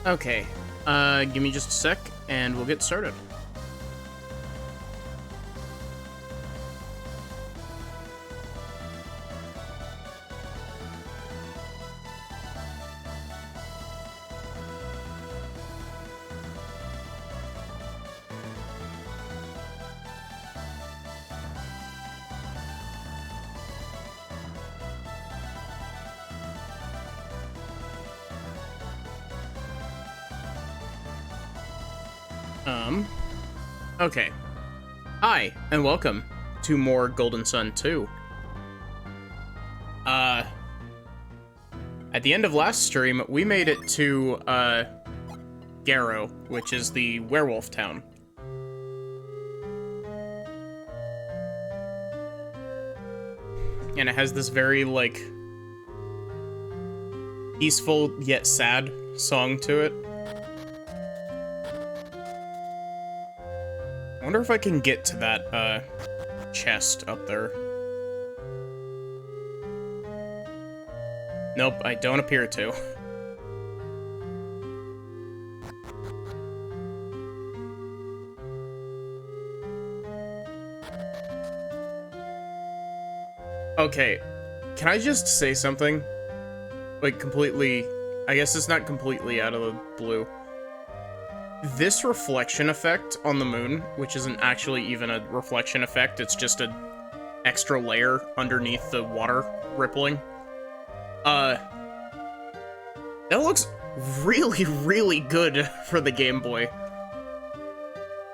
Okay, give me just a sec, and we'll get started. Okay. Hi, and welcome to more Golden Sun 2. At the end of last stream, we made it to, Garrow, which is the werewolf town. And it has this very, like, peaceful yet sad song to it. I wonder if I can get to that, chest up there. Nope, I don't appear to. Okay, can I just say something? Like, completely... I guess it's not completely out of the blue. This reflection effect on the moon, which isn't actually even a reflection effect, it's just an extra layer underneath the water rippling. That looks really, really good for the Game Boy.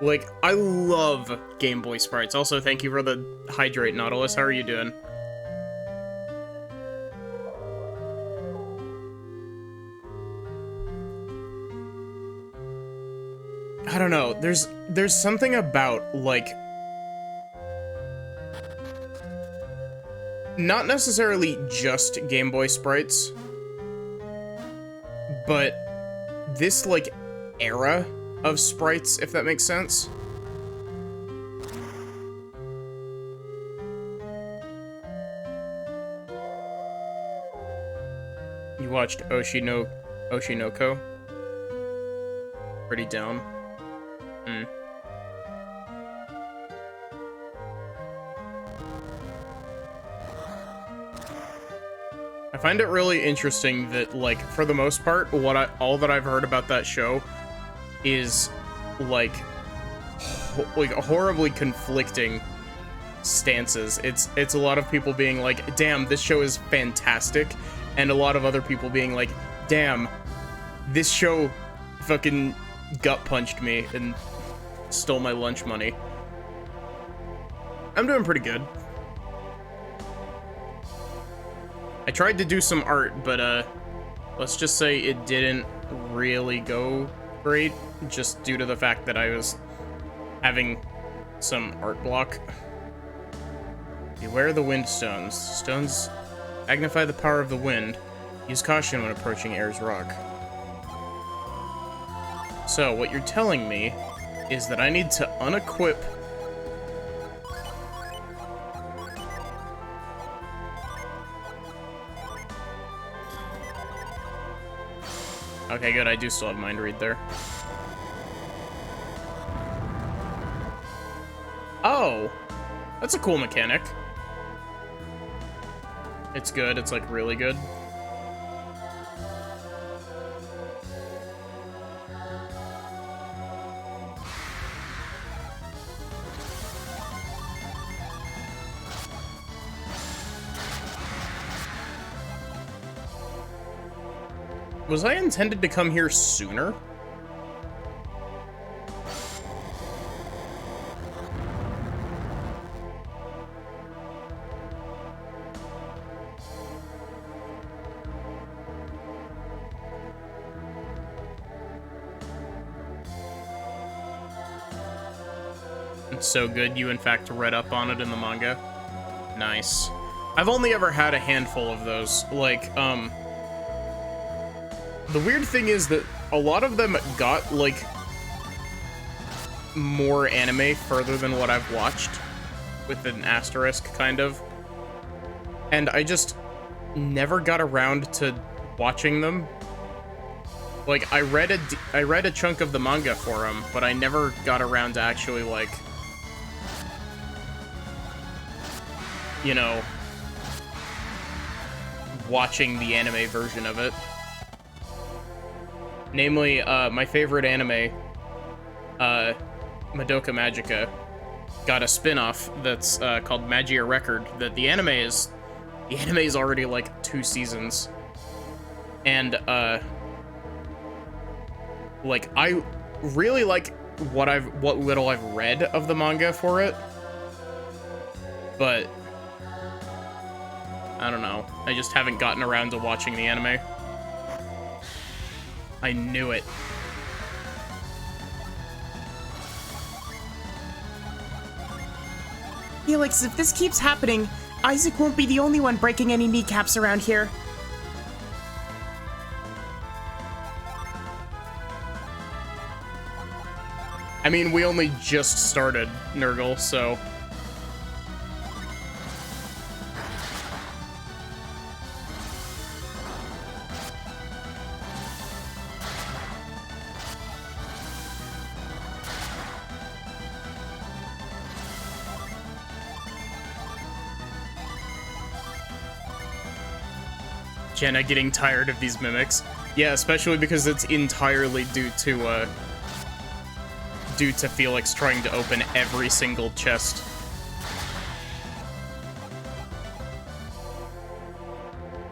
Like, I love Game Boy sprites. Also, thank you for the hydrate, Nautilus. How are you doing? I don't know, there's something about, like, not necessarily just Game Boy sprites, but this, like, era of sprites, if that makes sense. You watched Oshinoko? Pretty down. I find it really interesting that, like, for the most part, all that I've heard about that show is, like horribly conflicting stances. It's a lot of people being like, damn, this show is fantastic, and a lot of other people being like, damn, this show fucking gut punched me and stole my lunch money. I'm doing pretty good. I tried to do some art, but, let's just say it didn't really go great, just due to the fact that I was having some art block. Beware the wind stones. Stones magnify the power of the wind. Use caution when approaching Ayers Rock. So, what you're telling me is that I need to unequip Okay, good, I do still have Mind Read there. Oh! That's a cool mechanic. It's good, it's like really good. Was I intended to come here sooner? It's so good you in fact read up on it in the manga. Nice. I've only ever had a handful of those. Like, the weird thing is that a lot of them got, like, more anime further than what I've watched, with an asterisk, kind of. And I just never got around to watching them. Like, I read a chunk of the manga for him, but I never got around to actually, like, you know, watching the anime version of it. Namely, my favorite anime, Madoka Magica, got a spin-off that's called Magia Record. The anime is already like 2 seasons, and like I really like what little I've read of the manga for it, but I don't know. I just haven't gotten around to watching the anime. I knew it. Felix, if this keeps happening, Isaac won't be the only one breaking any kneecaps around here. I mean, we only just started, Nurgle, so... Jenna getting tired of these mimics. Yeah, especially because it's entirely due to Felix trying to open every single chest.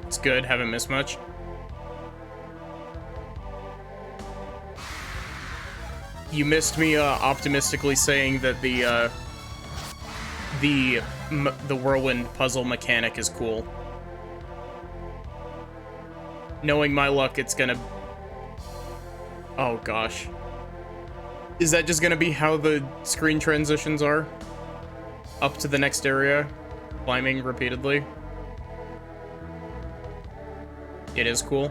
It's good, haven't missed much. You missed me optimistically saying that the whirlwind puzzle mechanic is cool. Knowing my luck, it's gonna... Oh, gosh. Is that just gonna be how the screen transitions are? Up to the next area? Climbing repeatedly? It is cool.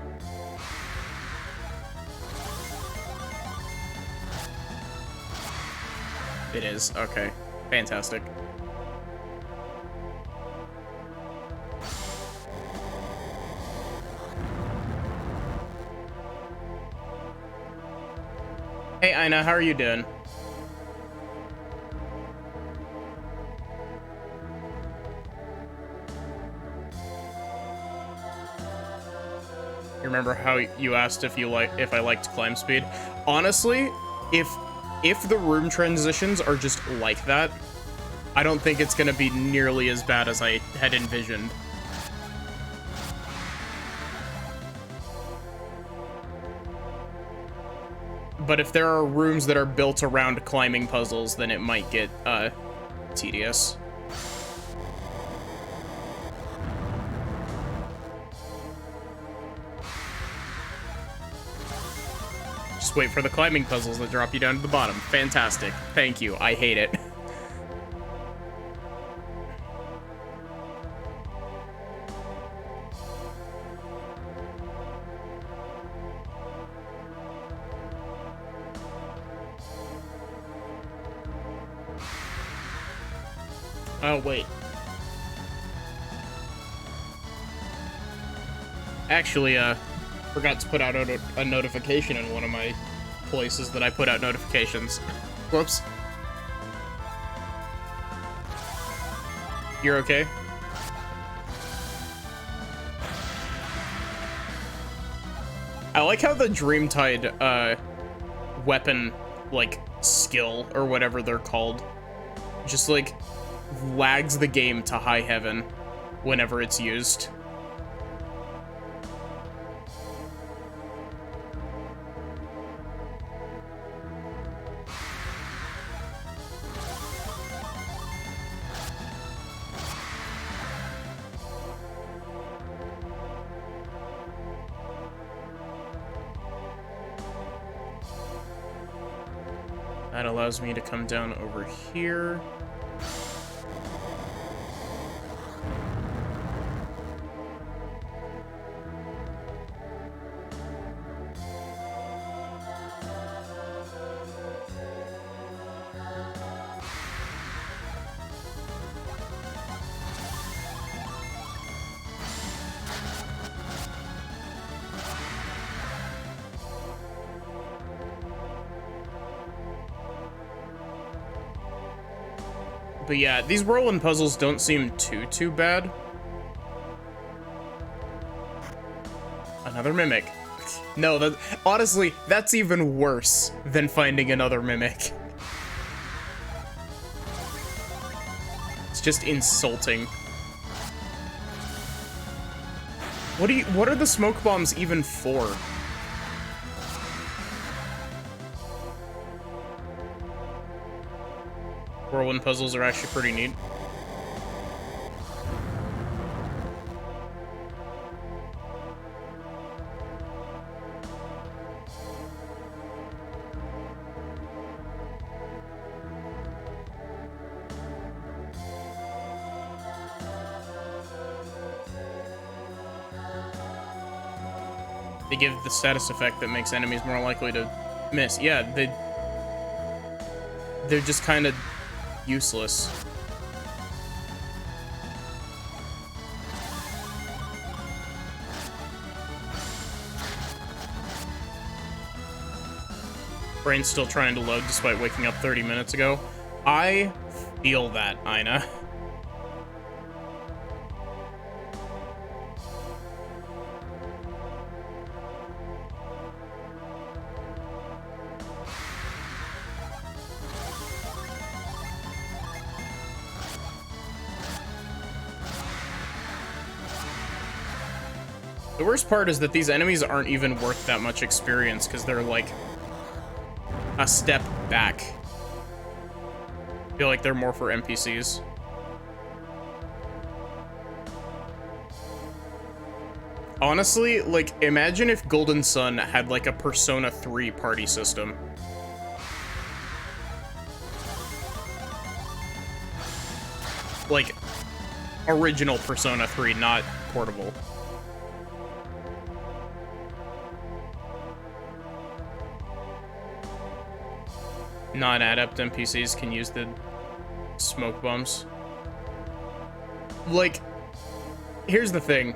It is. Okay. Fantastic. Hey, Aina, how are you doing? You remember how you asked if I liked climb speed? Honestly, if the room transitions are just like that, I don't think it's gonna be nearly as bad as I had envisioned. But if there are rooms that are built around climbing puzzles, then it might get, tedious. Just wait for the climbing puzzles that drop you down to the bottom. Fantastic. Thank you. I hate it. Oh, wait. Actually, forgot to put out a notification in one of my places that I put out notifications. Whoops. You're okay? I like how the Dreamtide, weapon, like, skill, or whatever they're called, just, like, lags the game to high heaven whenever it's used. That allows me to come down over here. But yeah, these whirlwind puzzles don't seem too bad. Another mimic. No, that honestly, that's even worse than finding another mimic. It's just insulting. What are the smoke bombs even for? Whirlwind puzzles are actually pretty neat. They give the status effect that makes enemies more likely to miss. Yeah, they're just kind of useless. Brain's still trying to load despite waking up 30 minutes ago. I feel that, Aina. The worst part is that these enemies aren't even worth that much experience because they're like a step back. I feel like they're more for NPCs. Honestly, like, imagine if Golden Sun had like a Persona 3 party system. Like, original Persona 3, not portable. Non-adept NPCs can use the smoke bombs. Like, here's the thing.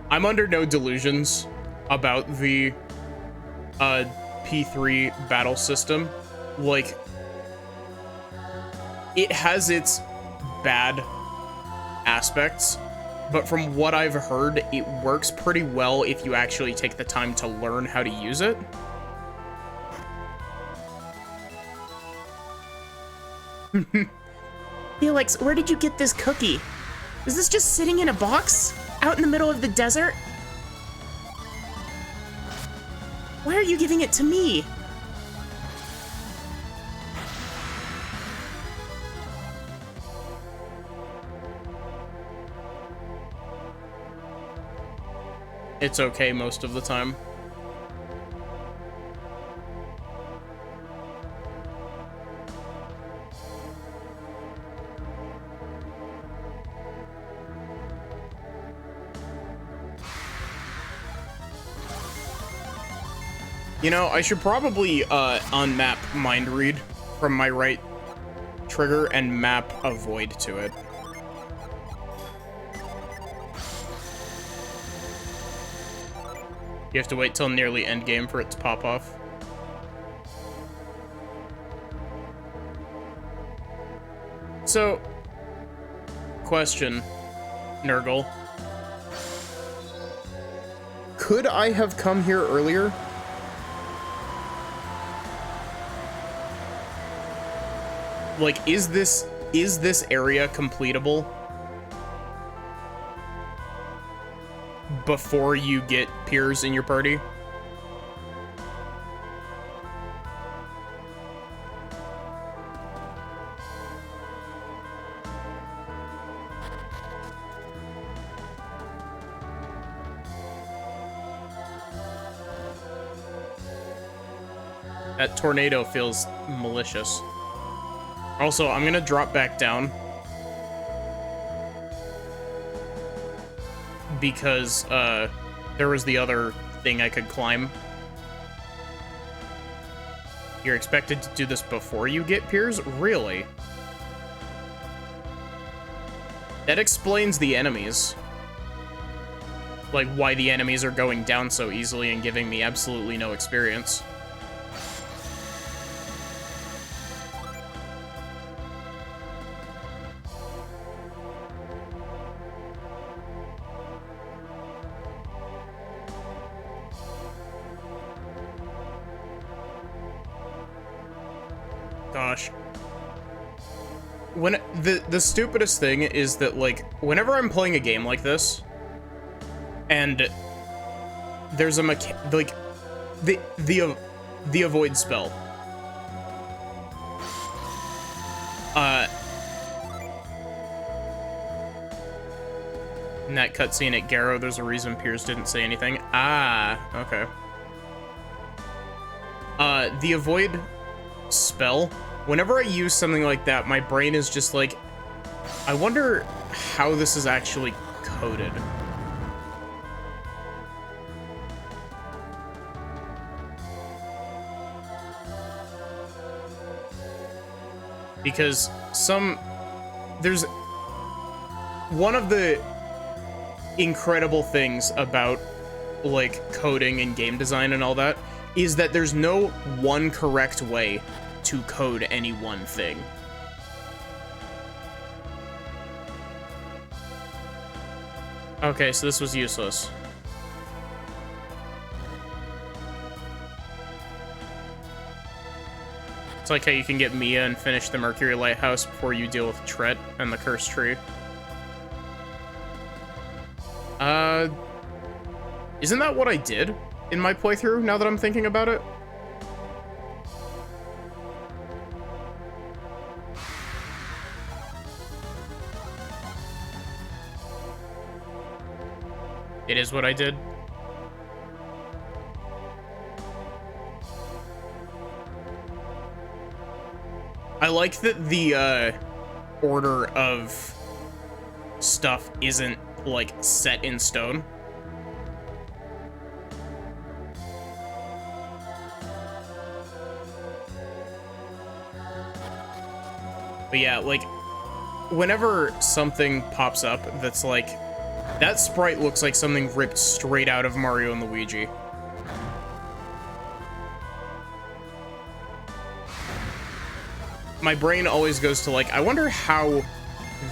I'm under no delusions about the P3 battle system. Like, it has its bad aspects, but from what I've heard, it works pretty well if you actually take the time to learn how to use it. Felix, where did you get this cookie? Is this just sitting in a box? Out in the middle of the desert? Why are you giving it to me? It's okay most of the time. You know, I should probably unmap Mind Read from my right trigger and map Avoid to it. You have to wait till nearly end game for it to pop off. So, question, Nurgle. Could I have come here earlier? Like, is this area completable before you get peers in your party? That tornado feels malicious. Also, I'm gonna drop back down because there was the other thing I could climb. You're expected to do this before you get peers? Really? That explains the enemies. Like, why the enemies are going down so easily and giving me absolutely no experience. Gosh. When the stupidest thing is that, like, whenever I'm playing a game like this, and there's a the avoid spell. In that cutscene at Garrow, there's a reason Piers didn't say anything. Ah, okay. The avoid spell, whenever I use something like that, my brain is just like, I wonder how this is actually coded. Because there's one of the incredible things about, like, coding and game design and all that is that there's no one correct way to code any one thing. Okay, so this was useless. It's like how you can get Mia and finish the Mercury Lighthouse before you deal with Tret and the Cursed Tree. Isn't that what I did in my playthrough, now that I'm thinking about it? It is what I did. I like that the order of stuff isn't, like, set in stone. But yeah, like, whenever something pops up that's like, that sprite looks like something ripped straight out of Mario and Luigi. My brain always goes to, like, I wonder how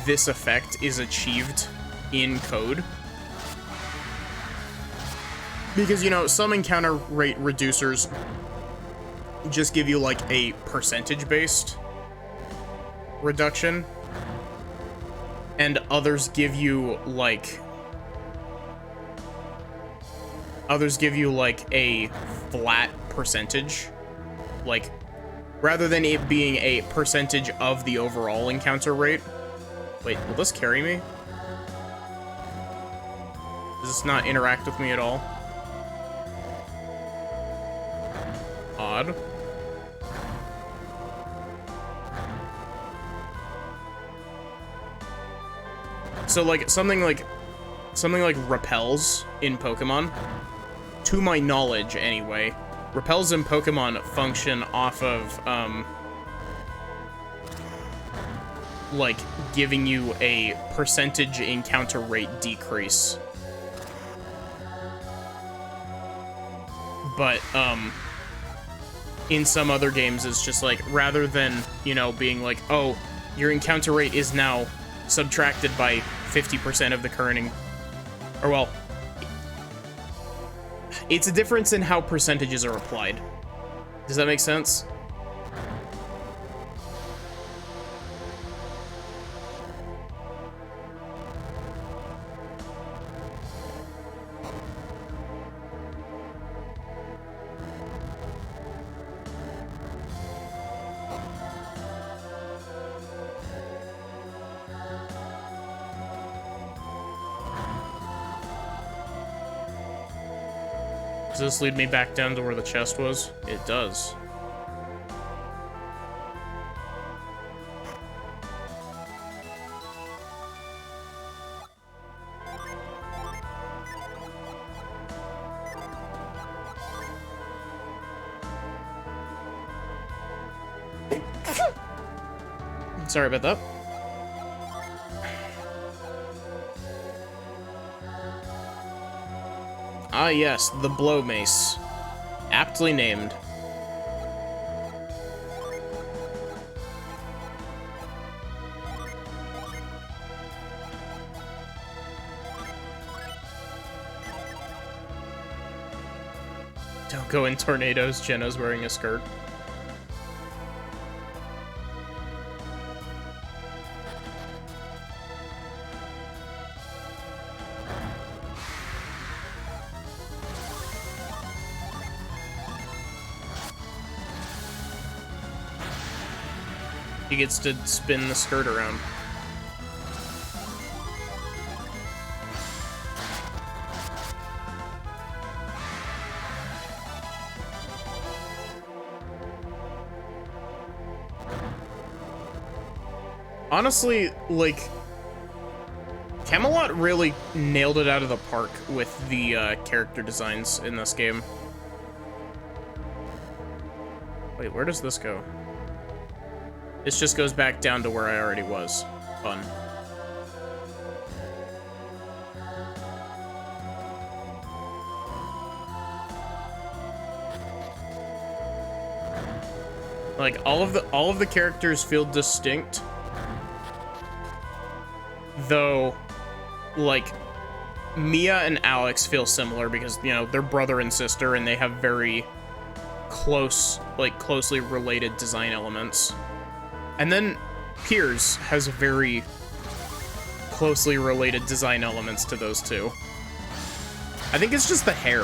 this effect is achieved in code. Because, you know, some encounter rate reducers just give you, like, a percentage-based reduction, and others give you, like, a flat percentage, like, rather than it being a percentage of the overall encounter rate. Wait, will this carry me? Does this not interact with me at all? Odd. So, like, something like repels in Pokemon, to my knowledge anyway, repels in Pokemon function off of, like, giving you a percentage encounter rate decrease. But, in some other games, it's just like, rather than, you know, being like, oh, your encounter rate is now subtracted by 50% of the current, or, well, it's a difference in how percentages are applied. Does that make sense? Does this lead me back down to where the chest was? It does. Sorry about that. Ah yes, the Blow Mace. Aptly named. Don't go in tornadoes, Jenna's wearing a skirt. He gets to spin the skirt around. Honestly, like, Camelot really nailed it out of the park with the character designs in this game. Wait, where does this go? This just goes back down to where I already was. Fun. Like, all of the characters feel distinct. Though, like, Mia and Alex feel similar because, you know, they're brother and sister and they have very close, like, closely related design elements. And then Piers has very closely related design elements to those two. I think it's just the hair.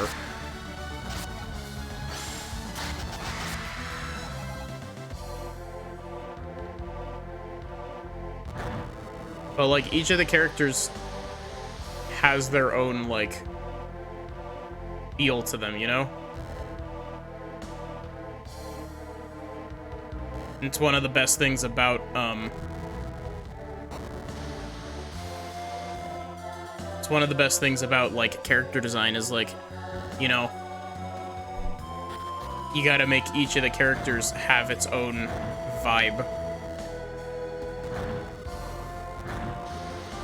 But, like, each of the characters has their own, like, feel to them, you know? It's one of the best things about, it's one of the best things about, like, character design is, like, you know, you gotta make each of the characters have its own vibe.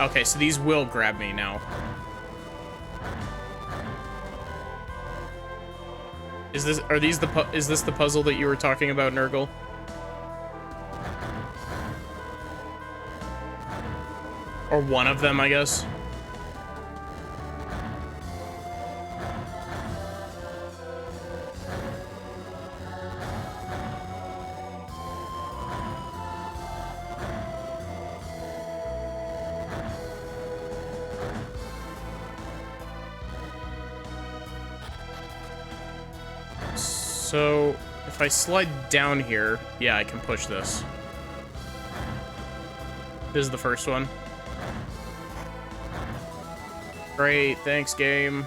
Okay, so these will grab me now. Is this the puzzle that you were talking about, Nurgle? Or one of them, I guess. So, if I slide down here, yeah, I can push this. This is the first one. Great, thanks, game.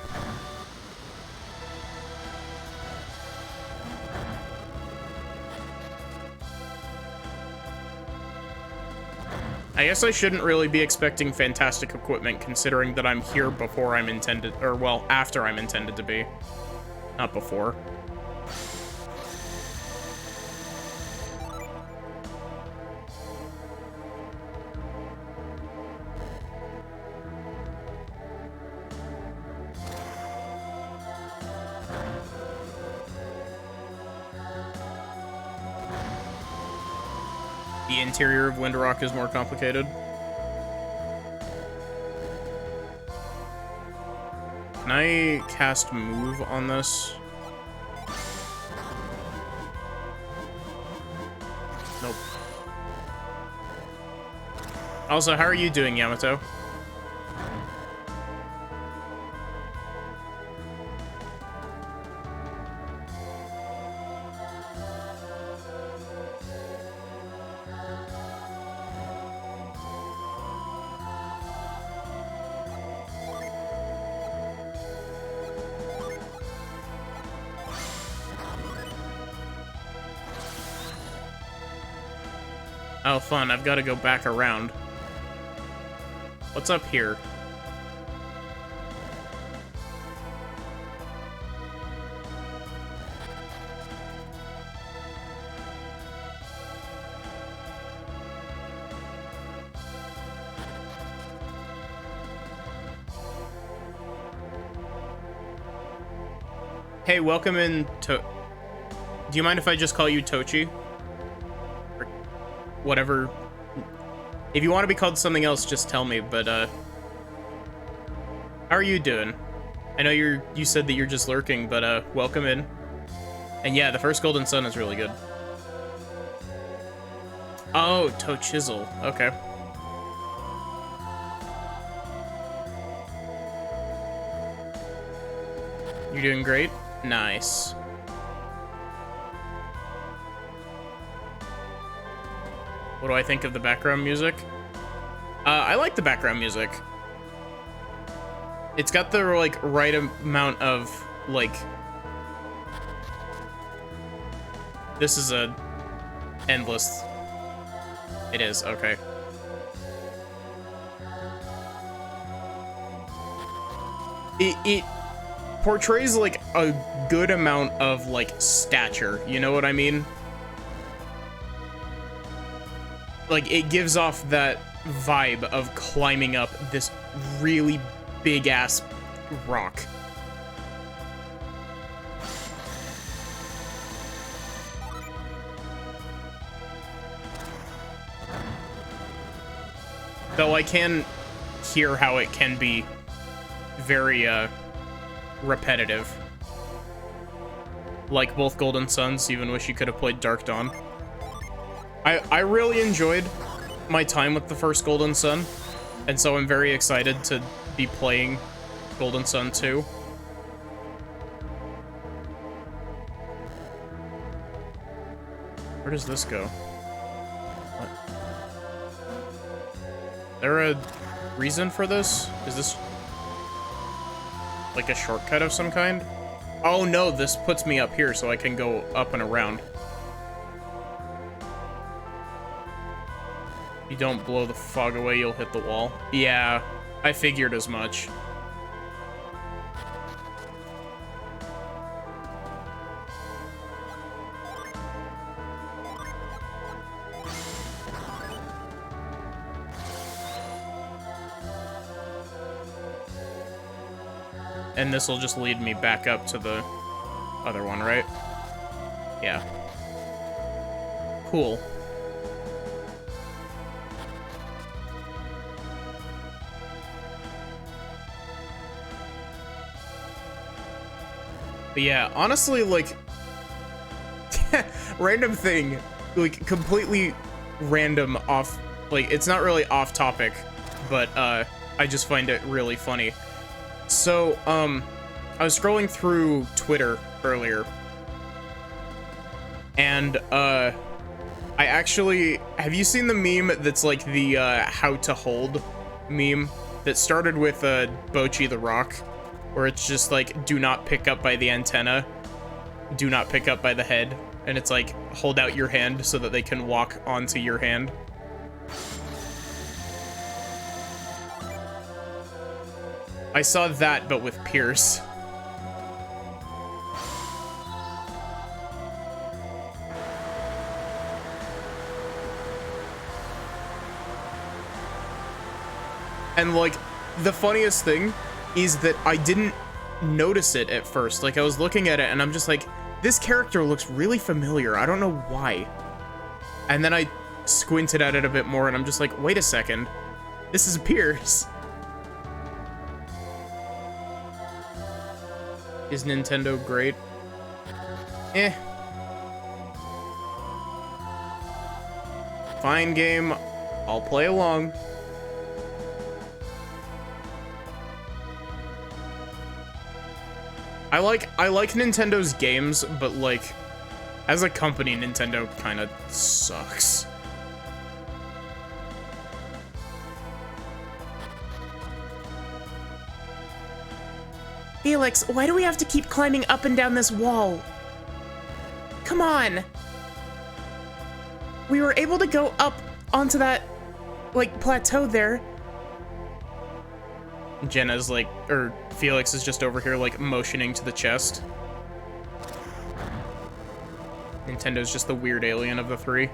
I guess I shouldn't really be expecting fantastic equipment considering that I'm here before I'm intended, or well, after I'm intended to be. Not before. The interior of Windrock is more complicated. Can I cast move on this? Nope. Also, how are you doing, Yamato? Oh, fun. I've got to go back around. What's up here? Hey, welcome in to... Do you mind if I just call you Tochi? Whatever. If you want to be called something else, just tell me, but, how are you doing? I know you said that you're just lurking, but, welcome in. And yeah, the first Golden Sun is really good. Oh, Toe Chisel. Okay. You're doing great? Nice. What do I think of the background music? I like the background music. It's got the, like, right amount of, like... This is a endless... It is, okay. It portrays, like, a good amount of, like, stature, you know what I mean? Like, it gives off that vibe of climbing up this really big-ass rock. Though I can hear how it can be very, repetitive. Like both Golden Suns, even wish you could have played Dark Dawn. I really enjoyed my time with the first Golden Sun, and so I'm very excited to be playing Golden Sun 2. Where does this go? What? Is there a reason for this? Is this like a shortcut of some kind? Oh no, this puts me up here so I can go up and around. You don't blow the fog away, you'll hit the wall. Yeah, I figured as much. And this will just lead me back up to the other one, right? Yeah. Cool. But yeah, honestly, like, random thing, like, completely random off, like, it's not really off topic, but, I just find it really funny. So, I was scrolling through Twitter earlier, and, I actually, have you seen the meme that's like the, how to hold meme that started with, Bochi the Rock? Where it's just like, do not pick up by the antenna, do not pick up by the head, and it's like, hold out your hand so that they can walk onto your hand. I saw that, but with Pierce. And like, the funniest thing is that I didn't notice it at first. Like, I was looking at it and I'm just like, this character looks really familiar. I don't know why. And then I squinted at it a bit more and I'm just like, wait a second. This is Pierce. Is Nintendo great? Eh. Fine game. I'll play along. I like Nintendo's games, but like, as a company, Nintendo kind of sucks. Felix, why do we have to keep climbing up and down this wall? Come on! We were able to go up onto that, like, plateau there. Jenna's like, or Felix is just over here, like, motioning to the chest. Nintendo's just the weird alien of the three.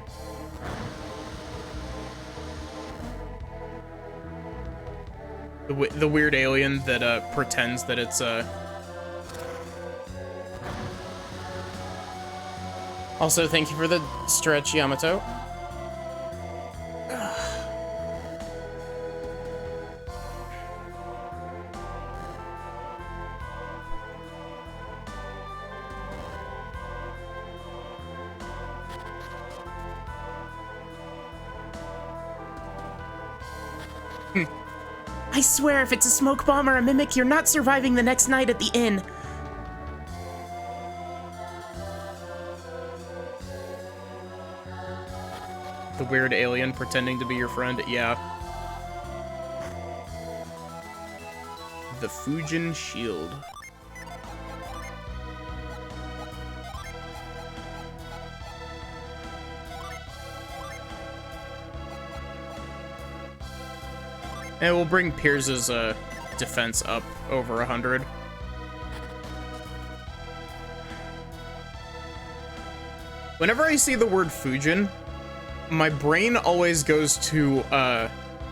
The weird alien that, pretends that it's, Also, thank you for the stretch, Yamato. I swear, if it's a smoke bomb or a mimic, you're not surviving the next night at the inn. The weird alien pretending to be your friend. Yeah. The Fujin Shield. And we'll bring Piers' defense up over 100. Whenever I see the word Fujin, my brain always goes to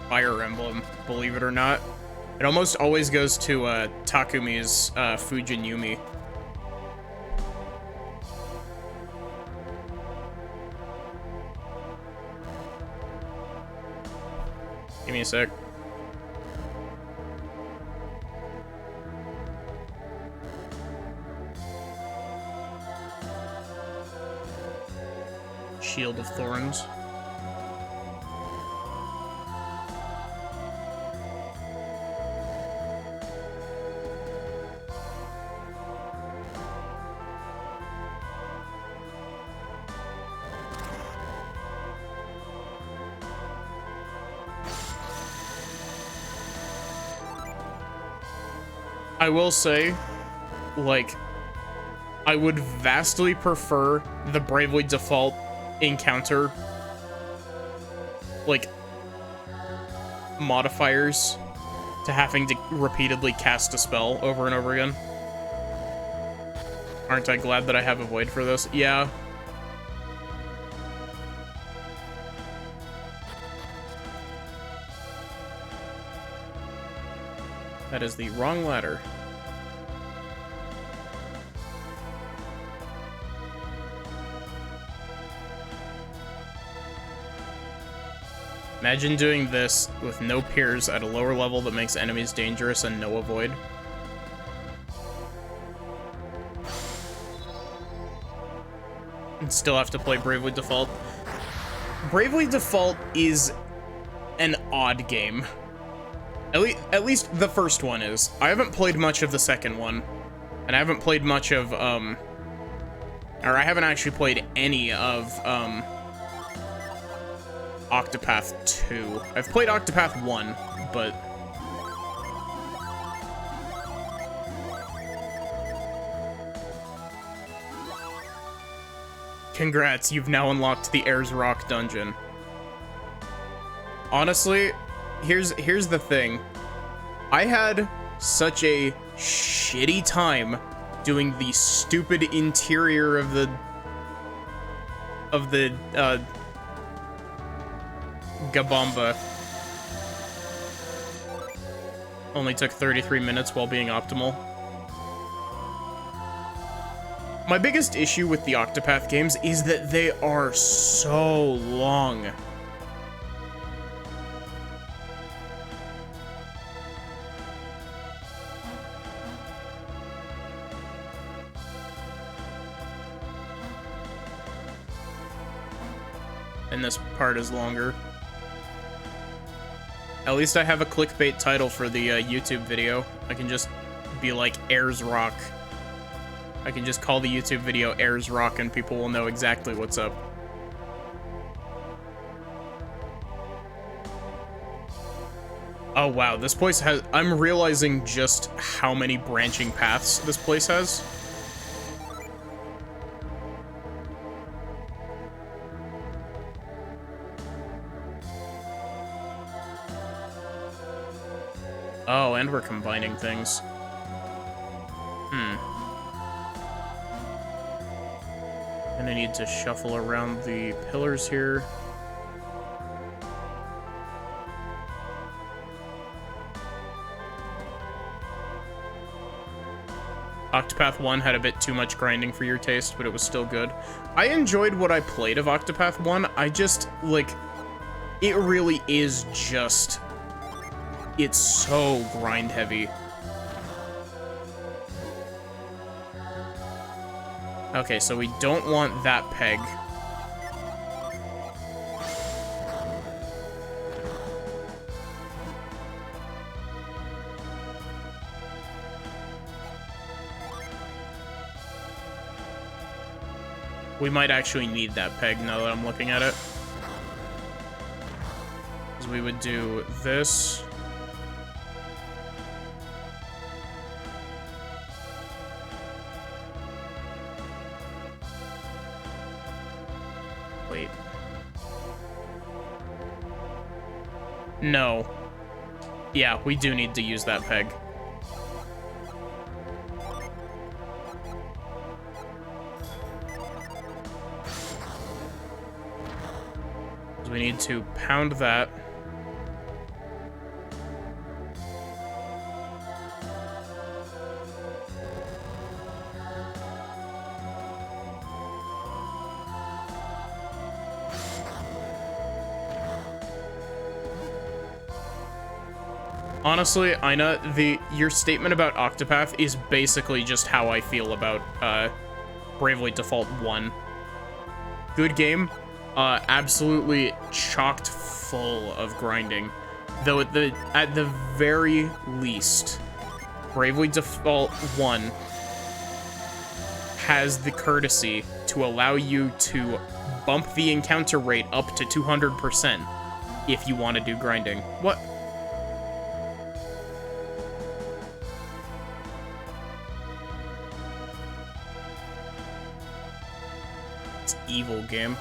Fire Emblem, believe it or not. It almost always goes to Takumi's Fujin Yumi. Give me a sec. Shield of Thorns. I will say, like, I would vastly prefer the Bravely Default encounter, like, modifiers to having to repeatedly cast a spell over and over again. Aren't I glad that I have a void for this? Yeah. That is the wrong ladder. Imagine doing this with no Piers at a lower level that makes enemies dangerous and no avoid. And still have to play Bravely Default. Bravely Default is an odd game. At least the first one is. I haven't played much of the second one. And I haven't played much of, or I haven't actually played any of, Octopath 2. I've played Octopath 1, but... Congrats, you've now unlocked the Ayers Rock dungeon. Honestly, here's the thing. I had such a shitty time doing the stupid interior of the Gabamba. Only took 33 minutes while being optimal. My biggest issue with the Octopath games is that they are so long. And this part is longer. At least I have a clickbait title for the YouTube video. I can just be like Ayers Rock. I can just call the YouTube video Ayers Rock and people will know exactly what's up. Oh wow, this place has... I'm realizing just how many branching paths this place has. Oh, and we're combining things. And I need to shuffle around the pillars here. Octopath 1 had a bit too much grinding for your taste, but it was still good. I enjoyed what I played of Octopath 1. I just, like, it really is just... It's so grind heavy. Okay, so we don't want that peg. We might actually need that peg now that I'm looking at it. is we would do this. Wait. No. Yeah, we do need to use that peg. We need to pound that. Honestly, Ina, your statement about Octopath is basically just how I feel about Bravely Default 1. Good game. Absolutely chocked full of grinding. Though at the very least, Bravely Default 1 has the courtesy to allow you to bump the encounter rate up to 200% if you want to do grinding. What? It's evil game.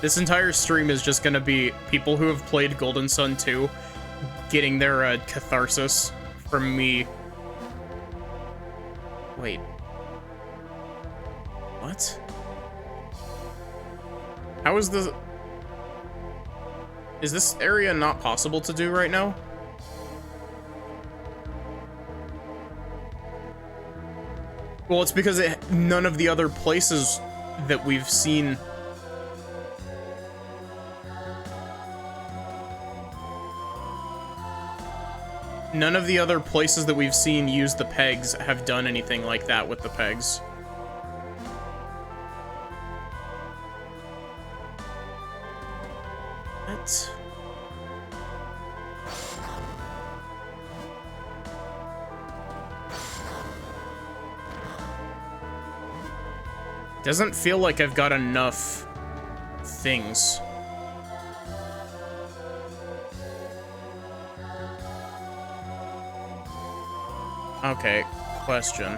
This entire stream is just gonna be people who have played Golden Sun 2 getting their catharsis from me. Wait. What? How is this... Is this area not possible to do right now? Well, it's because none of the other places that we've seen... None of the other places that we've seen use the pegs have done anything like that with the pegs. What? Doesn't feel like I've got enough things. Okay, question.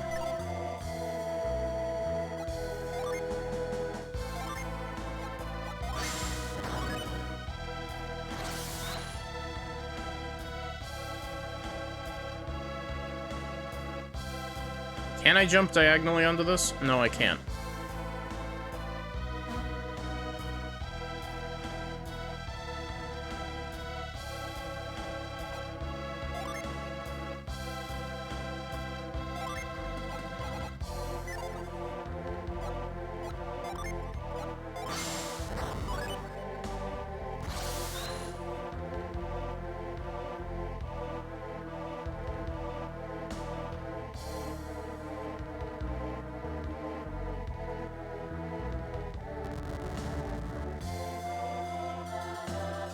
Can I jump diagonally onto this? No, I can't.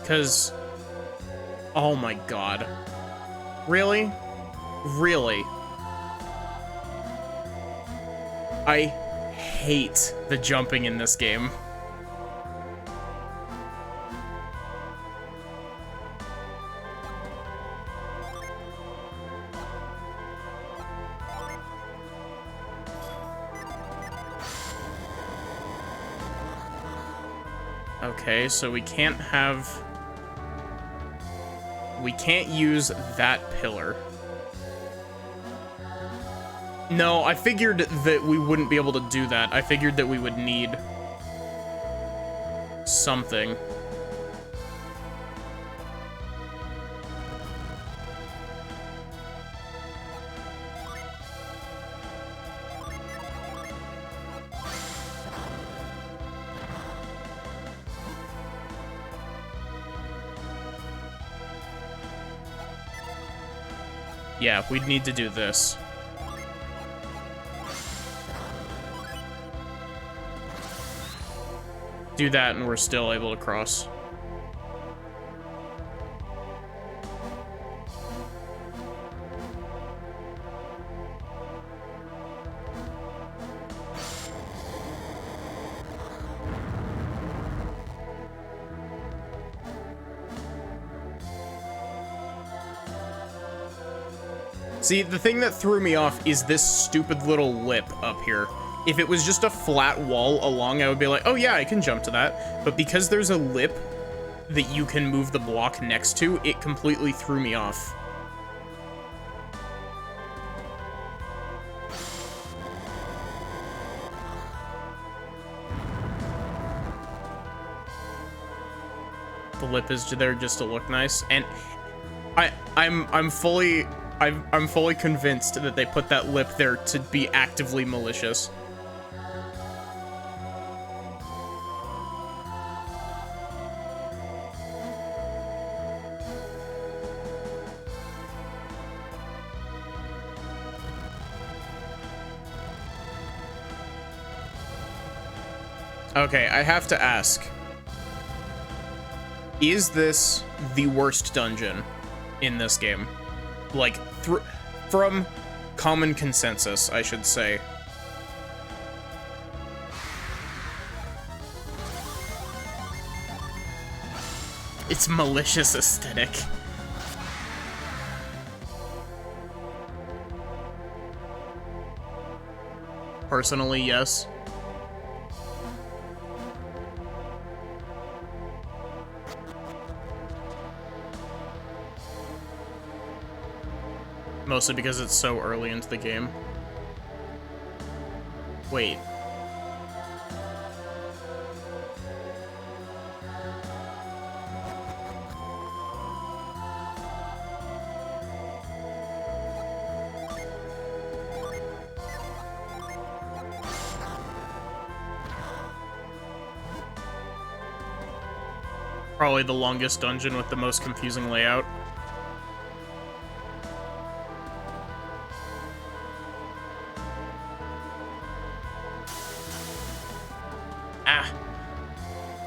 Because, oh my god. Really? Really? I hate the jumping in this game. Okay, so we can't have... We can't use that pillar. No, I figured that we wouldn't be able to do that. I figured that we would need something. Yeah, we'd need to do this. Do that and we're still able to cross. See, the thing that threw me off is this stupid little lip up here. If it was just a flat wall along, I would be like, oh yeah, I can jump to that. But because there's a lip that you can move the block next to, it completely threw me off. The lip is there just to look nice, and I'm fully convinced that they put that lip there to be actively malicious. Okay, I have to ask. Is this the worst dungeon in this game? Like, from common consensus, I should say. It's malicious aesthetic. Personally, yes. Mostly because it's so early into the game. Wait. Probably the longest dungeon with the most confusing layout.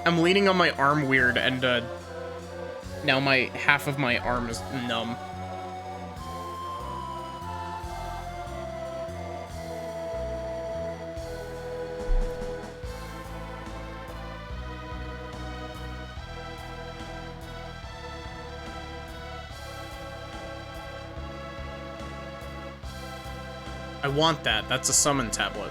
I'm leaning on my arm weird, and now half of my arm is numb. I want that. That's a summon tablet.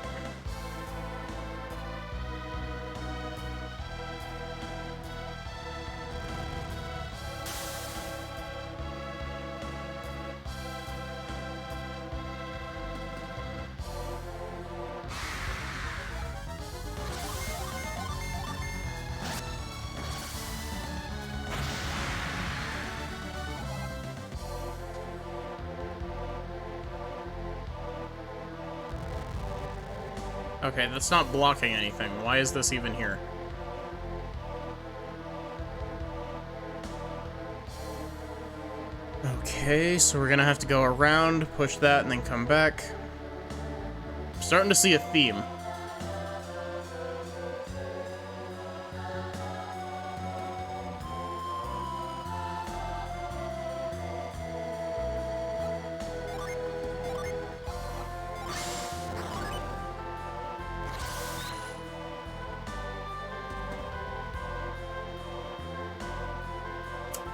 Okay, that's not blocking anything. Why is this even here? Okay, so we're gonna have to go around, push that, and then come back. I'm starting to see a theme.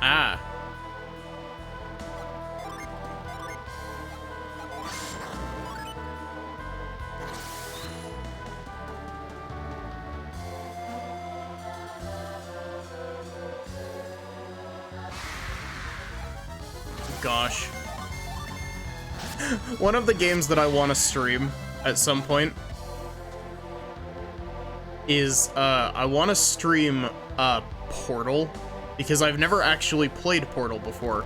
Ah. Gosh. One of the games that I want to stream at some point is, I want to stream, Portal, because I've never actually played Portal before.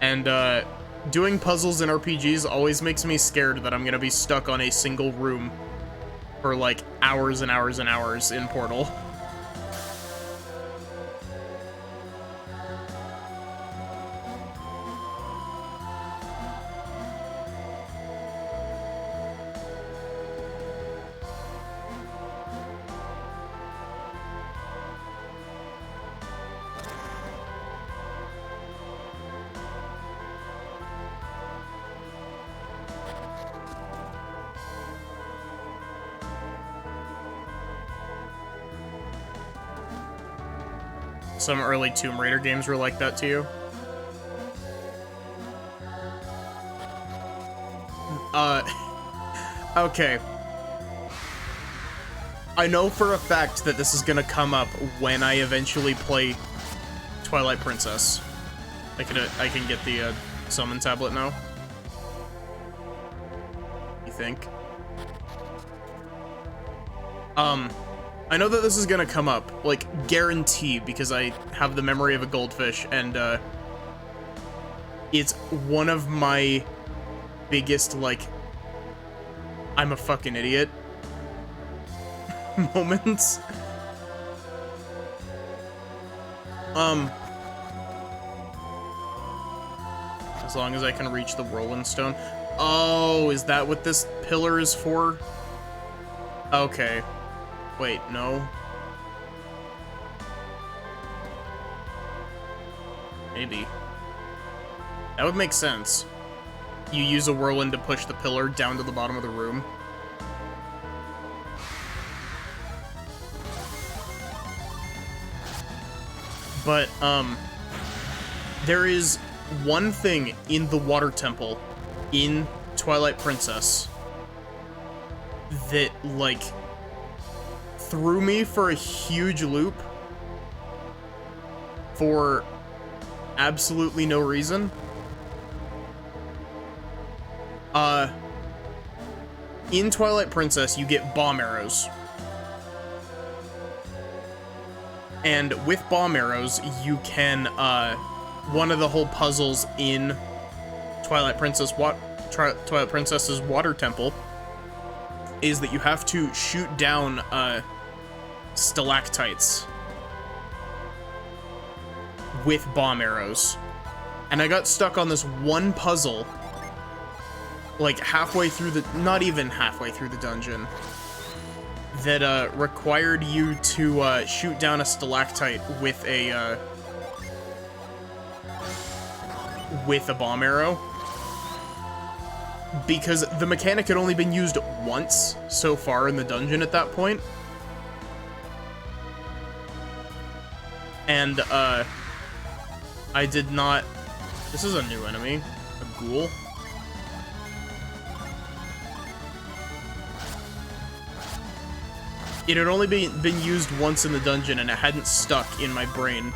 And, doing puzzles in RPGs always makes me scared that I'm gonna be stuck on a single room for, like, hours and hours and hours in Portal. Some early Tomb Raider games were like that to you. Okay. I know for a fact that this is gonna come up when I eventually play Twilight Princess. I can get the summon tablet now. You think? I know that this is gonna come up, like, guarantee, because I have the memory of a goldfish, and, it's one of my biggest, like, I'm a fucking idiot moments. As long as I can reach the Whirlwind Stone. Oh, is that what this pillar is for? Okay. Wait, no. Maybe. That would make sense. You use a whirlwind to push the pillar down to the bottom of the room. But, there is one thing in the water temple in Twilight Princess that, like, threw me for a huge loop for absolutely no reason. In Twilight Princess, you get bomb arrows. And with bomb arrows, you can, one of the whole puzzles in Twilight Princess's water temple is that you have to shoot down, stalactites with bomb arrows. And I got stuck on this one puzzle, like halfway through the, not even halfway through the dungeon, that required you to shoot down a stalactite with a bomb arrow, because the mechanic had only been used once so far in the dungeon at that point. And I did not. This is a new enemy, a ghoul. It had only been used once in the dungeon, and it hadn't stuck in my brain.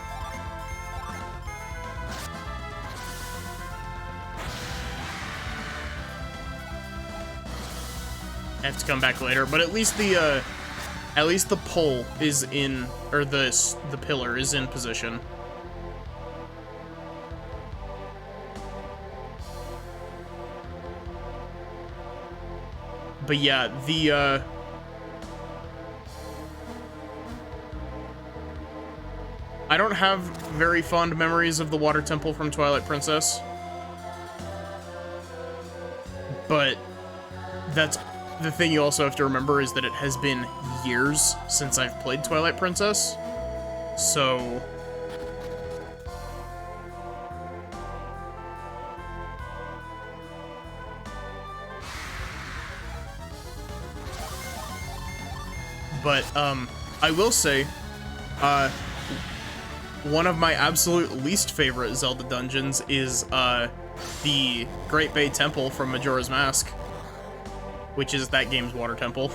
I have to come back later, but at least the pole is in, or the pillar is in position. But yeah, I don't have very fond memories of the water temple from Twilight Princess, but that's the thing you also have to remember, is that it has been years since I've played Twilight Princess, so but I will say, one of my absolute least favorite Zelda dungeons is the Great Bay Temple from Majora's Mask, which is that game's water temple.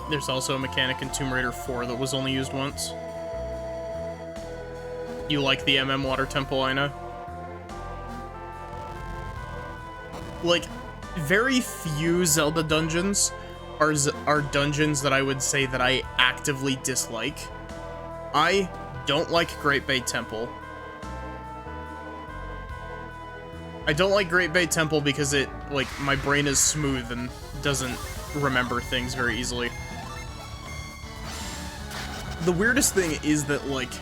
There's also a mechanic in Tomb Raider 4 that was only used once. You like the MM Water Temple, Ina? Like, very few Zelda dungeons are dungeons that I would say that I actively dislike. I don't like Great Bay Temple. I don't like Great Bay Temple because it, like, my brain is smooth and doesn't remember things very easily. The weirdest thing is that, like,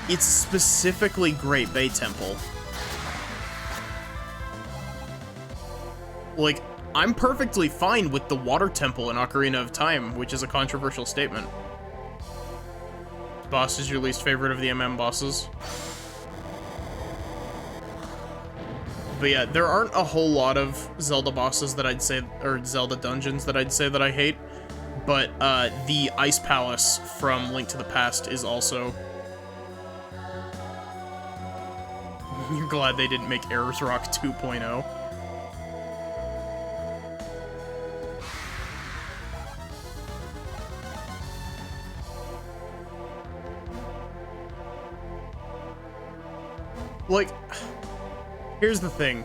it's specifically Great Bay Temple. Like, I'm perfectly fine with the water temple in Ocarina of Time, which is a controversial statement. Boss is your least favorite of the MM bosses? But yeah, there aren't a whole lot of Zelda bosses that I'd say, or Zelda dungeons that I'd say that I hate. But the Ice Palace from Link to the Past is also... You're glad they didn't make Ayers Rock 2.0. Like, here's the thing.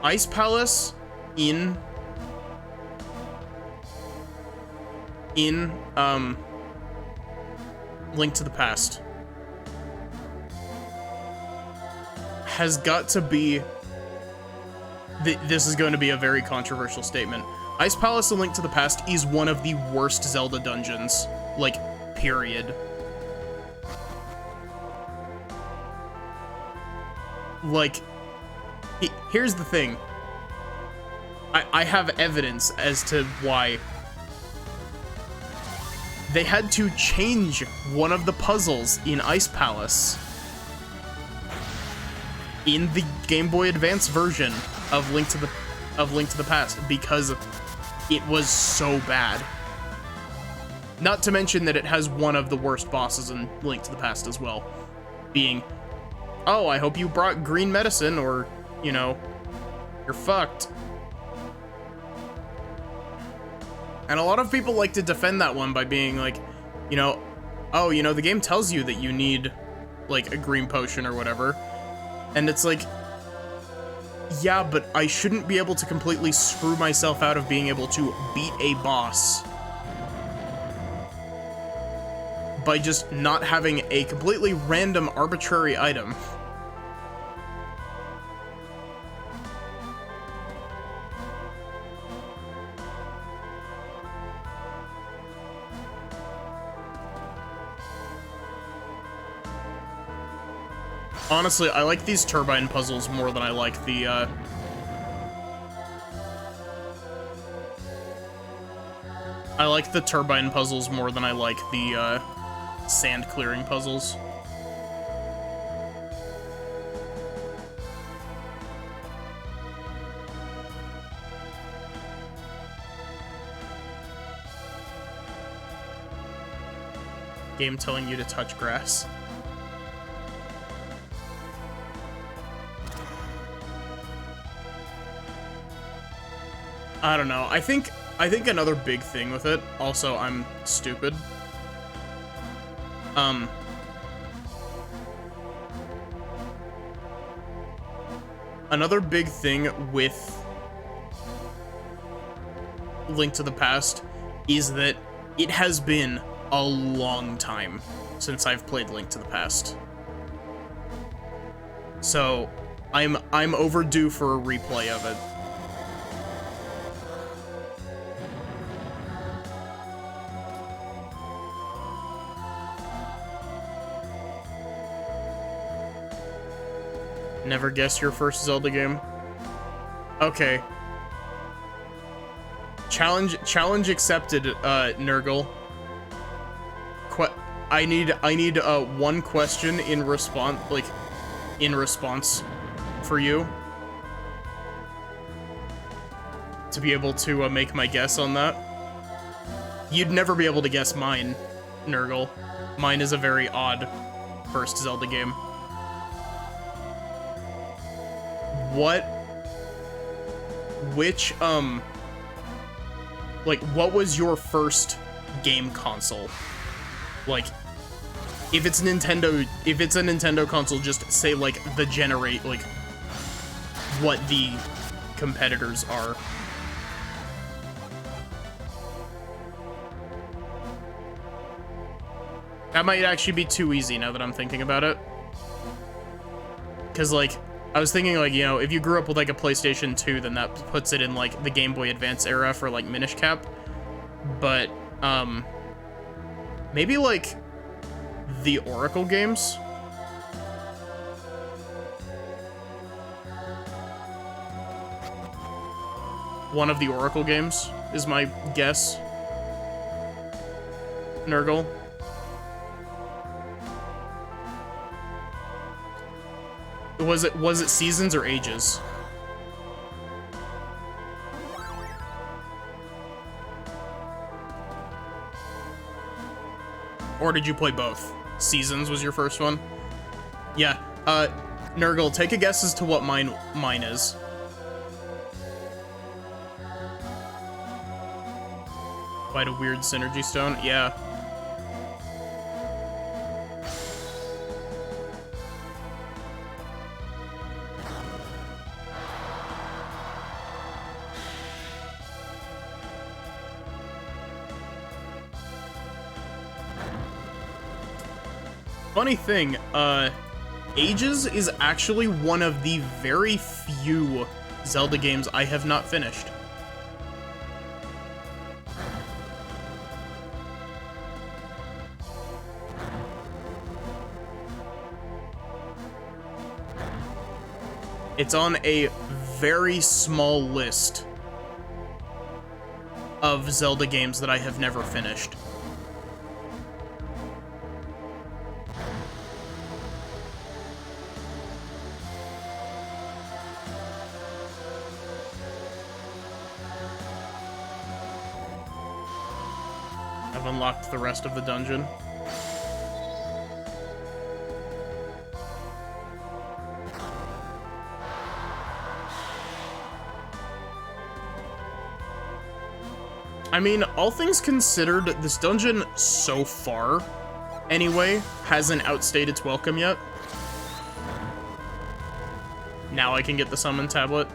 Ice Palace in Link to the Past has got to be... This is going to be a very controversial statement. Ice Palace in Link to the Past is one of the worst Zelda dungeons, like, period. Like, here's the thing. I have evidence as to why they had to change one of the puzzles in Ice Palace in the Game Boy Advance version of Link to the Past because it was so bad. Not to mention that it has one of the worst bosses in Link to the Past as well, being, oh, I hope you brought green medicine or, you know, you're fucked. And a lot of people like to defend that one by being like, you know, oh, you know, the game tells you that you need, like, a green potion or whatever. And it's like, yeah, but I shouldn't be able to completely screw myself out of being able to beat a boss by just not having a completely random, arbitrary item. Honestly, I like these turbine puzzles more than I like the, I like the turbine puzzles more than I like the, sand clearing puzzles. Game telling you to touch grass. I don't know. I think another big thing with it, also I'm stupid. Another big thing with Link to the Past is that it has been a long time since I've played Link to the Past. So, I'm overdue for a replay of it. Never guess your first Zelda game? Okay. Challenge accepted, Nurgle. I need one question in response for you to be able to make my guess on that. You'd never be able to guess mine, Nurgle. Mine is a very odd first Zelda game. What was your first game console? Like, if it's a Nintendo console, just say, like, the what the competitors are. That might actually be too easy now that I'm thinking about it. Because, like, I was thinking, like, you know, if you grew up with, like, a PlayStation 2, then that puts it in, like, the Game Boy Advance era for, like, Minish Cap. But, maybe, like, the Oracle games? One of the Oracle games is my guess. Was it Seasons or Ages? Or did you play both? Seasons was your first one? Yeah. Nurgle, take a guess as to what mine is. Quite a weird synergy stone. Yeah. Funny thing, Ages is actually one of the very few Zelda games I have not finished. It's on a very small list of Zelda games that I have never finished. I've unlocked the rest of the dungeon. I mean, all things considered, this dungeon so far, anyway, hasn't outstayed its welcome yet. Now I can get the summon tablet.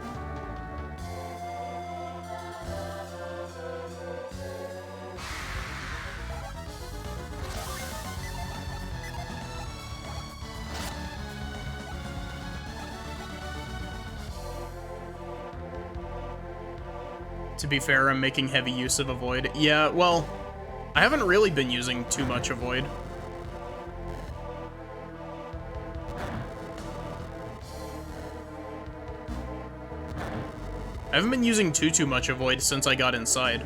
To be fair, I'm making heavy use of Avoid. Yeah, well, I haven't really been using too much Avoid. I haven't been using too much Avoid since I got inside.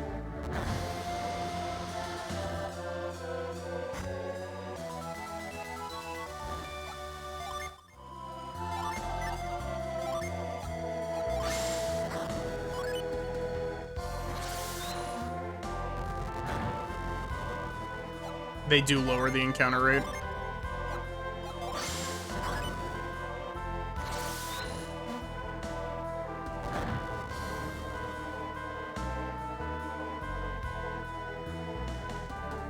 They do lower the encounter rate.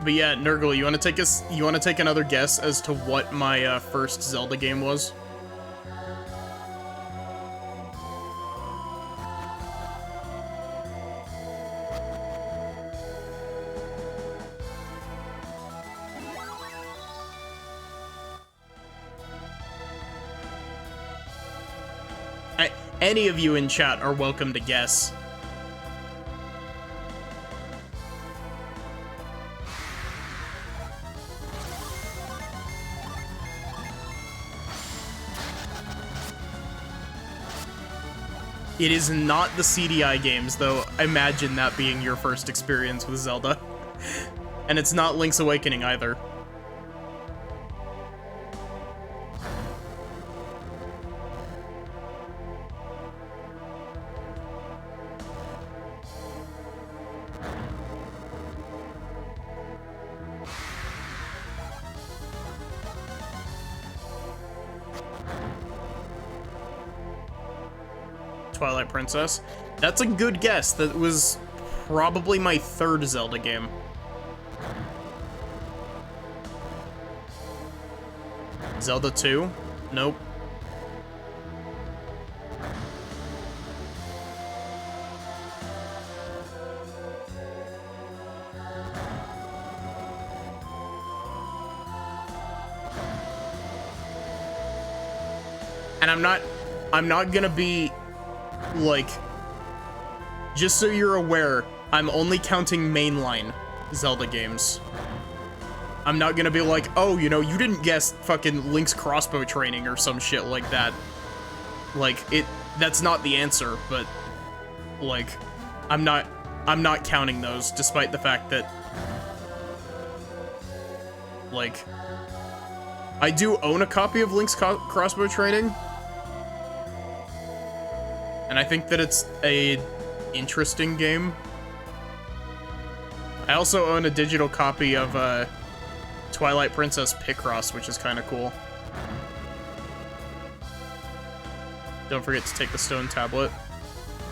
But yeah, Nurgle, you want to take another guess as to what my first Zelda game was? Any of you in chat are welcome to guess. It is not the CDI games, though. Imagine that being your first experience with Zelda. And it's not Link's Awakening either. Twilight Princess. That's a good guess. That was probably my third Zelda game. Zelda 2? Nope. And I'm not gonna be like, just so you're aware, I'm only counting mainline Zelda games. I'm not gonna be like, oh, you know, you didn't guess fucking Link's crossbow training or some shit like that. Like, that's not the answer, but, like, I'm not counting those, despite the fact that, like, I do own a copy of Link's crossbow training, And I think that it's a interesting game. I also own a digital copy of Twilight Princess Picross, which is kind of cool. Don't forget to take the stone tablet.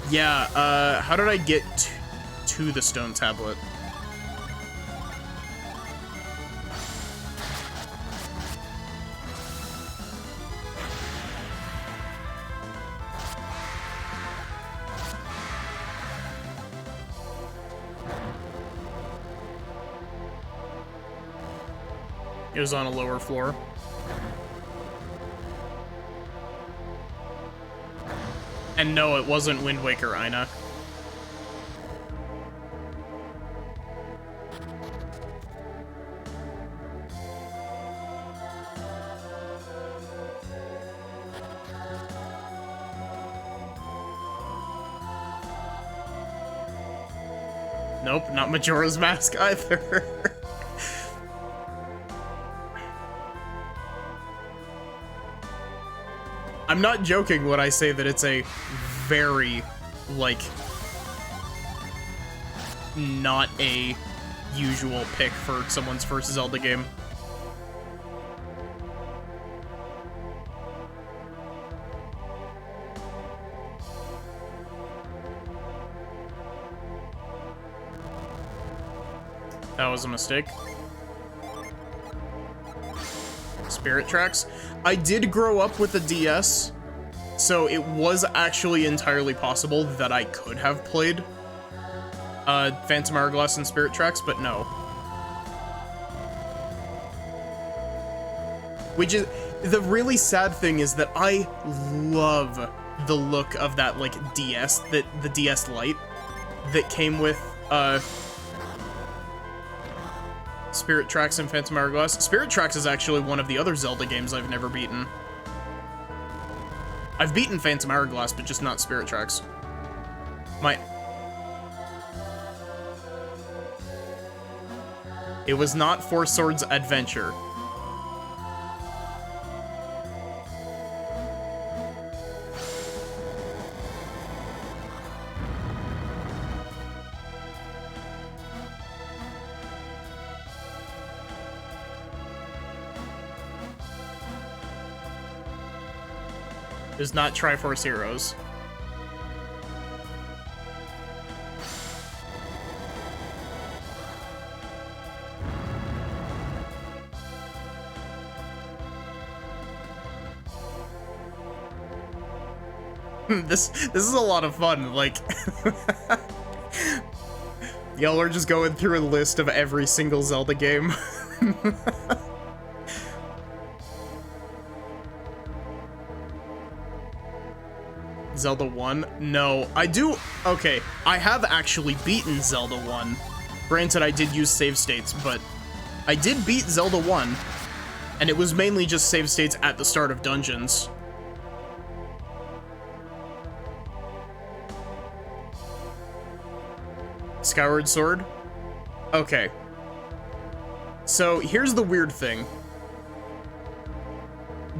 Yeah, how did I get to the stone tablet? It was on a lower floor. And no, it wasn't Wind Waker, Ina. Nope, not Majora's Mask either. I'm not joking when I say that it's a very, like, not a usual pick for someone's first Zelda game. That was a mistake. Spirit Tracks. I did grow up with a DS, so it was actually entirely possible that I could have played Phantom Hourglass and Spirit Tracks, but no. Which is, the really sad thing is that I love the look of that, like, DS, the DS Lite that came with, Spirit Tracks and Phantom Hourglass. Spirit Tracks is actually one of the other Zelda games I've never beaten. I've beaten Phantom Hourglass, but just not Spirit Tracks. It was not Four Swords Adventure. It was not Triforce Heroes. This is a lot of fun, like... Y'all are just going through a list of every single Zelda game. Zelda 1? No, I do... Okay, I have actually beaten Zelda 1. Granted, I did use save states, but I did beat Zelda 1, and it was mainly just save states at the start of dungeons. Skyward Sword? Okay. So, here's the weird thing.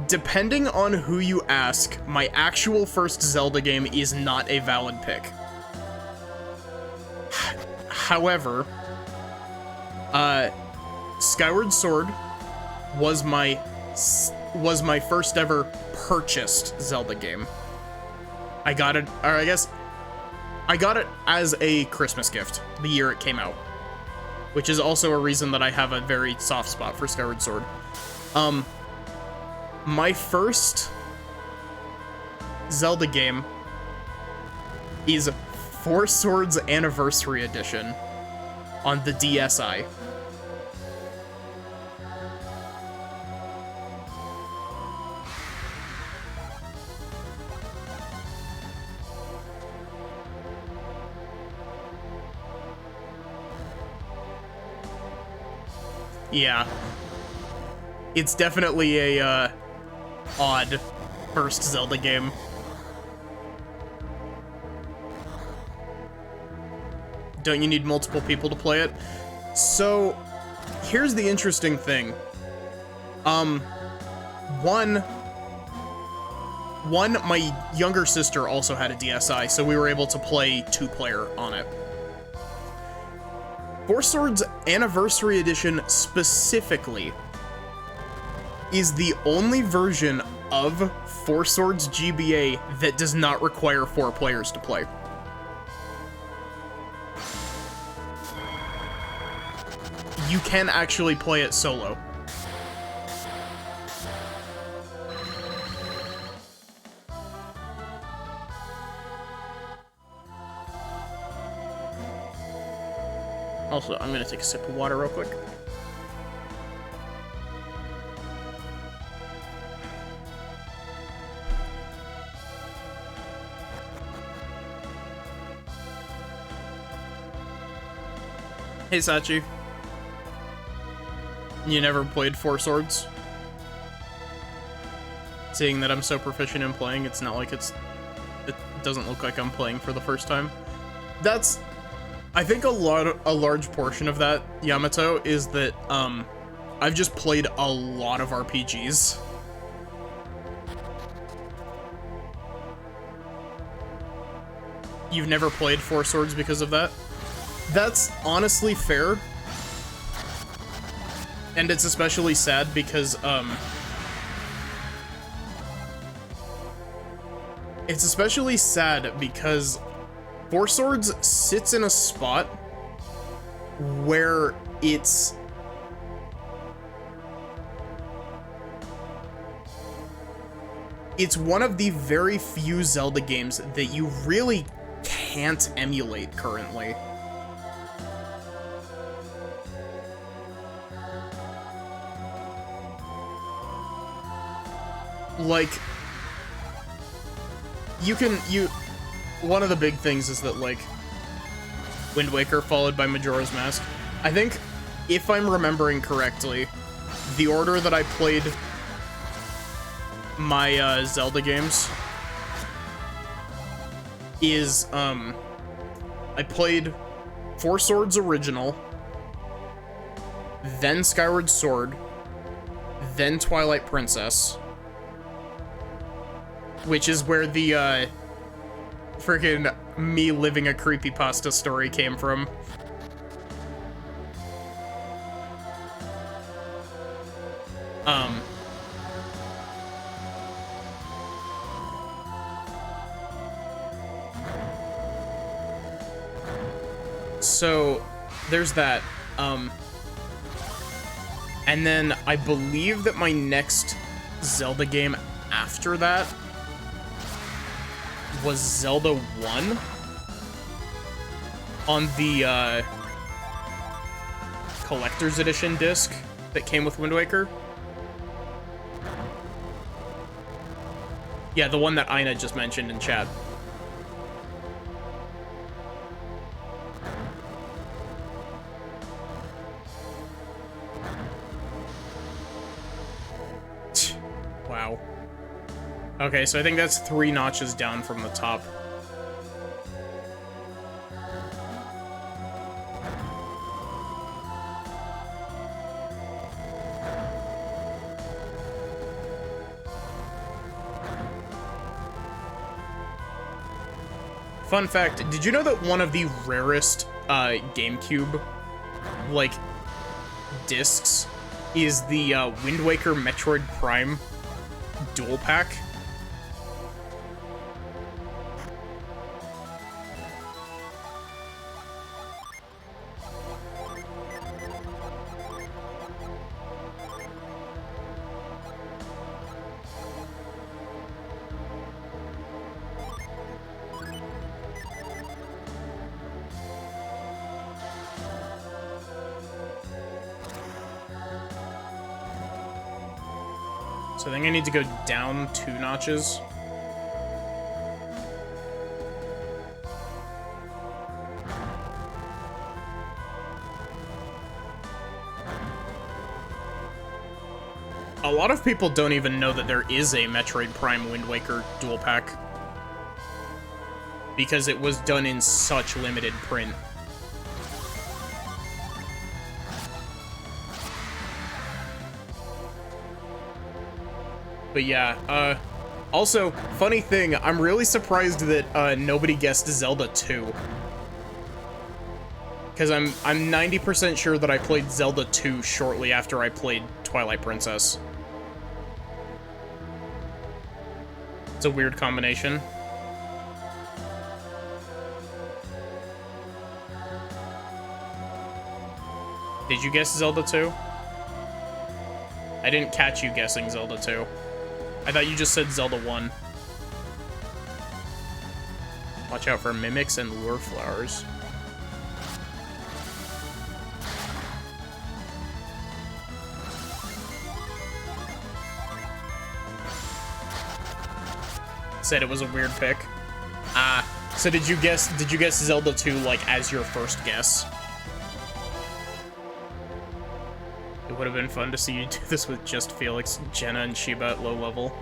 Depending on who you ask, my actual first Zelda game is not a valid pick. However, Skyward Sword was my first ever purchased Zelda game. I got it, or I guess I got it as a Christmas gift the year it came out, which is also a reason that I have a very soft spot for Skyward Sword. My first Zelda game is Four Swords Anniversary Edition on the DSi. Yeah. It's definitely a, odd first Zelda game. Don't you need multiple people to play it? So, here's the interesting thing. One, one, my younger sister also had a DSi, so we were able to play 2-player on it. Four Swords Anniversary Edition specifically is the only version of Four Swords GBA that does not require 4 players to play. You can actually play it solo. Also, I'm gonna take a sip of water real quick. Hey, Sachi. You never played Four Swords? Seeing that I'm so proficient in playing, it's not like it doesn't look like I'm playing for the first time. That's, I think a large portion of that, Yamato, is that, I've just played a lot of RPGs. You've never played Four Swords because of that? That's honestly fair. And it's especially sad because, it's especially sad because Four Swords sits in a spot where it's one of the very few Zelda games that you really can't emulate currently. Like, one of the big things is that, like, Wind Waker followed by Majora's Mask. I think, if I'm remembering correctly, the order that I played my, Zelda games is, I played Four Swords Original, then Skyward Sword, then Twilight Princess, which is where the, freaking me living a creepypasta story came from. So, there's that, and then I believe that my next Zelda game after that was Zelda 1 on the Collector's Edition disc that came with Wind Waker. Yeah, the one that Aina just mentioned in chat. Wow. Okay, so I think that's 3 notches down from the top. Fun fact, did you know that one of the rarest GameCube, like, discs is the Wind Waker Metroid Prime dual pack? So I think I need to go down 2 notches. A lot of people don't even know that there is a Metroid Prime Wind Waker dual pack, because it was done in such limited print. But yeah, Also, funny thing, I'm really surprised that nobody guessed Zelda 2. Because I'm 90% sure that I played Zelda 2 shortly after I played Twilight Princess. It's a weird combination. Did you guess Zelda 2? I didn't catch you guessing Zelda 2. I thought you just said Zelda 1. Watch out for mimics and lure flowers. Said it was a weird pick. So did you guess Zelda 2 like as your first guess? It would have been fun to see you do this with just Felix, Jenna, and Shiba at low level.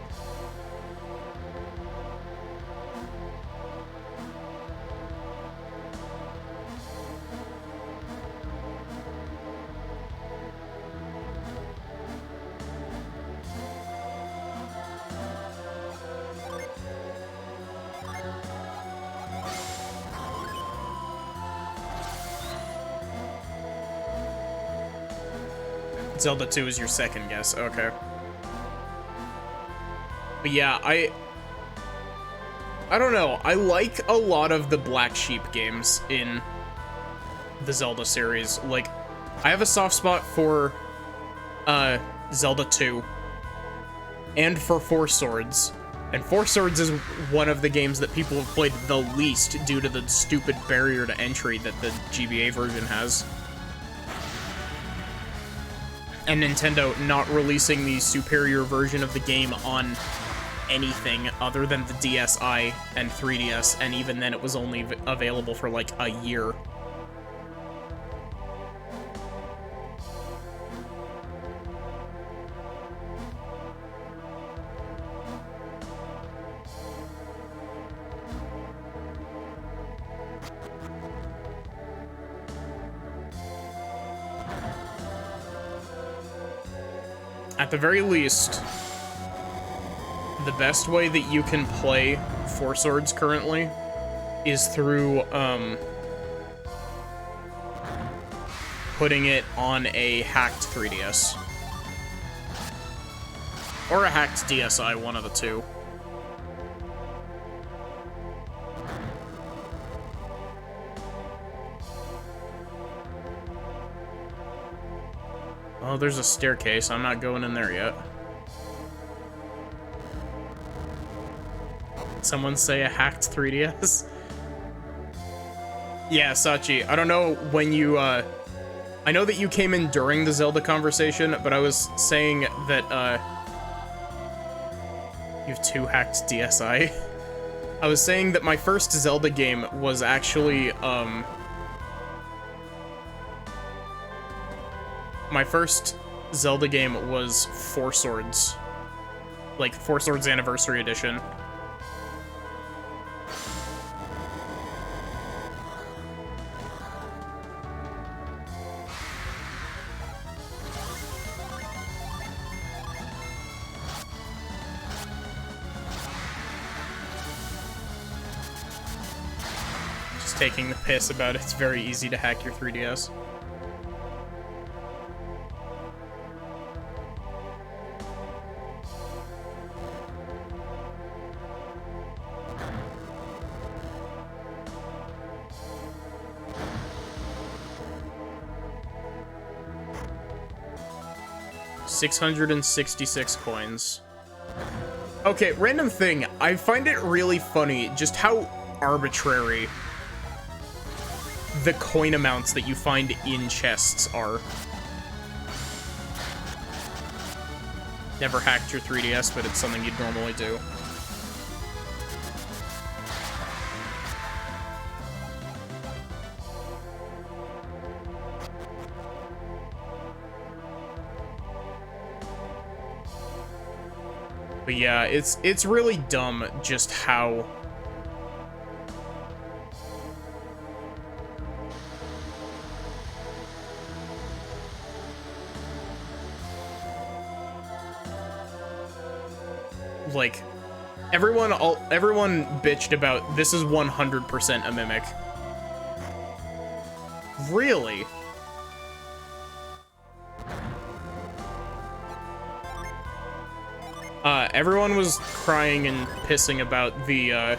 Zelda 2 is your second guess, okay. But yeah, I don't know, I like a lot of the Black Sheep games in the Zelda series. Like, I have a soft spot for, Zelda 2, and for Four Swords. And Four Swords is one of the games that people have played the least due to the stupid barrier to entry that the GBA version has. And Nintendo not releasing the superior version of the game on anything other than the DSi and 3DS, and even then it was only available for like a year. At the very least, the best way that you can play Four Swords currently is through, putting it on a hacked 3DS. Or a hacked DSi, one of the two. Oh, there's a staircase. I'm not going in there yet. Someone say a hacked 3DS? Yeah, Sachi, I don't know when you, I know that you came in during the Zelda conversation, but I was saying that, you have two hacked DSi. I was saying that my first Zelda game was actually, my first Zelda game was Four Swords. Like, Four Swords Anniversary Edition. Just taking the piss about it's very easy to hack your 3DS. $666 coins. Okay, random thing. I find it really funny just how arbitrary the coin amounts that you find in chests are. Never hacked your 3DS, but it's something you'd normally do. But yeah, it's really dumb just how like Everyone bitched about this is 100% a mimic. Really? Everyone was crying and pissing about the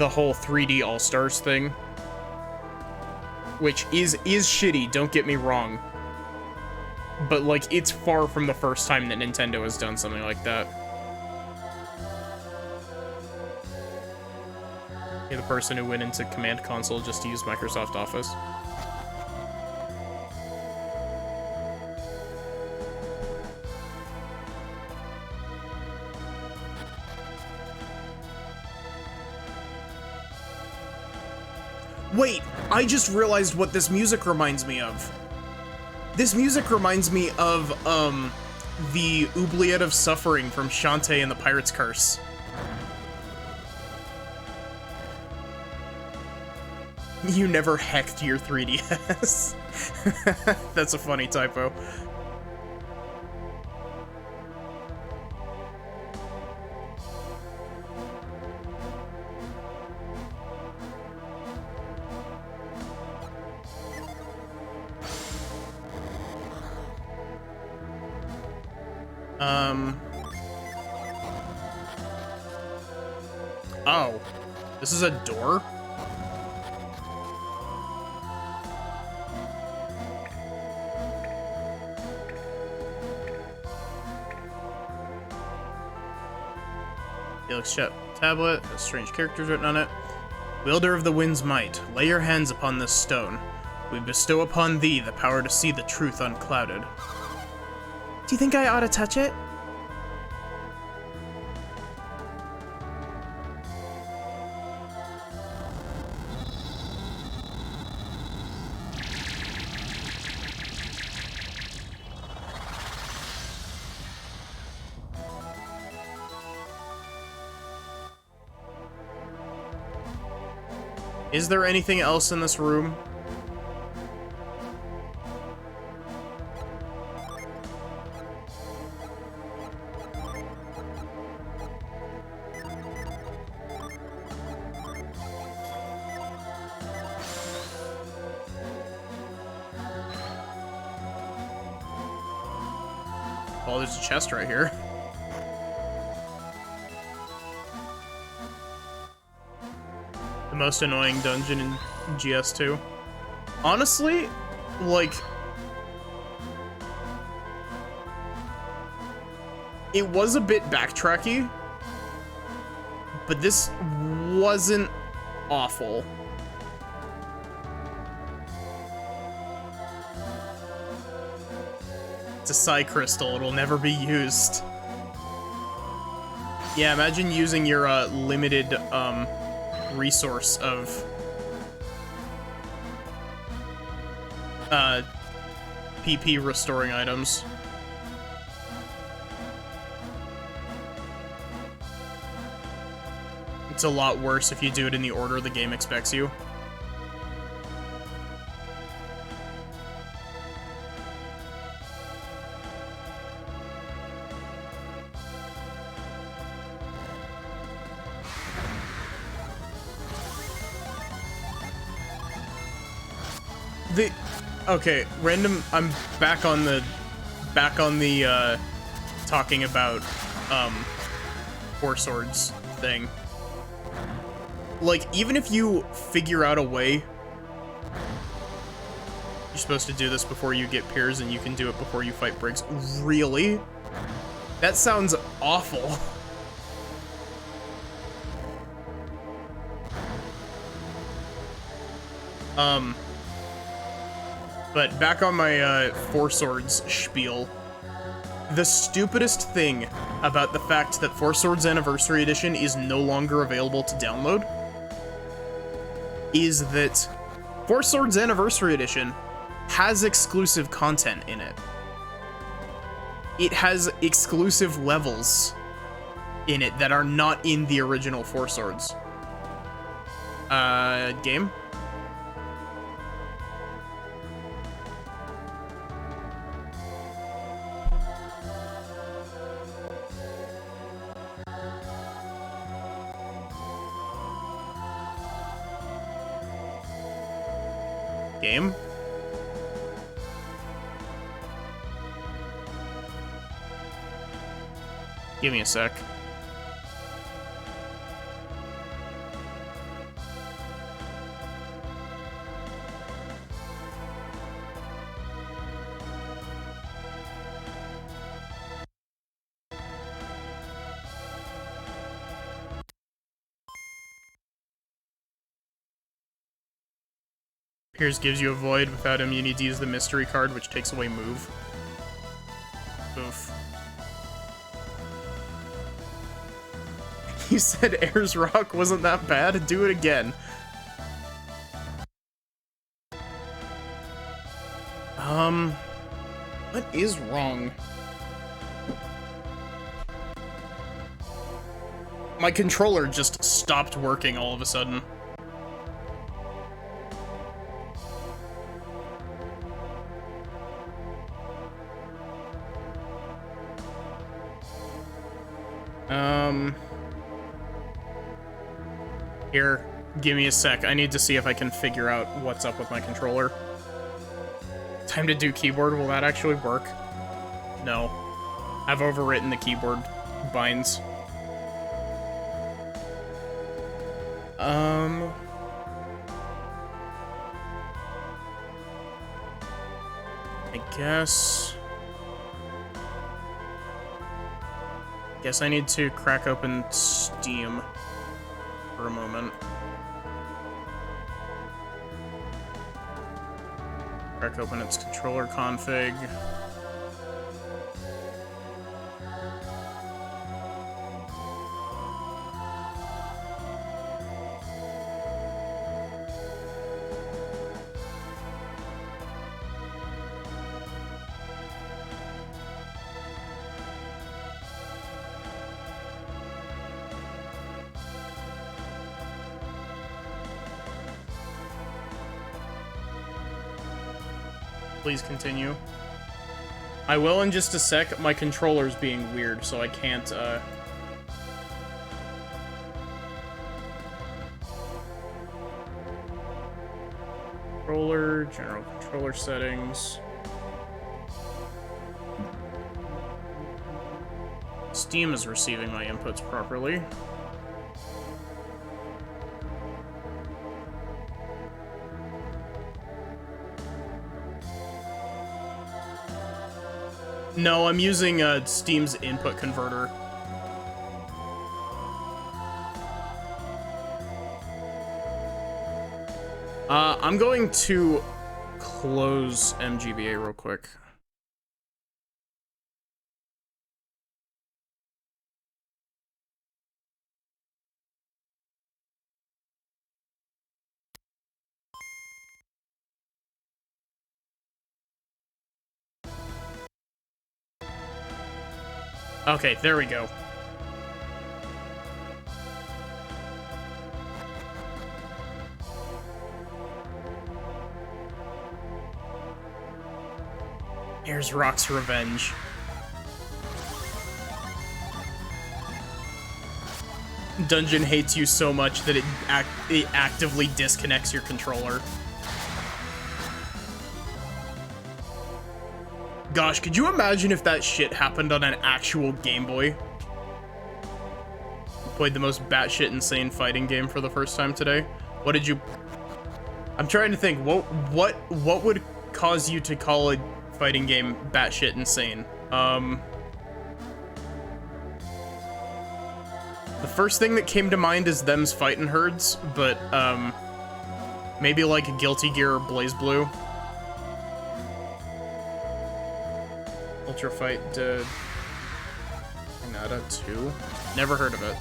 whole 3D All-Stars thing. Which is shitty, don't get me wrong. But, like, it's far from the first time that Nintendo has done something like that. You're the person who went into Command Console just to use Microsoft Office. Wait, I just realized what this music reminds me of. This music reminds me of, the Oubliette of Suffering from Shantae and the Pirate's Curse. You never hecked your 3DS. That's a funny typo. Oh. This is a door? Felix tablet has strange characters written on it. Wielder of the wind's might, lay your hands upon this stone. We bestow upon thee the power to see the truth unclouded. Do you think I ought to touch it? Is there anything else in this room? Oh, there's a chest right here. The most annoying dungeon in GS2. Honestly, like, it was a bit backtracky, but this wasn't awful. It's a Psy Crystal, it'll never be used. Yeah, imagine using your limited resource of PP restoring items. It's a lot worse if you do it in the order the game expects you. Okay, random. I'm back on the talking about Four Swords thing. Like, even if you figure out a way, you're supposed to do this before you get Piers, and you can do it before you fight Briggs. Really? That sounds awful. But back on my Four Swords spiel, the stupidest thing about the fact that Four Swords Anniversary Edition is no longer available to download is that Four Swords Anniversary Edition has exclusive content in it. It has exclusive levels in it that are not in the original Four Swords. Game? Game? Give me a sec. Piers gives you a void without him. You need to use the mystery card, which takes away move. Oof. You said Ayers Rock wasn't that bad? Do it again. What is wrong? My controller just stopped working all of a sudden. Here, give me a sec. I need to see if I can figure out what's up with my controller. Time to do keyboard. Will that actually work? No. I've overwritten the keyboard binds. I guess I need to crack open Steam for a moment. Crack open its controller config. Please continue. I will in just a sec. My controller's being weird, so I can't, Controller, general controller settings. Steam is receiving my inputs properly. No, I'm using Steam's input converter. I'm going to close MGBA real quick. Okay, there we go. Here's Rock's Revenge. Dungeon hates you so much that it actively disconnects your controller. Gosh, could you imagine if that shit happened on an actual Game Boy? Played the most batshit insane fighting game for the first time today. What did you... I'm trying to think, what would cause you to call a fighting game batshit insane? The first thing that came to mind is Them's Fightin' Herds, but, maybe like Guilty Gear or BlazBlue. Ultra Fight Nada 2? Never heard of it.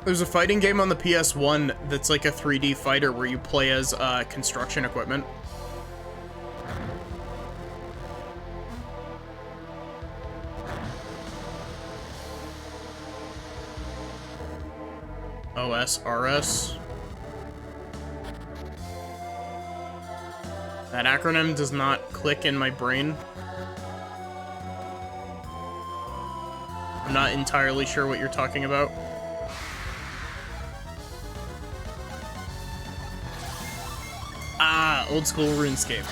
There's a fighting game on the PS1 that's like a 3D fighter where you play as construction equipment. OSRS. That acronym does not click in my brain. I'm not entirely sure what you're talking about. Ah, old school RuneScape.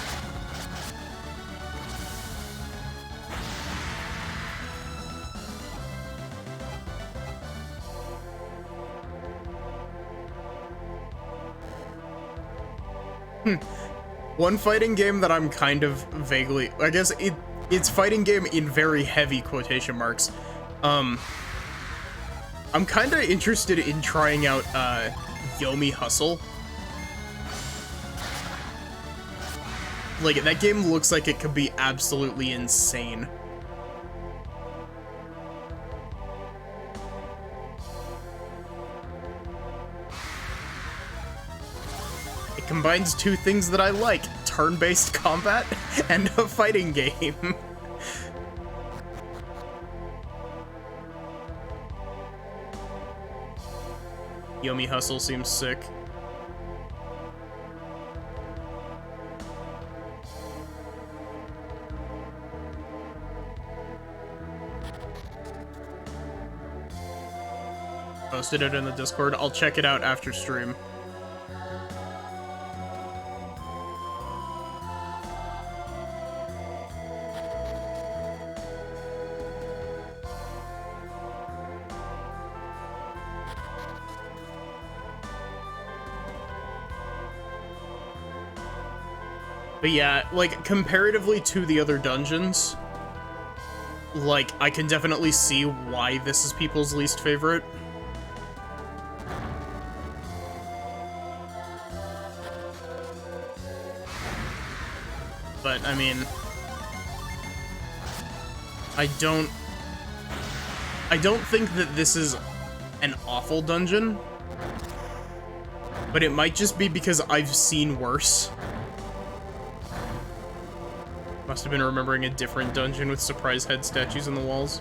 One fighting game that I'm kind of vaguely, I guess it's fighting game in very heavy quotation marks. I'm kind of interested in trying out Yomi Hustle. Like, that game looks like it could be absolutely insane. It combines two things that I like, turn-based combat and a fighting game. Yomi Hustle seems sick. Posted it in the Discord. I'll check it out after stream. But yeah, like, comparatively to the other dungeons, like, I can definitely see why this is people's least favorite. But, I mean, I don't think that this is an awful dungeon, but it might just be because I've seen worse. Must have been remembering a different dungeon with surprise head statues on the walls.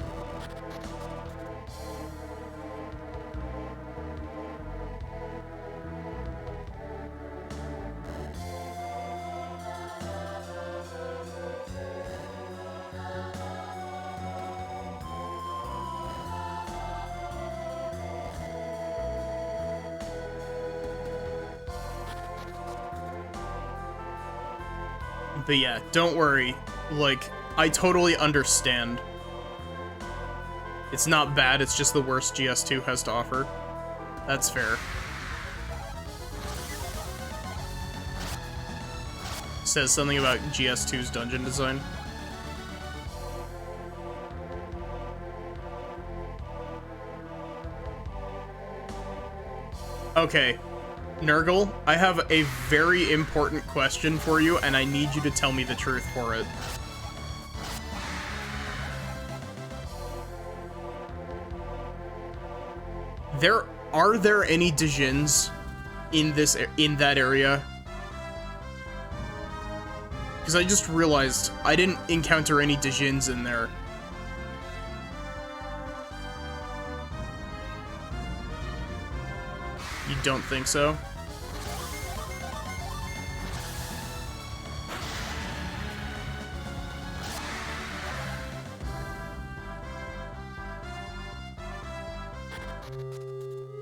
But yeah, don't worry. Like, I totally understand. It's not bad, it's just the worst GS2 has to offer. That's fair. Says something about GS2's dungeon design. Okay. Nurgle, I have a very important question for you, and I need you to tell me the truth for it. Are there any Djinns in that area? Because I just realized I didn't encounter any Djinns in there. You don't think so?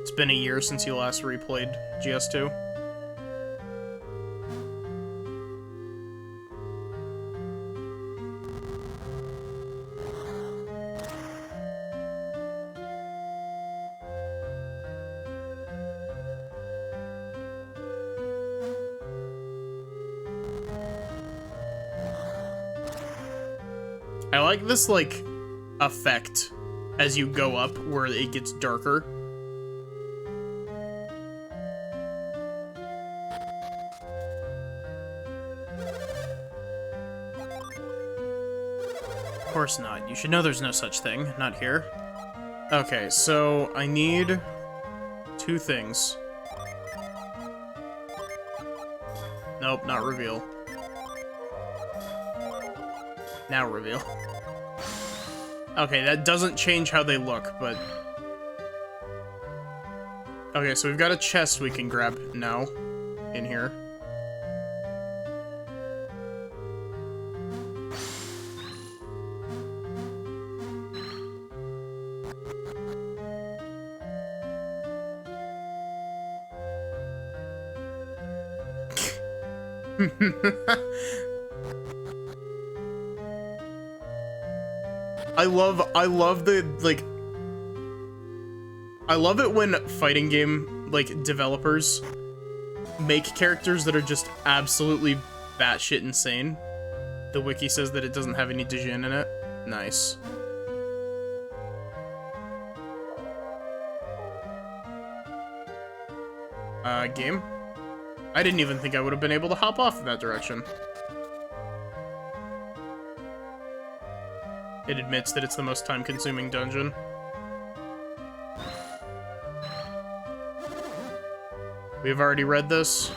It's been a year since you last replayed GS2. I like this, like, effect as you go up where it gets darker. Of course not. You should know there's no such thing. Not here. Okay, so I need two things. Nope, not reveal. Now reveal. Okay, that doesn't change how they look, but... Okay, so we've got a chest we can grab now in here. I love the, like, I love it when fighting game, like, developers make characters that are just absolutely batshit insane. The wiki says that it doesn't have any Dijin in it. Nice. Game? I didn't even think I would have been able to hop off in that direction. It admits that it's the most time-consuming dungeon. We've already read this.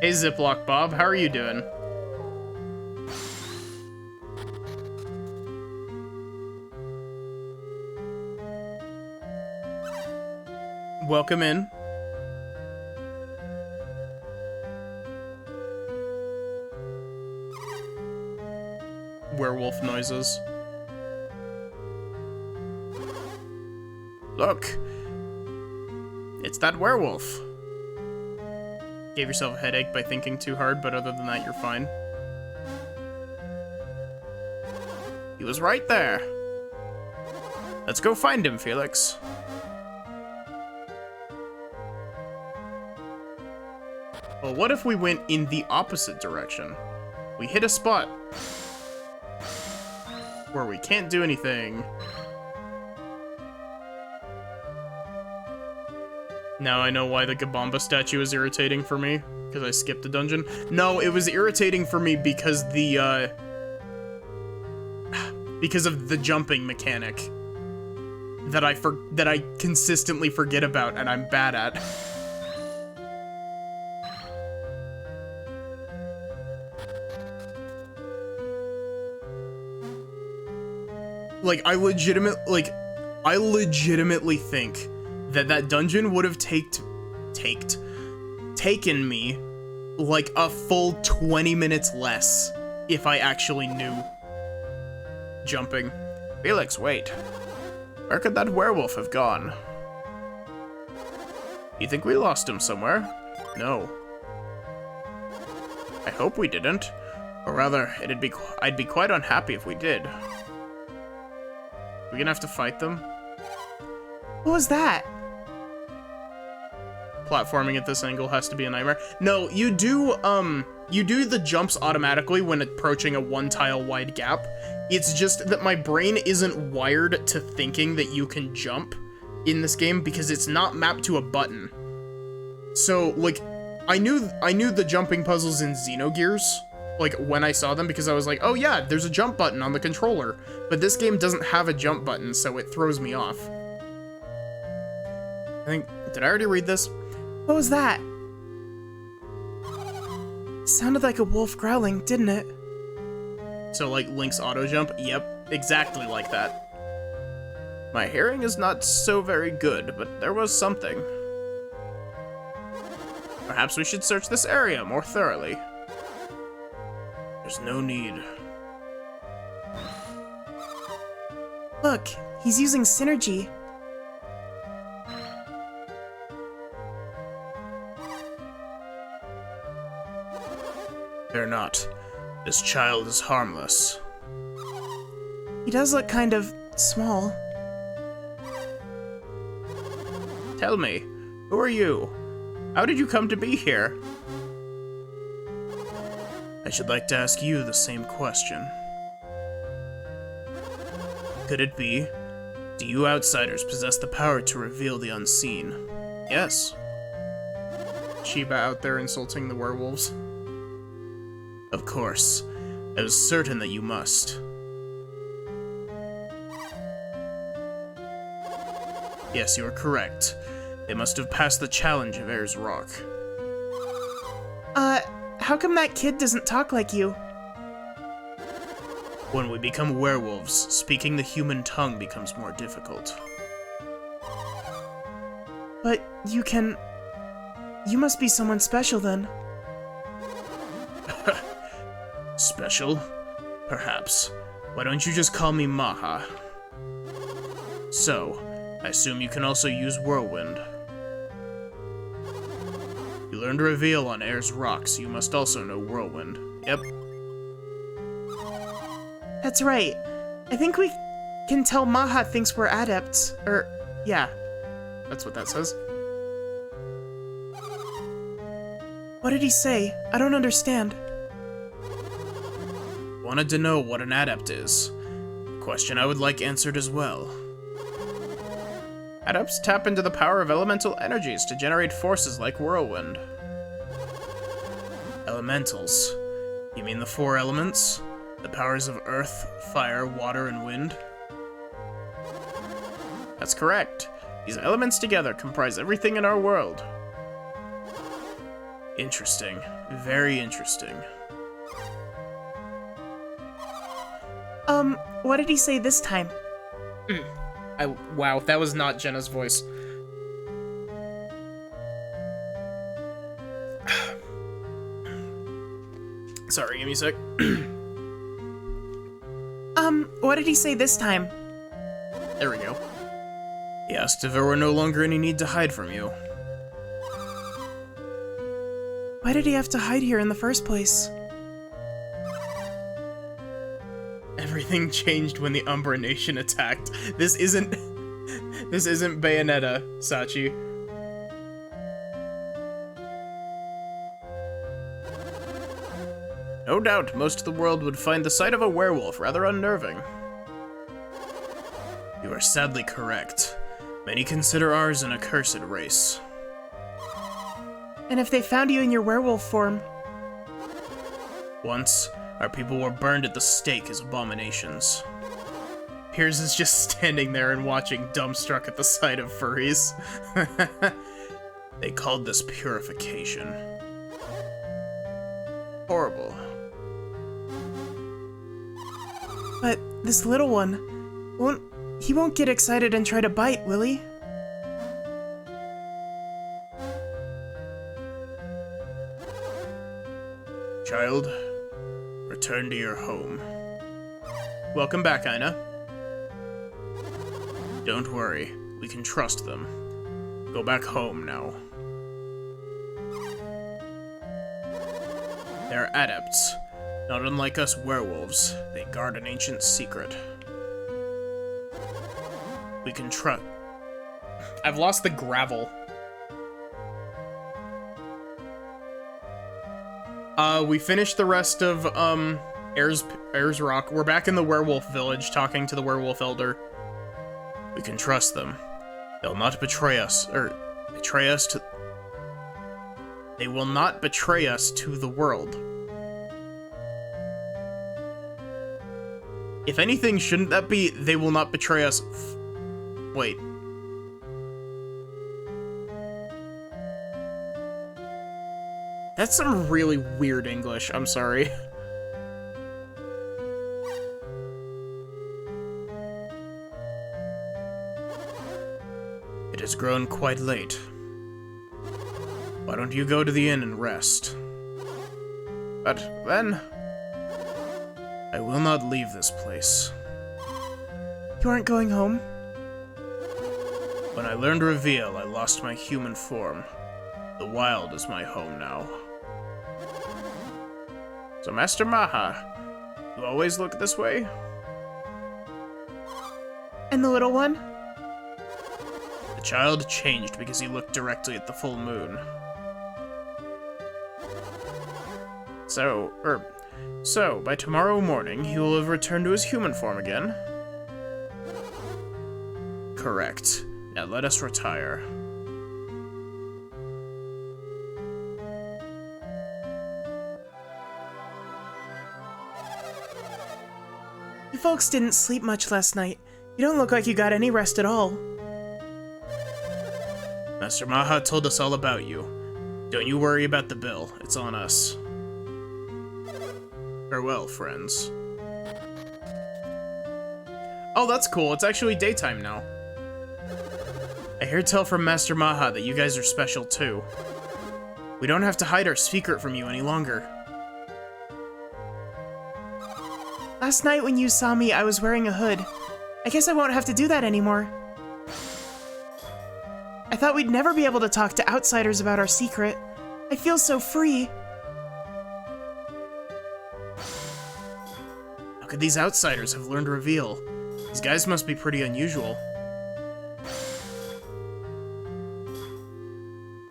Hey, Ziploc Bob, how are you doing? Welcome in. Werewolf noises. Look! It's that werewolf! Gave yourself a headache by thinking too hard, but other than that, you're fine. He was right there! Let's go find him, Felix. Well, what if we went in the opposite direction? We hit a spot where we can't do anything. Now I know why the Gabamba statue is irritating for me, because I skipped a dungeon. No, it was irritating for me because the, because of the jumping mechanic that I consistently forget about and I'm bad at. Like, I legitimately think that dungeon would have taken me, like, a full 20 minutes less if I actually knew jumping. Felix, wait. Where could that werewolf have gone? You think we lost him somewhere? No. I hope we didn't. Or rather, I'd be quite unhappy if we did. We're gonna have to fight them? What was that? Platforming at this angle has to be a nightmare. No, you do the jumps automatically when approaching a one tile wide gap. It's just that my brain isn't wired to thinking that you can jump in this game because it's not mapped to a button. So, like, I knew the jumping puzzles in Xenogears, like, when I saw them, because I was like, oh yeah, there's a jump button on the controller. But this game doesn't have a jump button, so it throws me off. Did I already read this? What was that? Sounded like a wolf growling, didn't it? So, like, Link's auto jump? Yep, exactly like that. My hearing is not so very good, but there was something. Perhaps we should search this area more thoroughly. There's no need. Look, he's using synergy. They're not. This child is harmless. He does look kind of small. Tell me, who are you? How did you come to be here? I should like to ask you the same question. Could it be? Do you outsiders possess the power to reveal the unseen? Yes. Shiba out there insulting the werewolves. Of course. I was certain that you must. Yes, you are correct. They must have passed the challenge of Ayers Rock. How come that kid doesn't talk like you? When we become werewolves, speaking the human tongue becomes more difficult. But you must be someone special then. Special? Perhaps. Why don't you just call me Maha? So, I assume you can also use Whirlwind. learned Reveal on Air's Rocks, you must also know Whirlwind. Yep. That's right. I think we can tell Maha thinks we're adepts. Yeah. That's what that says. What did he say? I don't understand. Wanted to know what an adept is. A question I would like answered as well. Adepts tap into the power of elemental energies to generate forces like Whirlwind. Elementals. You mean the 4 elements? The powers of earth, fire, water, and wind? That's correct. These elements together comprise everything in our world. Interesting. Very interesting. What did he say this time? Wow, that was not Jenna's voice. Sorry, give me a sec. What did he say this time? There we go. He asked if there were no longer any need to hide from you. Why did he have to hide here in the first place? Everything changed when the Umbra Nation attacked. This isn't Bayonetta, Sachi. No doubt, most of the world would find the sight of a werewolf rather unnerving. You are sadly correct. Many consider ours an accursed race. And if they found you in your werewolf form? Once, our people were burned at the stake as abominations. Piers is just standing there and watching, dumbstruck at the sight of furries. They called this purification. Horrible. But this little one, he won't get excited and try to bite, will he? Child, return to your home. Welcome back, Aina. Don't worry, we can trust them. Go back home now. They're adepts. Not unlike us werewolves, they guard an ancient secret. We can trust. I've lost the gravel. We finished the rest of, Air's Rock. We're back in the werewolf village talking to the werewolf elder. We can trust them. They'll not betray us, They will not betray us to the world. If anything, shouldn't that be, they will not betray us? Wait. That's some really weird English, I'm sorry. It has grown quite late. Why don't you go to the inn and rest? But then, I will not leave this place. You aren't going home? When I learned Reveal, I lost my human form. The wild is my home now. So, Master Maha, you always look this way? And the little one? The child changed because he looked directly at the full moon. So, by tomorrow morning, he will have returned to his human form again? Correct. Now let us retire. You folks didn't sleep much last night. You don't look like you got any rest at all. Master Maha told us all about you. Don't you worry about the bill. It's on us. Farewell, friends. Oh, that's cool. It's actually daytime now. I hear tell from Master Maha that you guys are special too. We don't have to hide our secret from you any longer. Last night when you saw me, I was wearing a hood. I guess I won't have to do that anymore. I thought we'd never be able to talk to outsiders about our secret. I feel so free. How could these outsiders have learned Reveal? These guys must be pretty unusual.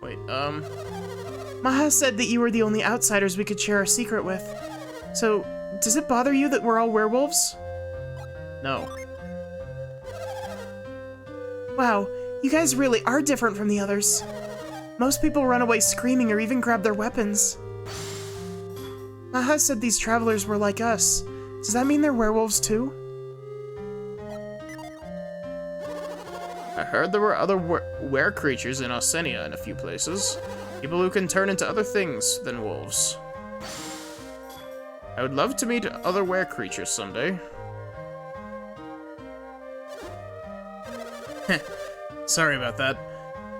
Wait, Maha said that you were the only outsiders we could share our secret with. So, does it bother you that we're all werewolves? no. Wow, you guys really are different from the others. Most people run away screaming or even grab their weapons. Maha said these travelers were like us. Does that mean they're werewolves too? I heard there were other were-creatures in Arsenia in a few places. People who can turn into other things than wolves. I would love to meet other were-creatures someday. Heh, sorry about that.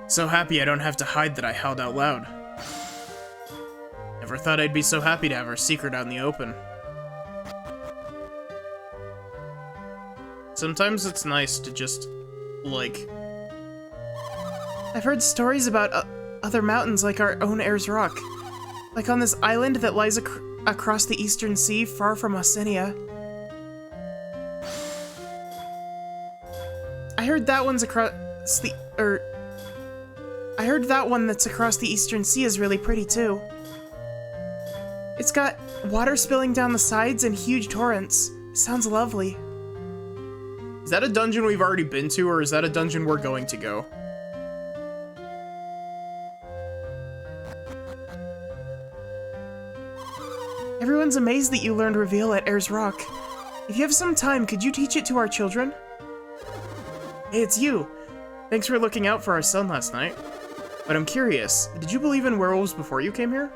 So happy I don't have to hide that I howled out loud. Never thought I'd be so happy to have our secret out in the open. Sometimes it's nice to just, like... I've heard stories about other mountains like our own Ayers Rock. Like on this island that lies across the Eastern Sea, far from Arsenia. I heard that one's across the... I heard that one that's across the Eastern Sea is really pretty too. It's got water spilling down the sides and huge torrents. It sounds lovely. Is that a dungeon we've already been to, or is that a dungeon we're going to go? Everyone's amazed that you learned Reveal at Ayers Rock. If you have some time, could you teach it to our children? Hey, it's you. Thanks for looking out for our son last night. But I'm curious, did you believe in werewolves before you came here?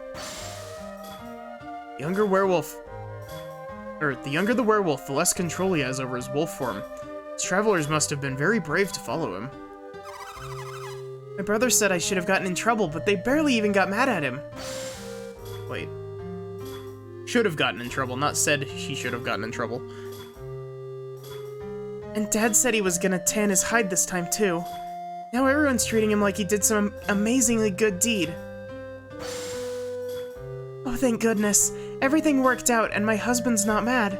The younger the werewolf, the less control he has over his wolf form. His travelers must have been very brave to follow him. My brother said I should have gotten in trouble, but they barely even got mad at him. Wait. Should have gotten in trouble, not said he should have gotten in trouble. And Dad said he was gonna tan his hide this time too. Now everyone's treating him like he did some amazingly good deed. Oh, thank goodness. Everything worked out and my husband's not mad.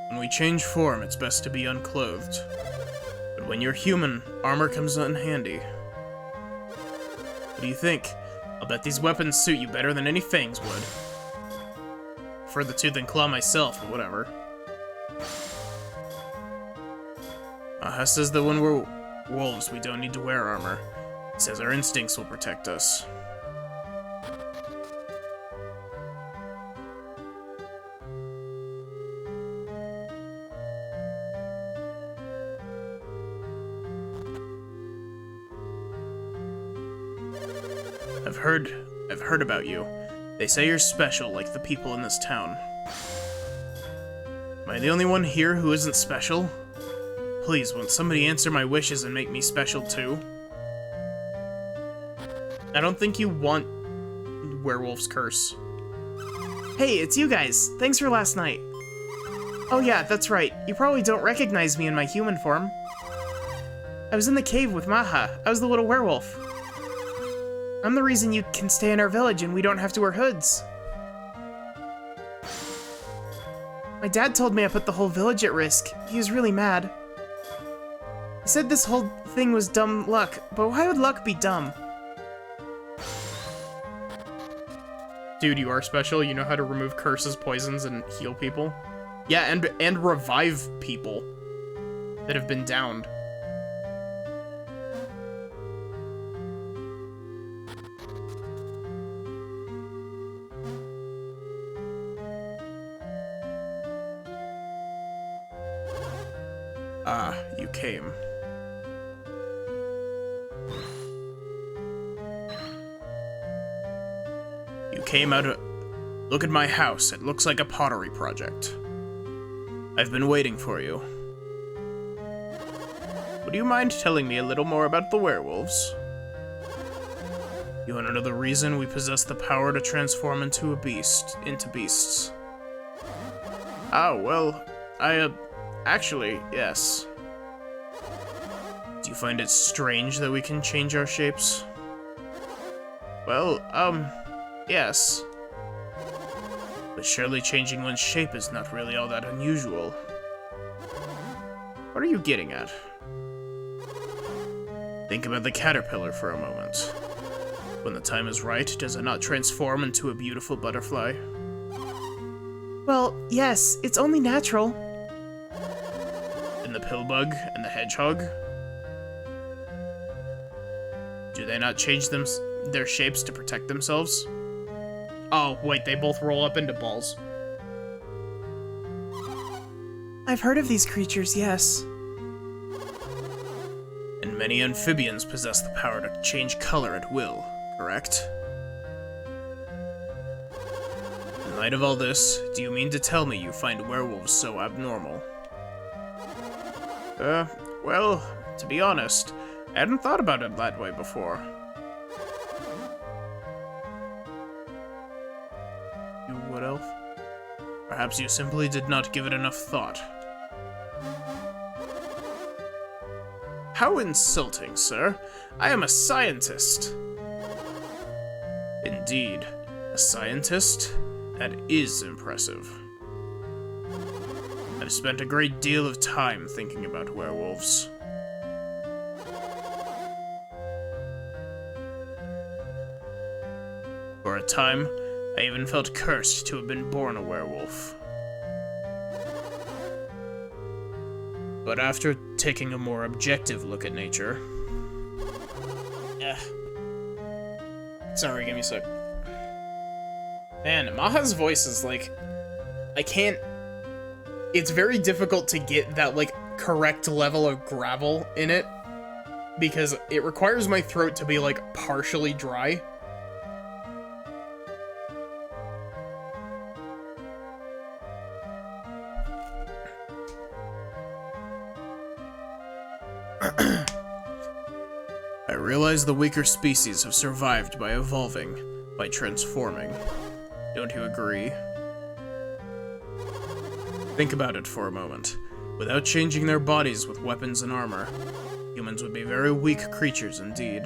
When we change form, it's best to be unclothed. But when you're human, armor comes in handy. What do you think? I'll bet these weapons suit you better than any fangs would. Prefer the tooth and claw myself, but whatever. Aha says that when we're wolves, we don't need to wear armor. He says our instincts will protect us. I've heard about you. They say you're special, like the people in this town. Am I the only one here who isn't special? Please, won't somebody answer my wishes and make me special too? I don't think you want Werewolf's Curse. Hey, it's you guys. Thanks for last night. Oh yeah, that's right. You probably don't recognize me in my human form. I was in the cave with Maha. I was the little werewolf. I'm the reason you can stay in our village and we don't have to wear hoods. My dad told me I put the whole village at risk. He was really mad. He said this whole thing was dumb luck, but why would luck be dumb? Dude, you are special. You know how to remove curses, poisons, and heal people. Yeah, and revive people that have been downed. Ah, you came. You came out of... Look at my house. It looks like a pottery project. I've been waiting for you. Would you mind telling me a little more about the werewolves? You want to know the reason we possess the power to transform into beasts? Oh, well, actually, yes. Do you find it strange that we can change our shapes? Well, yes. But surely changing one's shape is not really all that unusual. What are you getting at? Think about the caterpillar for a moment. When the time is right, does it not transform into a beautiful butterfly? Well, yes, it's only natural. And the pillbug and the hedgehog? Do they not change their shapes to protect themselves? Oh, wait, they both roll up into balls. I've heard of these creatures, yes. And many amphibians possess the power to change color at will, correct? In light of all this, do you mean to tell me you find werewolves so abnormal? Well, to be honest, I hadn't thought about it that way before. You wood elf? Perhaps you simply did not give it enough thought. How insulting, sir. I am a scientist. Indeed, a scientist? That is impressive. I've spent a great deal of time thinking about werewolves. For a time, I even felt cursed to have been born a werewolf. But after taking a more objective look at nature... Sorry, give me a sec. Man, Maha's voice is like... I can't... It's very difficult to get that, like, correct level of gravel in it. Because it requires my throat to be, like, partially dry. I realize the weaker species have survived by evolving, by transforming. Don't you agree? Think about it for a moment. Without changing their bodies with weapons and armor, humans would be very weak creatures indeed.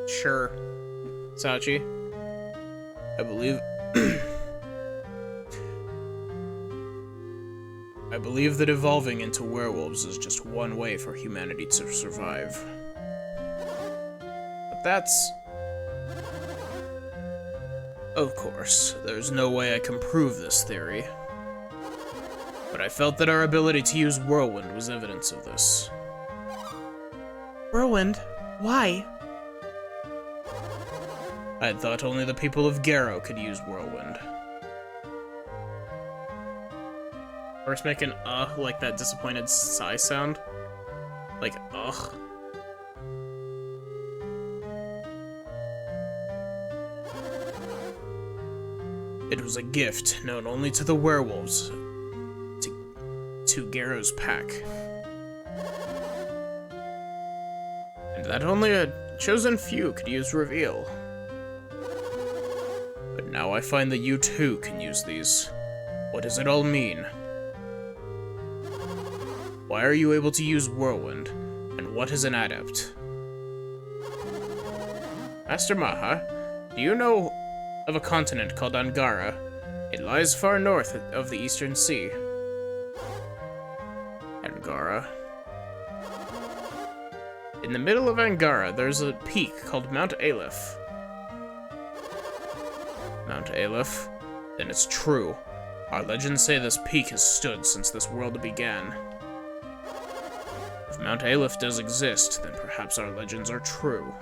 Sure. Sachi? I believe... I believe that evolving into werewolves is just one way for humanity to survive. But that's... Of course, there's no way I can prove this theory. But I felt that our ability to use Whirlwind was evidence of this. Whirlwind? Why? I had thought only the people of Garrow could use Whirlwind. First make an like that disappointed sigh sound. Like, ugh. It was a gift known only to the werewolves, to Garrow's pack. And that only a chosen few could use Reveal. But now I find that you too can use these. What does it all mean? Why are you able to use Whirlwind, and what is an adept? Master Maha, do you know of a continent called Angara? It lies far north of the Eastern Sea. Angara. In the middle of Angara, there's a peak called Mount Aleph. Mount Aleph? Then it's true. Our legends say this peak has stood since this world began. If Mount Aleph does exist, then perhaps our legends are true.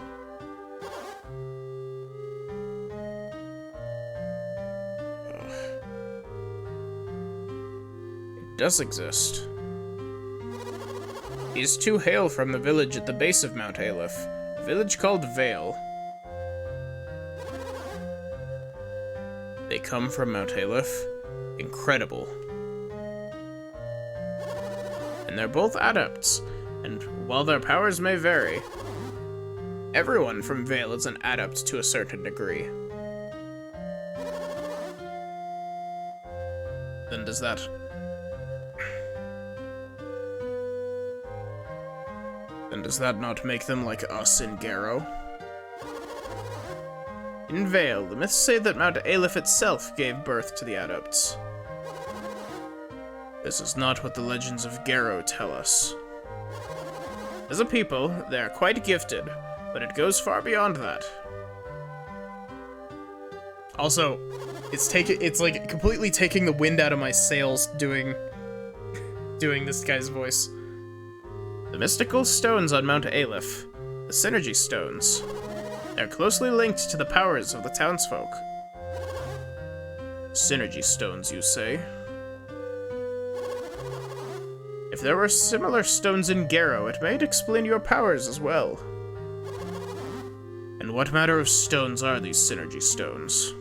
It does exist. These two hail from the village at the base of Mount Aleph, a village called Vale. They come from Mount Aleph. Incredible. And they're both adepts, and while their powers may vary, Everyone from Vale is an adept to a certain degree. Then does that... Then does that not make them like us in Garrow? In Vale, the myths say that Mount Aleph itself gave birth to the adepts. This is not what the legends of Garrow tell us. As a people, they are quite gifted, but it goes far beyond that. Also, it's like completely taking the wind out of my sails doing this guy's voice. The mystical stones on Mount Aleph, the Synergy Stones, they're closely linked to the powers of the townsfolk. Synergy Stones, you say? If there were similar stones in Garrow, it might explain your powers as well. And what manner of stones are these Synergy Stones?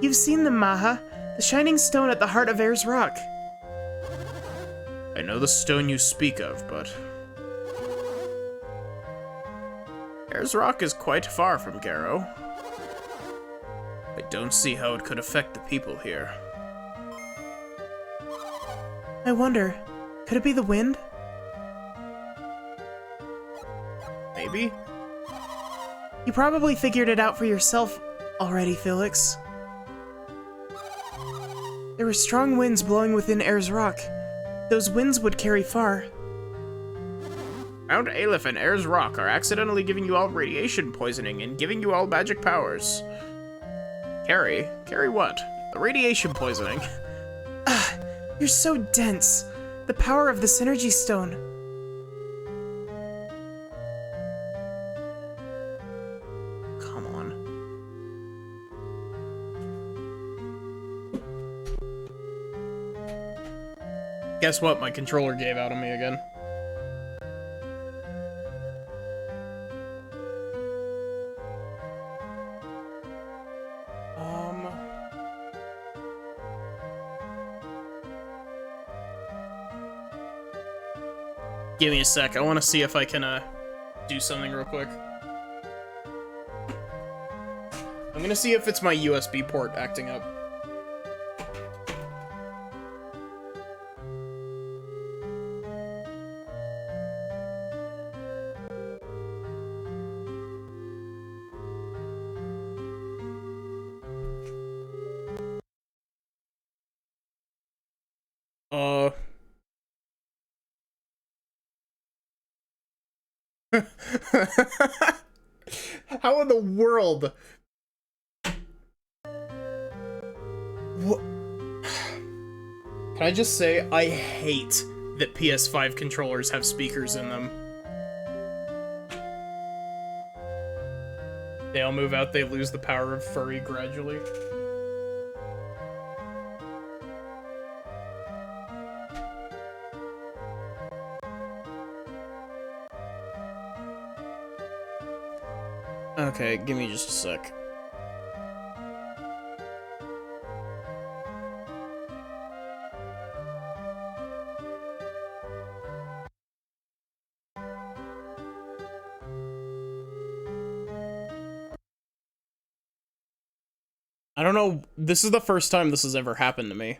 You've seen them, Maha. The shining stone at the heart of Ayers Rock. I know the stone you speak of, but... Ayers Rock is quite far from Garrow. I don't see how it could affect the people here. I wonder, could it be the wind? Maybe? You probably figured it out for yourself already, Felix. There were strong winds blowing within Ayers Rock. Those winds would carry far. Mount Aleph and Ayers Rock are accidentally giving you all radiation poisoning and giving you all magic powers. Carry? Carry what? The radiation poisoning. You're so dense. The power of the Synergy Stone. Come on. Guess what? My controller gave out on me again. Give me a sec. I want to see if I can do something real quick. I'm gonna see if it's my USB port acting up. How in the world? What? Can I just say, I hate that PS5 controllers have speakers in them. They all move out, they lose the power of furry gradually. Okay, give me just a sec. I don't know, this is the first time this has ever happened to me.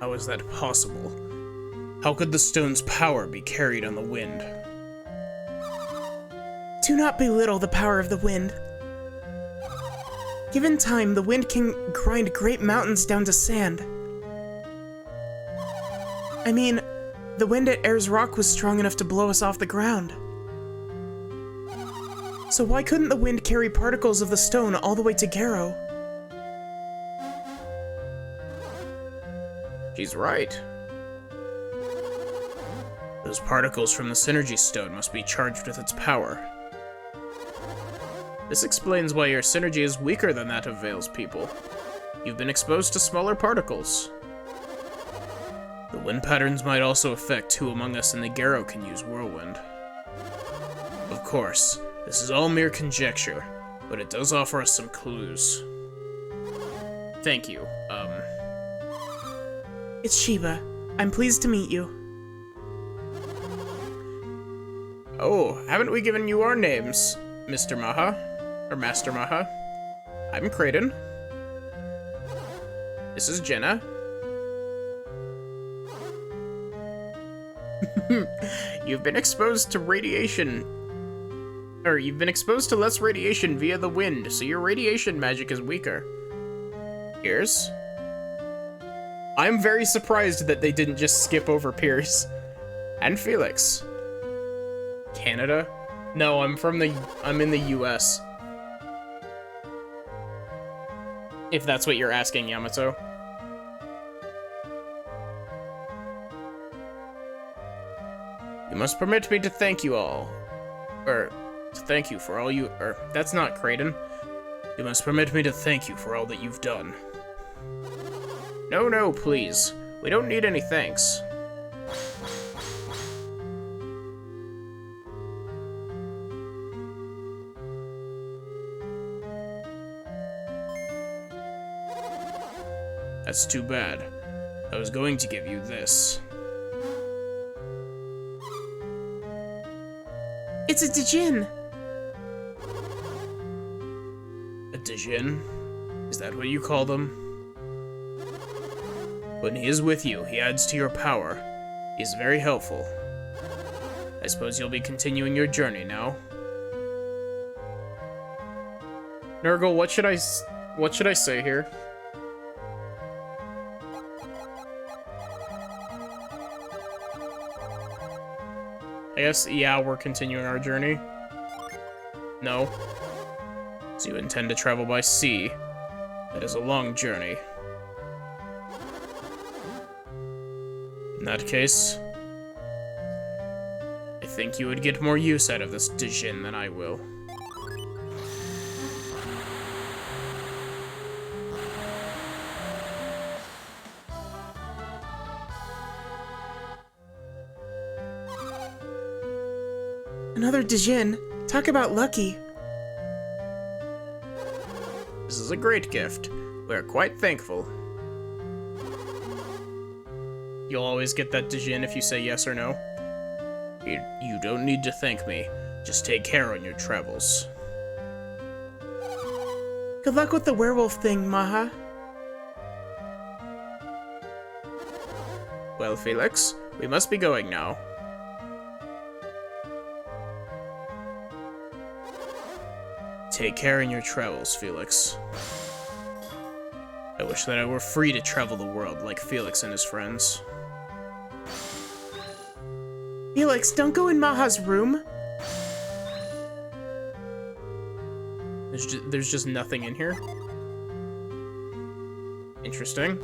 How is that possible? How could the stone's power be carried on the wind? Do not belittle the power of the wind. Given time, the wind can grind great mountains down to sand. I mean, the wind at Ayers Rock was strong enough to blow us off the ground. So why couldn't the wind carry particles of the stone all the way to Garrow? She's right. Those particles from the Synergy Stone must be charged with its power. This explains why your synergy is weaker than that of Vale's people. You've been exposed to smaller particles. The wind patterns might also affect who among us in the Garrow can use Whirlwind. Of course, this is all mere conjecture, but it does offer us some clues. Thank you. It's Shiba. I'm pleased to meet you. Oh, haven't we given you our names, Mr. Maha? Or Master Maha? I'm Kraden. This is Jenna. You've been exposed to radiation. Or, you've been exposed to less radiation via the wind, so your radiation magic is weaker. Piers? I'm very surprised that they didn't just skip over Piers. And Felix. Canada? No, I'm in the US. If that's what you're asking, Yamato. You must permit me to thank you all. To thank you for all you- that's not Kraden. You must permit me to thank you for all that you've done. No, please. We don't need any thanks. That's too bad. I was going to give you this. It's a Dijin! A Dijin? Is that what you call them? When he is with you, he adds to your power. He is very helpful. I suppose you'll be continuing your journey now. Nurgle, what should I say here? I guess, yeah, we're continuing our journey. No. So you intend to travel by sea. That is a long journey. In that case, I think you would get more use out of this Dijin than I will. Another Dijin? Talk about lucky. This is a great gift. We are quite thankful. You'll always get that Dijin if you say yes or no. You don't need to thank me. Just take care on your travels. Good luck with the werewolf thing, Maha. Well, Felix, we must be going now. Take care in your travels, Felix. I wish that I were free to travel the world like Felix and his friends. Felix, don't go in Maha's room. There's just nothing in here. Interesting.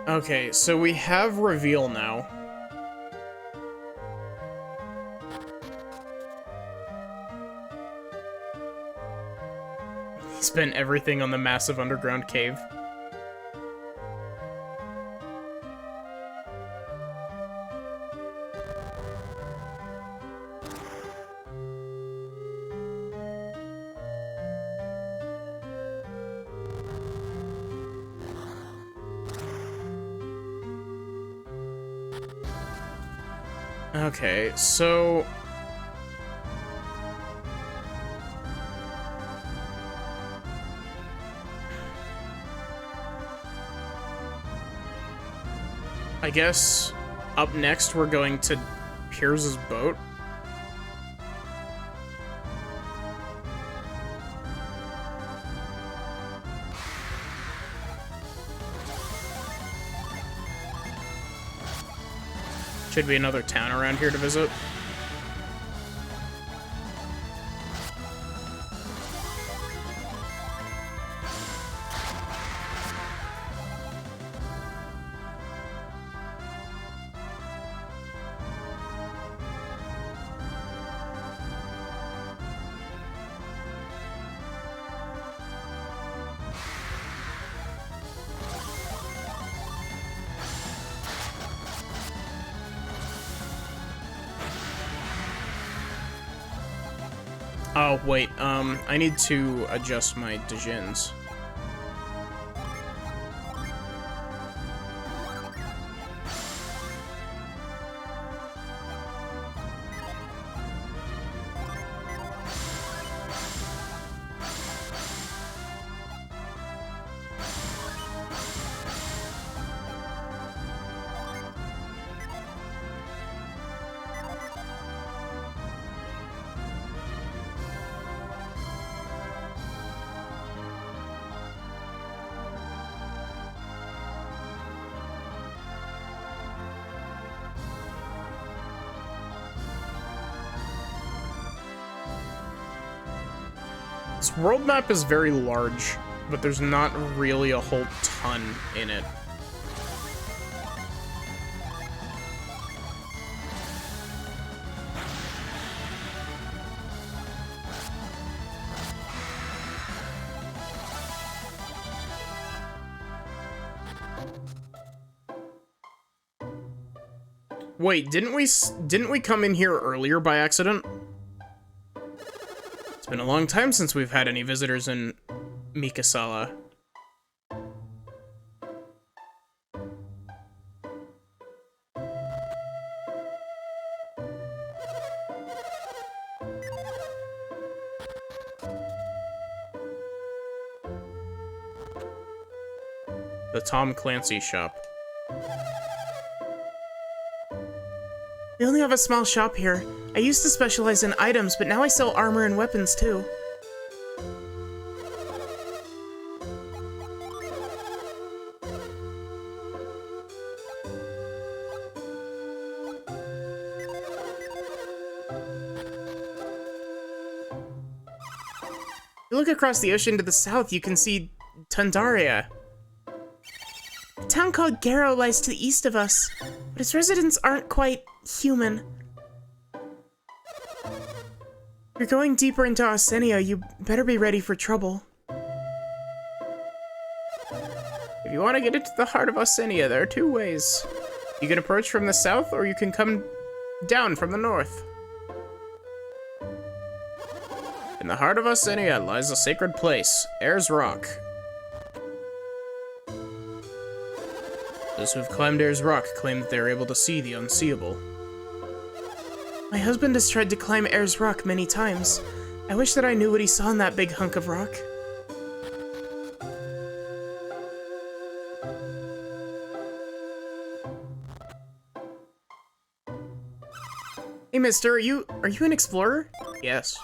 Okay, so we have reveal now. He spent everything on the massive underground cave. Okay, so... I guess up next we're going to Piers' boat. Should be another town around here to visit. Oh, wait, I need to adjust my Dijins. This world map is very large, but there's not really a whole ton in it. Wait, didn't we come in here earlier by accident? It's been a long time since we've had any visitors in Mikasala. The Tom Clancy shop. We only have a small shop here. I used to specialize in items, but now I sell armor and weapons too. If you look across the ocean to the south, you can see Tundaria. A town called Garo lies to the east of us, but its residents aren't quite human. If you're going deeper into Arsenia, you better be ready for trouble. If you want to get into the heart of Arsenia, there are two ways. You can approach from the south, or you can come down from the north. In the heart of Arsenia lies a sacred place, Ayers Rock. Those who have climbed Ayers Rock claim that they are able to see the unseeable. My husband has tried to climb Ayers Rock many times. I wish that I knew what he saw in that big hunk of rock. Hey mister, are you an explorer? Yes.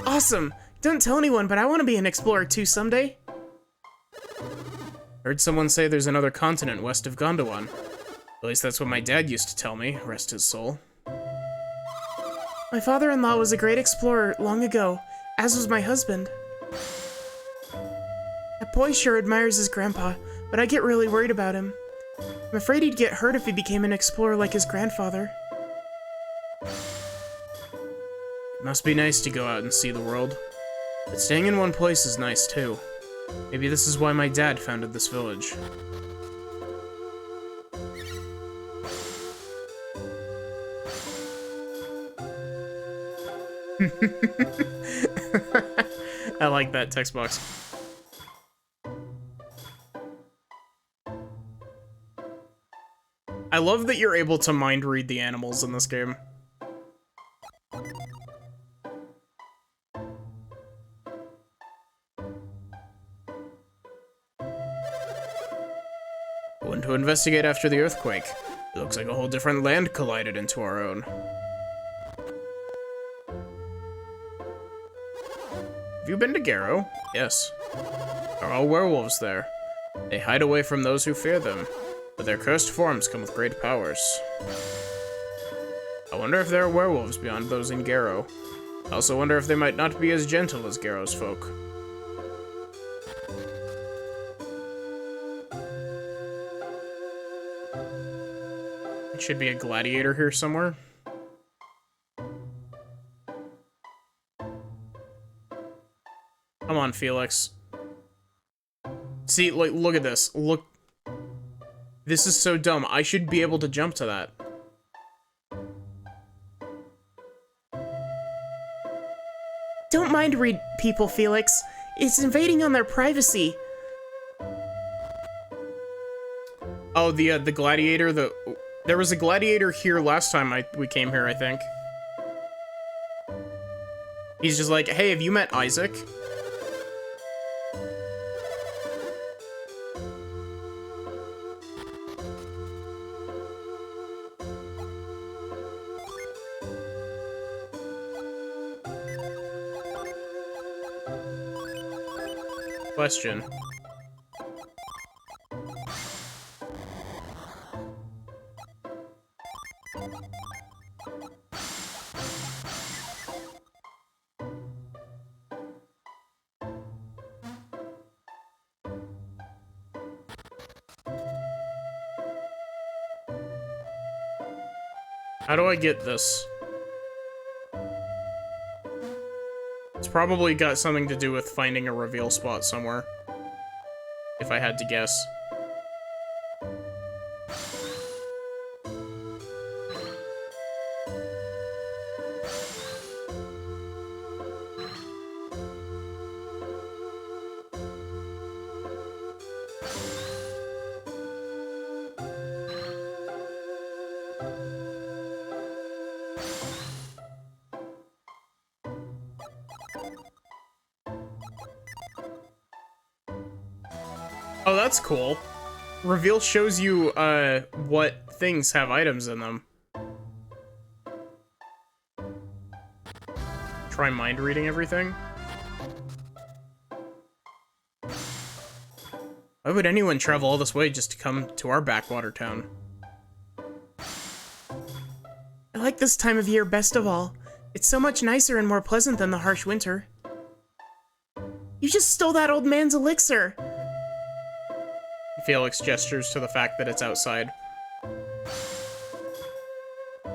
Awesome! Don't tell anyone, but I want to be an explorer too someday. Heard someone say there's another continent west of Gondwan. At least that's what my dad used to tell me, rest his soul. My father-in-law was a great explorer long ago, as was my husband. That boy sure admires his grandpa, but I get really worried about him. I'm afraid he'd get hurt if he became an explorer like his grandfather. It must be nice to go out and see the world. But staying in one place is nice too. Maybe this is why my dad founded this village. I like that text box. I love that you're able to mind read the animals in this game. Went to investigate after the earthquake. It looks like a whole different land collided into our own. Have you been to Garo? Yes. There are all werewolves there. They hide away from those who fear them, but their cursed forms come with great powers. I wonder if there are werewolves beyond those in Garrow. I also wonder if they might not be as gentle as Garrow's folk. There should be a gladiator here somewhere. Come on, Felix. See, like, look at this. Look. This is so dumb. I should be able to jump to that. Don't mind read people, Felix. It's invading on their privacy. Oh, the gladiator, there was a gladiator here last time we came here, I think. He's just like, hey, have you met Isaac? Question. How do I get this? It's probably got something to do with finding a reveal spot somewhere. If I had to guess. Oh, that's cool. Reveal shows you, what things have items in them. Try mind reading everything. Why would anyone travel all this way just to come to our backwater town? I like this time of year best of all. It's so much nicer and more pleasant than the harsh winter. You just stole that old man's elixir! Felix gestures to the fact that it's outside.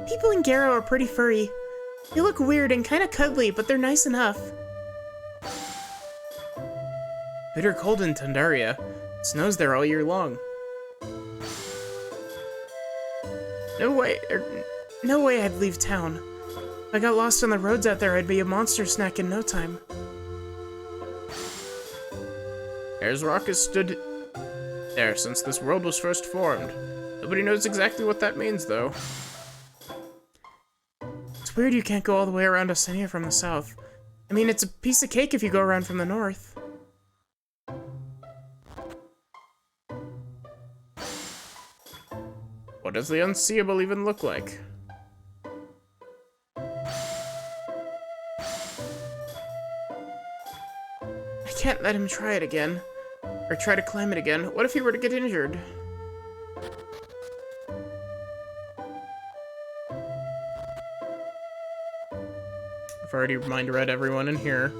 People in Garrow are pretty furry. They look weird and kinda cuddly, but they're nice enough. Bitter cold in Tandaria. It snows there all year long. No way I'd leave town. If I got lost on the roads out there, I'd be a monster snack in no time. Ayers Rock has stood there since this world was first formed. Nobody knows exactly what that means, though. It's weird you can't go all the way around Osenia from the south. I mean, it's a piece of cake if you go around from the north. What does the unseeable even look like? I can't let him try it again. Or try to climb it again. What if he were to get injured? I've already mind read everyone in here.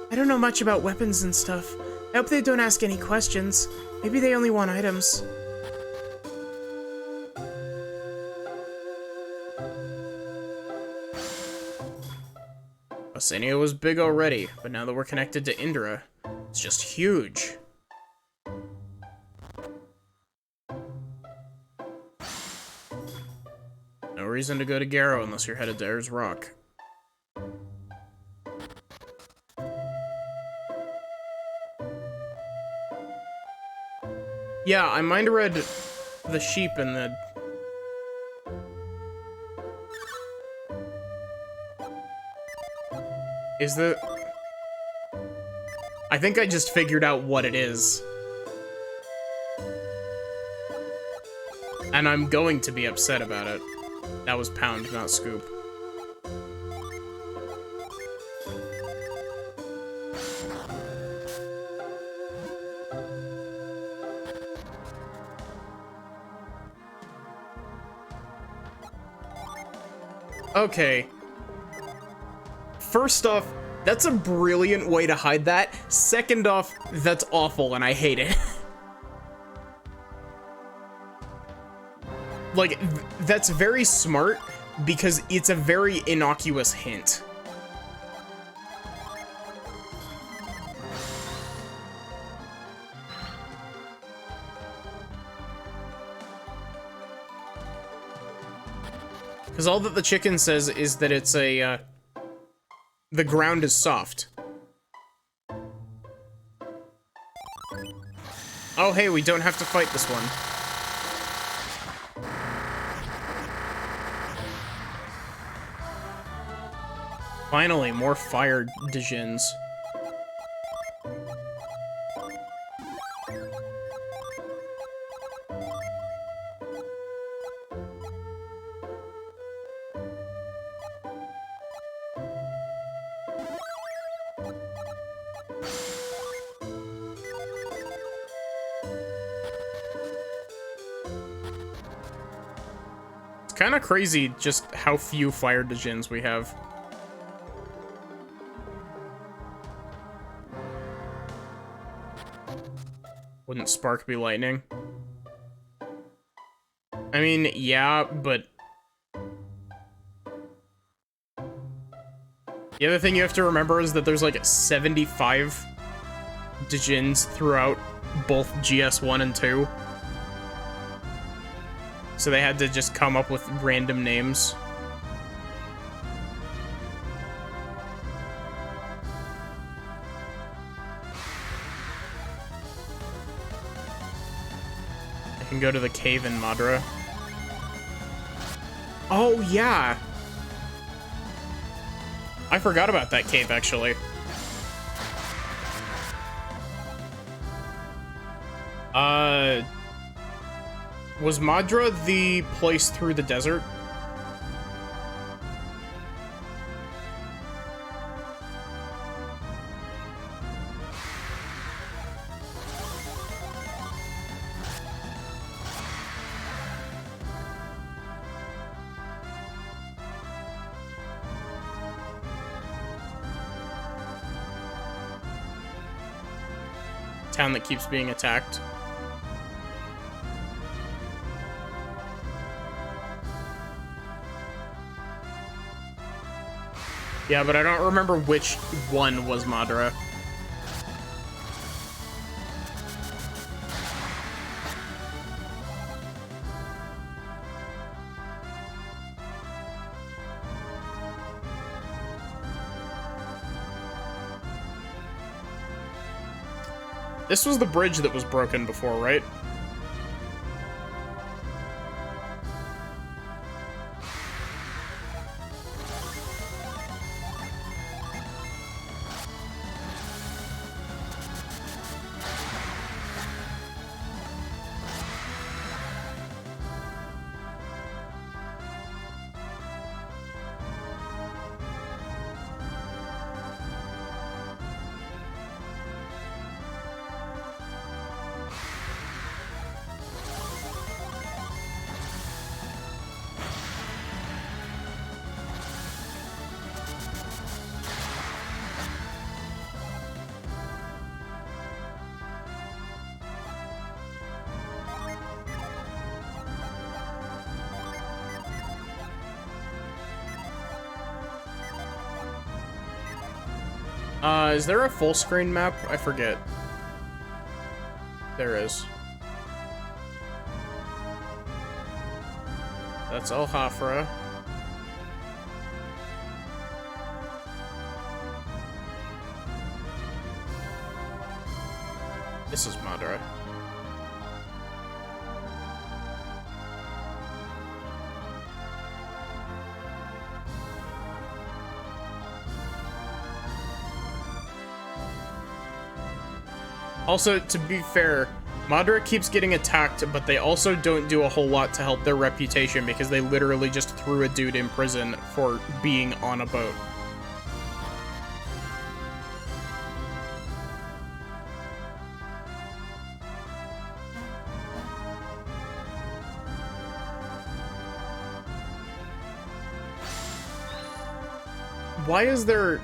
I don't know much about weapons and stuff. I hope they don't ask any questions. Maybe they only want items. Osenia was big already, but now that we're connected to Indra, it's just huge. No reason to go to Garrow unless you're headed to Ayers Rock. Yeah, I mind read the sheep and the... Is the... I think I just figured out what it is. And I'm going to be upset about it. That was Pound, not Scoop. Okay. First off, that's a brilliant way to hide that. Second off, that's awful and I hate it. Like, that's very smart because it's a very innocuous hint. Because all that the chicken says is that it's a, the ground is soft. Oh, hey, we don't have to fight this one. Finally, more fire Dijins. It's kind of crazy just how few fire Dijins we have. Wouldn't Spark be lightning? I mean, yeah, but... The other thing you have to remember is that there's like 75 Dijins throughout both GS1 and 2. So they had to just come up with random names. Can go to the cave in Madara. Oh, yeah. I forgot about that cave, actually. Was Madara the place through the desert? Town that keeps being attacked. Yeah, but I don't remember which one was Madara. This was the bridge that was broken before, right? Is there a full screen map? I forget. There is. That's El Hafra. This is Madara. Also, to be fair, Madara keeps getting attacked, but they also don't do a whole lot to help their reputation because they literally just threw a dude in prison for being on a boat. Why is there...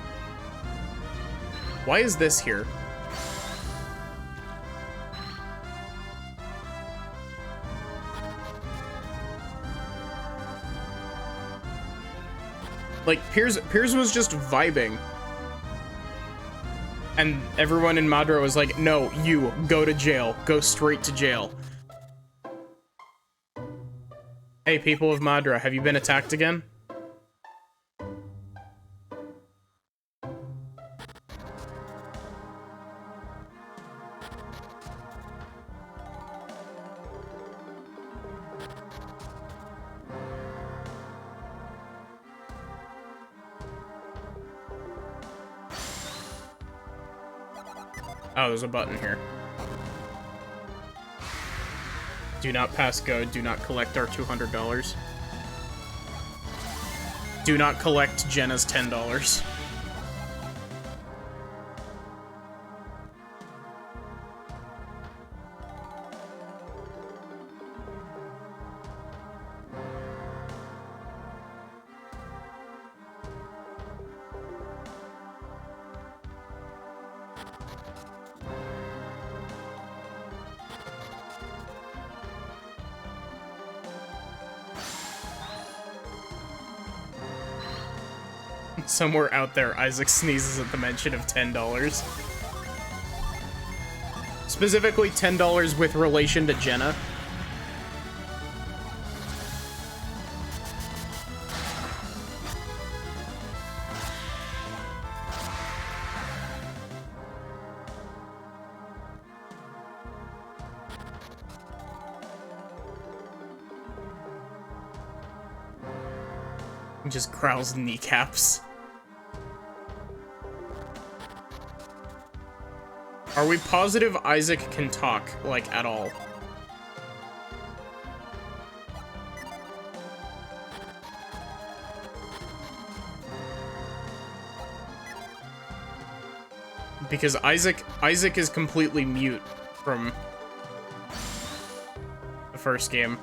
Why is this here? Like, Piers was just vibing. And everyone in Madra was like, no, you, go to jail. Go straight to jail. Hey, people of Madra, have you been attacked again? Oh, there's a button here. Do not pass go. Do not collect our $200. Do not collect Jenna's $10. Somewhere out there, Isaac sneezes at the mention of $10. Specifically $10 with relation to Jenna. He just growls kneecaps. Are we positive Isaac can talk, like, at all? Because Isaac is completely mute from the first game.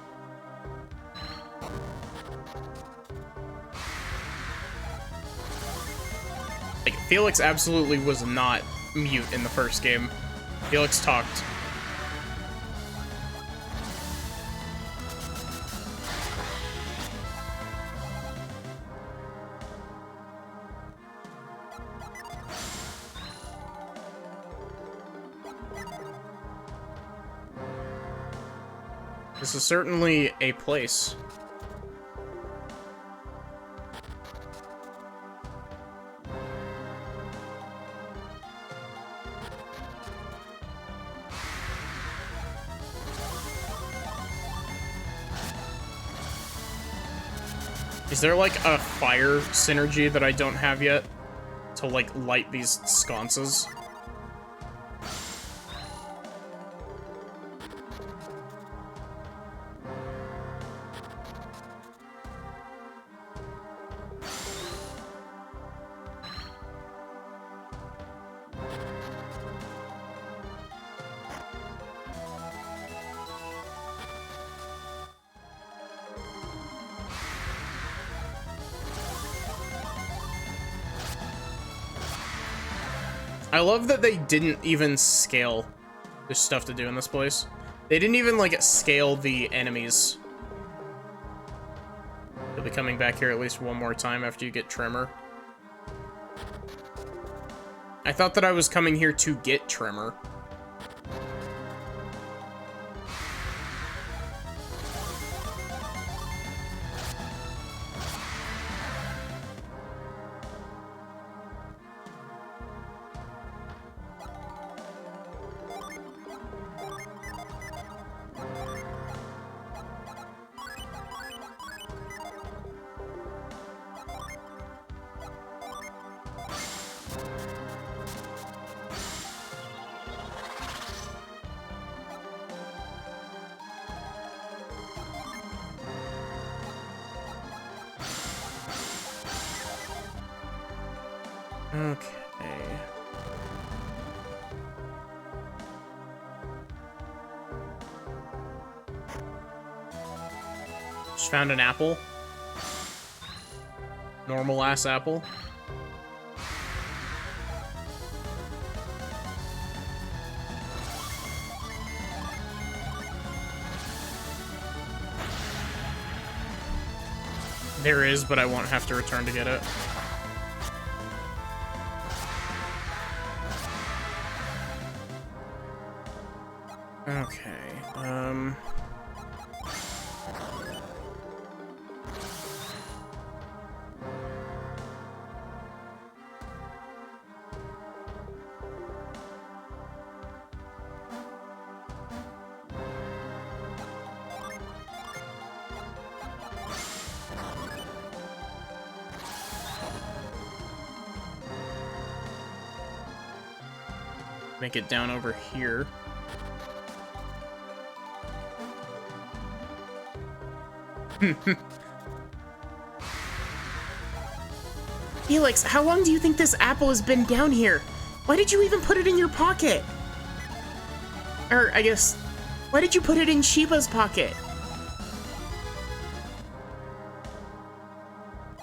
Like, Felix absolutely was not mute in the first game. Felix talked. This is certainly a place. Is there, like, a fire synergy that I don't have yet? To, like, light these sconces? I love that they didn't even scale. There's stuff to do in this place. They didn't even, like, scale the enemies. You'll be coming back here at least one more time after you get Tremor. I thought that I was coming here to get Tremor. Okay. Just found an apple. Normal ass apple. There is, but I won't have to return to get it. Okay, make it down over here. Felix, how long do you think this apple has been down here? Why did you even put it in your pocket? Or, I guess, why did you put it in Shiba's pocket?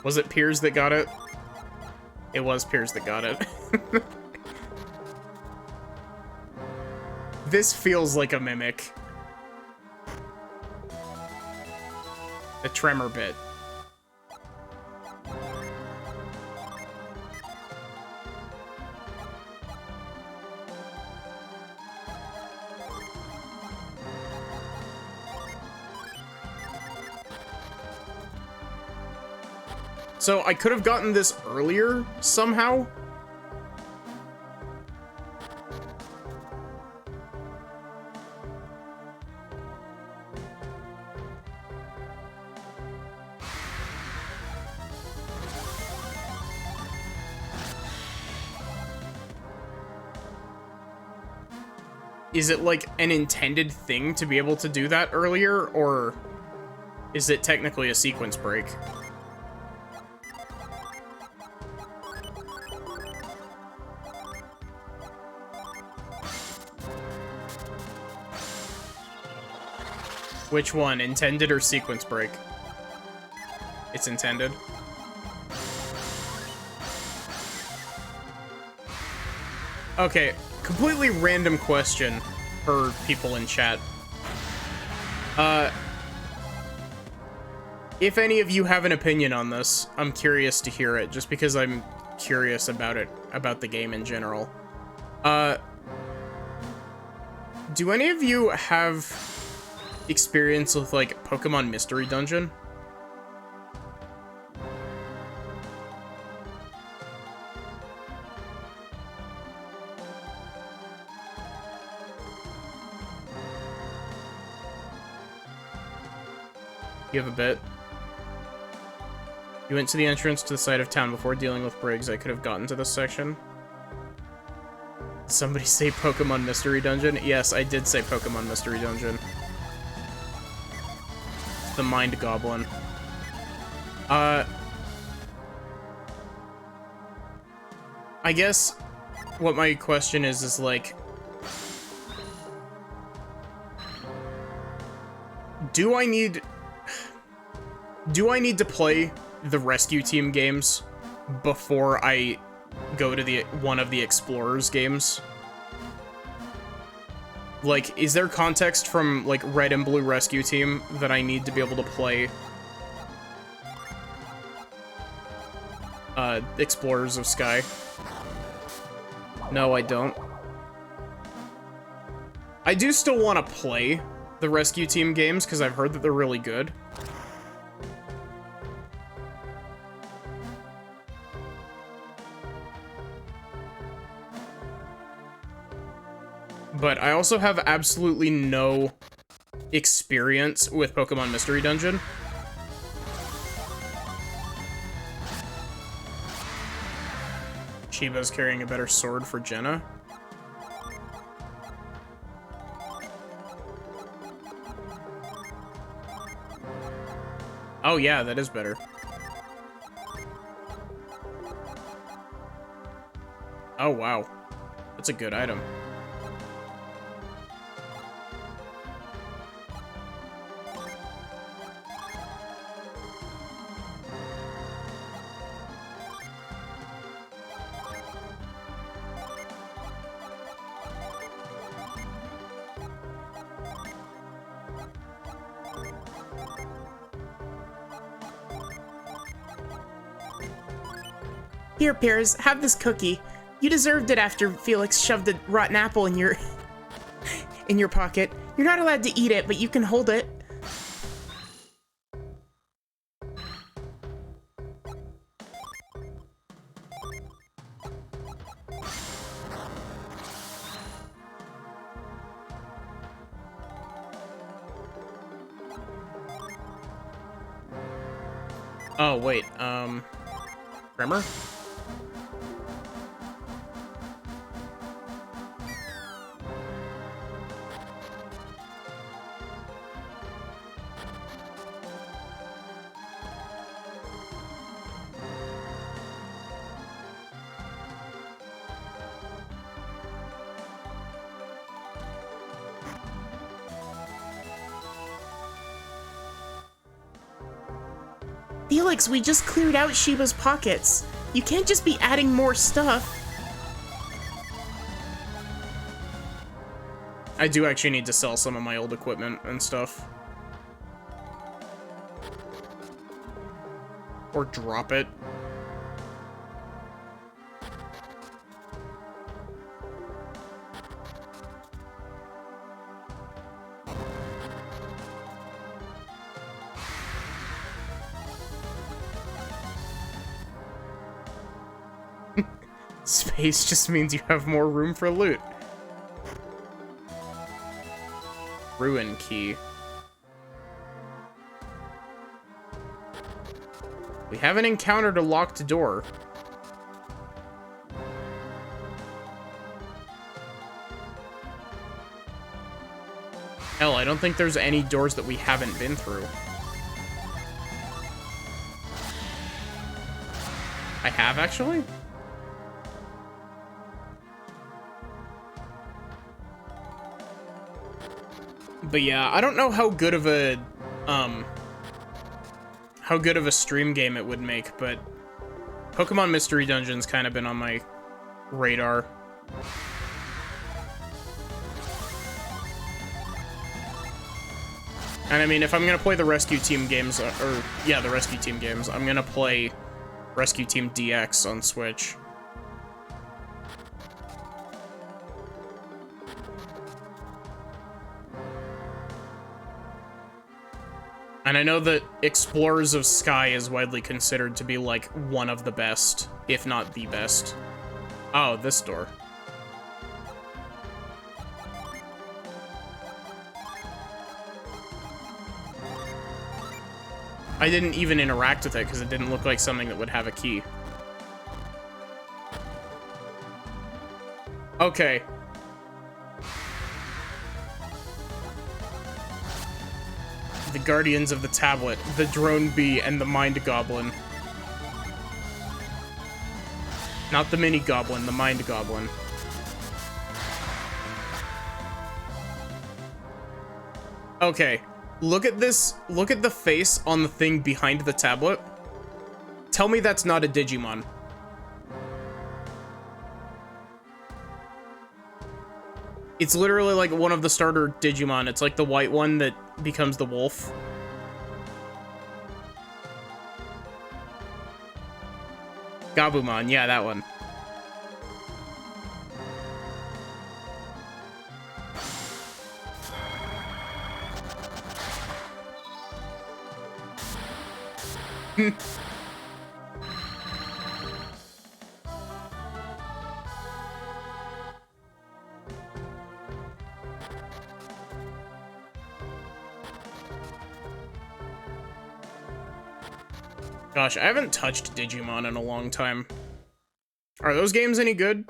Was it Piers that got it? It was Piers that got it. This feels like a mimic. The tremor bit. So I could have gotten this earlier somehow. Is it like an intended thing to be able to do that earlier, or is it technically a sequence break? Which one, intended or sequence break? It's intended. Okay, completely random question for people in chat. If any of you have an opinion on this, I'm curious to hear it, just because I'm curious about it, about the game in general. Do any of you have experience with, like, Pokemon Mystery Dungeon? You have a bit? You went to the entrance to the side of town before dealing with Briggs. I could have gotten to this section. Did somebody say Pokemon Mystery Dungeon? Yes, I did say Pokemon Mystery Dungeon. The Mind Goblin. I guess what my question is like, do I need to play the Rescue Team games before I go to the one of the Explorers games? Like, is there context from, like, Red and Blue Rescue Team that I need to be able to play Explorers of Sky? No, I don't. I do still want to play the Rescue Team games, because I've heard that they're really good. But I also have absolutely no experience with Pokemon Mystery Dungeon. Chiba's carrying a better sword for Jenna. Oh yeah, that is better. Oh wow, that's a good item. Here, Piers, have this cookie. You deserved it after Felix shoved a rotten apple in your in your pocket. You're not allowed to eat it, but you can hold it. Oh, wait, Tremor? Felix, we just cleared out Shiba's pockets. You can't just be adding more stuff. I do actually need to sell some of my old equipment and stuff. Or drop it. Space just means you have more room for loot. Ruin key. We haven't encountered a locked door. Hell, I don't think there's any doors that we haven't been through. I have, actually? But yeah, I don't know how good of a stream game it would make, but Pokemon Mystery Dungeon's kind of been on my radar. And I mean, if I'm gonna play the Rescue Team games, the Rescue Team games, I'm gonna play Rescue Team DX on Switch. And I know that Explorers of Sky is widely considered to be, like, one of the best, if not the best. Oh, this door. I didn't even interact with it because it didn't look like something that would have a key. Okay. The Guardians of the Tablet, the Drone Bee, and the Mind Goblin. Not the Mini Goblin, the Mind Goblin. Okay, look at this, look at the face on the thing behind the tablet. Tell me that's not a Digimon. It's literally like one of the starter Digimon. It's like the white one that becomes the wolf. Gabumon, yeah, that one. Gosh, I haven't touched Digimon in a long time. Are those games any good?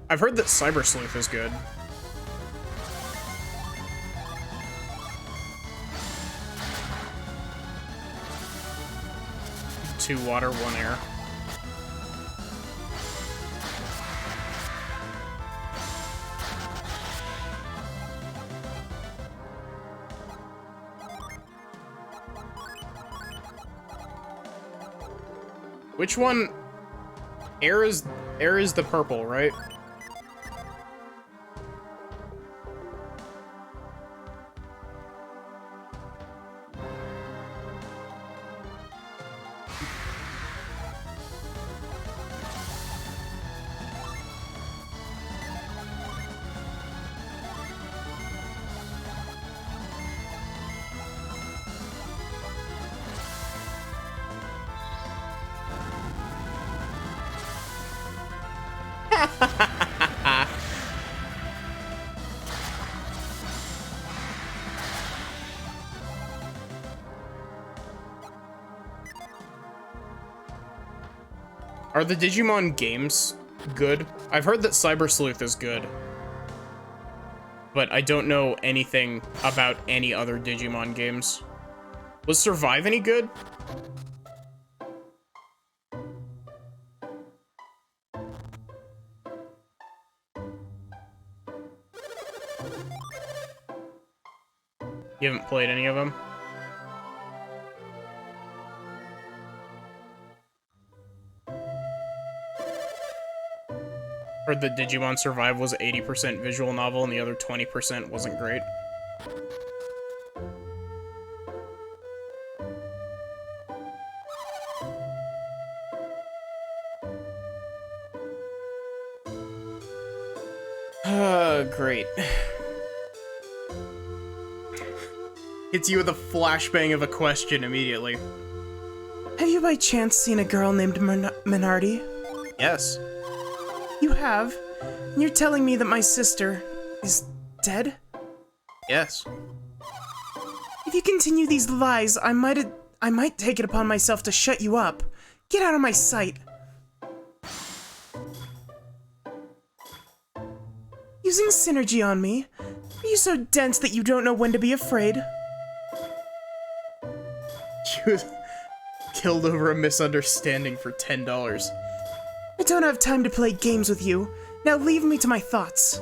I've heard that Cyber Sleuth is good. Two water, one air. Which one? Air is the purple, right? Are the Digimon games good? I've heard that Cyber Sleuth is good, but I don't know anything about any other Digimon games. Was Survive any good? You haven't played any of them? Heard that Digimon Survive was 80% visual novel and the other 20% wasn't great. Great. Hits you with a flashbang of a question immediately. Have you by chance seen a girl named Minardi? Yes. You have? And you're telling me that my sister is dead? Yes. If you continue these lies, I might take it upon myself to shut you up. Get out of my sight. Using synergy on me? Are you so dense that you don't know when to be afraid? She was killed over a misunderstanding for $10. I don't have time to play games with you. Now leave me to my thoughts.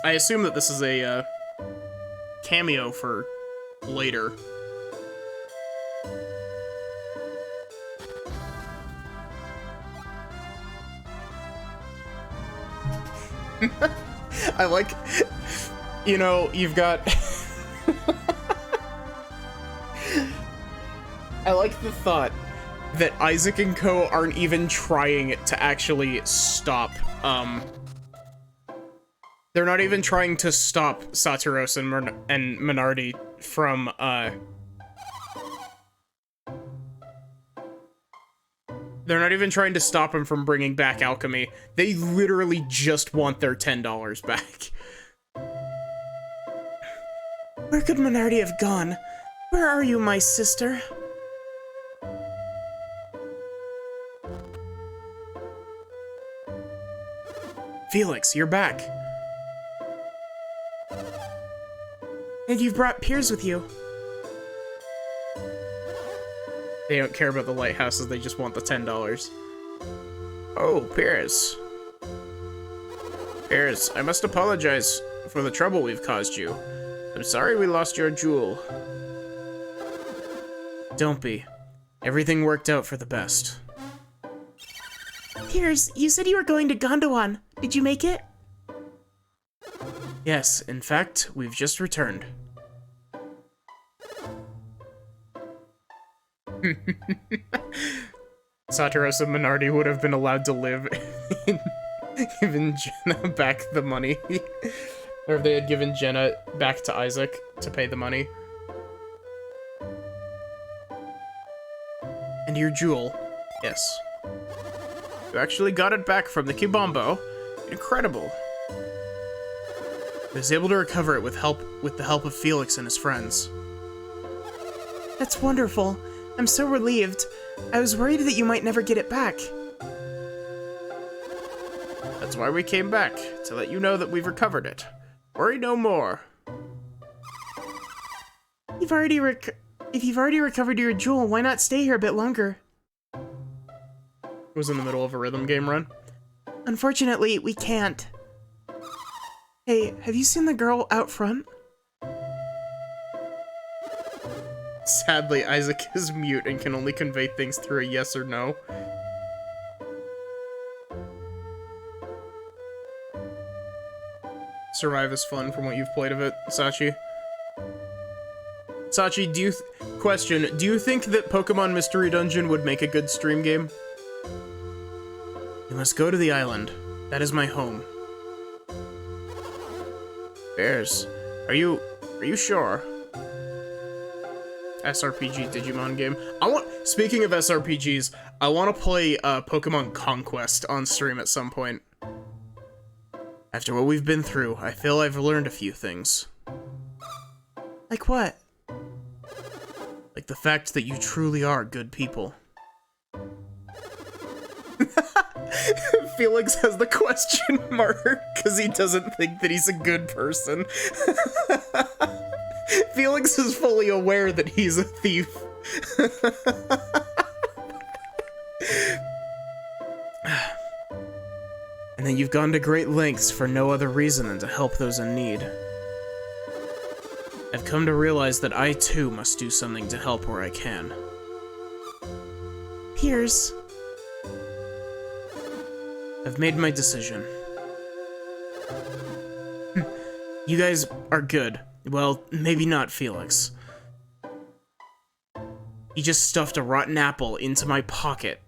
I assume that this is a cameo for later. I like, you know, you've got... I like the thought that Isaac and Co. aren't even trying to actually stop, they're not even trying to stop Saturos and Minardi from, they're not even trying to stop him from bringing back alchemy. They literally just want their $10 back. Where could Minardi have gone? Where are you, my sister? Felix, you're back. And you've brought Piers with you. They don't care about the lighthouses, they just want the $10. Oh, Piers. Piers, I must apologize for the trouble we've caused you. I'm sorry we lost your jewel. Don't be. Everything worked out for the best. Piers, you said you were going to Gondwan. Did you make it? Yes, in fact, we've just returned. Saturos and Minardi would have been allowed to live in giving Jenna back the money. Or if they had given Jenna back to Isaac to pay the money. And your jewel. Yes. You actually got it back from the Kibombo. Incredible. I was able to recover it with the help of Felix and his friends. That's wonderful. I'm so relieved. I was worried that you might never get it back. That's why we came back, to let you know that we've recovered it. Worry no more. If you've already recovered your jewel, why not stay here a bit longer? It was in the middle of a rhythm game run. Unfortunately, we can't. Hey, have you seen the girl out front? Sadly, Isaac is mute and can only convey things through a yes or no. Survive is fun from what you've played of it, Sachi. Sachi, question, do you think that Pokemon Mystery Dungeon would make a good stream game? You must go to the island. That is my home. Bears, are you sure? SRPG Digimon game. Speaking of SRPGs, I want to play Pokemon Conquest on stream at some point. After what we've been through, I feel I've learned a few things. Like what? Like the fact that you truly are good people. Felix has the question mark because he doesn't think that he's a good person. Felix is fully aware that he's a thief. And then you've gone to great lengths for no other reason than to help those in need. I've come to realize that I too must do something to help where I can. Piers. I've made my decision. You guys are good. Well, maybe not Felix. He just stuffed a rotten apple into my pocket.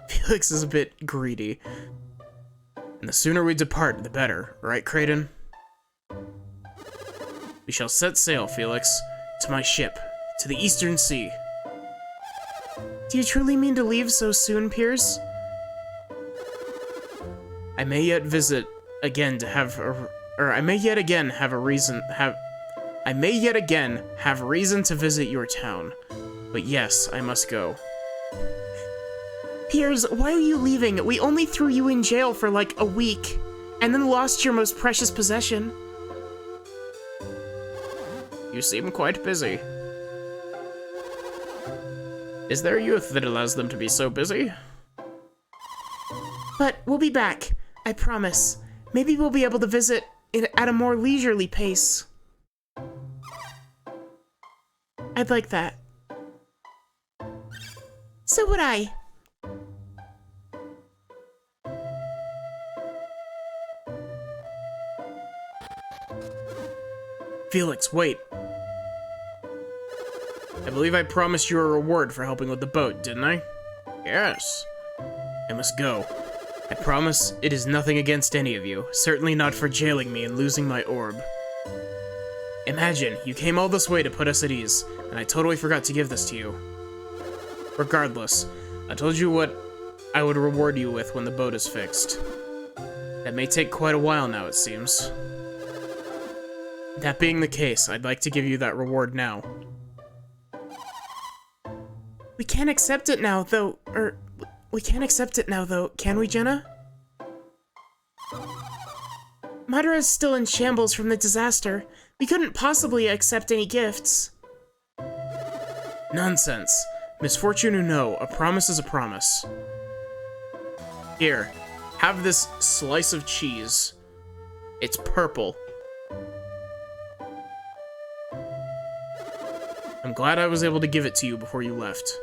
Felix is a bit greedy. And the sooner we depart, the better, right, Kraden? We shall set sail, Felix, to my ship, to the Eastern Sea. Do you truly mean to leave so soon, Piers? I may yet visit again to have I may yet again have reason to visit your town. But yes, I must go. Piers, why are you leaving? We only threw you in jail for like a week, and then lost your most precious possession. You seem quite busy. Is there youth that allows them to be so busy? But we'll be back, I promise. Maybe we'll be able to visit at a more leisurely pace. I'd like that. So would I. Felix, wait. I believe I promised you a reward for helping with the boat, didn't I? Yes. I must go. I promise it is nothing against any of you, certainly not for jailing me and losing my orb. Imagine, you came all this way to put us at ease, and I totally forgot to give this to you. Regardless, I told you what I would reward you with when the boat is fixed. That may take quite a while now, it seems. That being the case, I'd like to give you that reward now. We can't accept it now, though, can we, Jenna? Madara's still in shambles from the disaster. We couldn't possibly accept any gifts. Nonsense. Misfortune or no, a promise is a promise. Here, have this slice of cheese. It's purple. I'm glad I was able to give it to you before you left.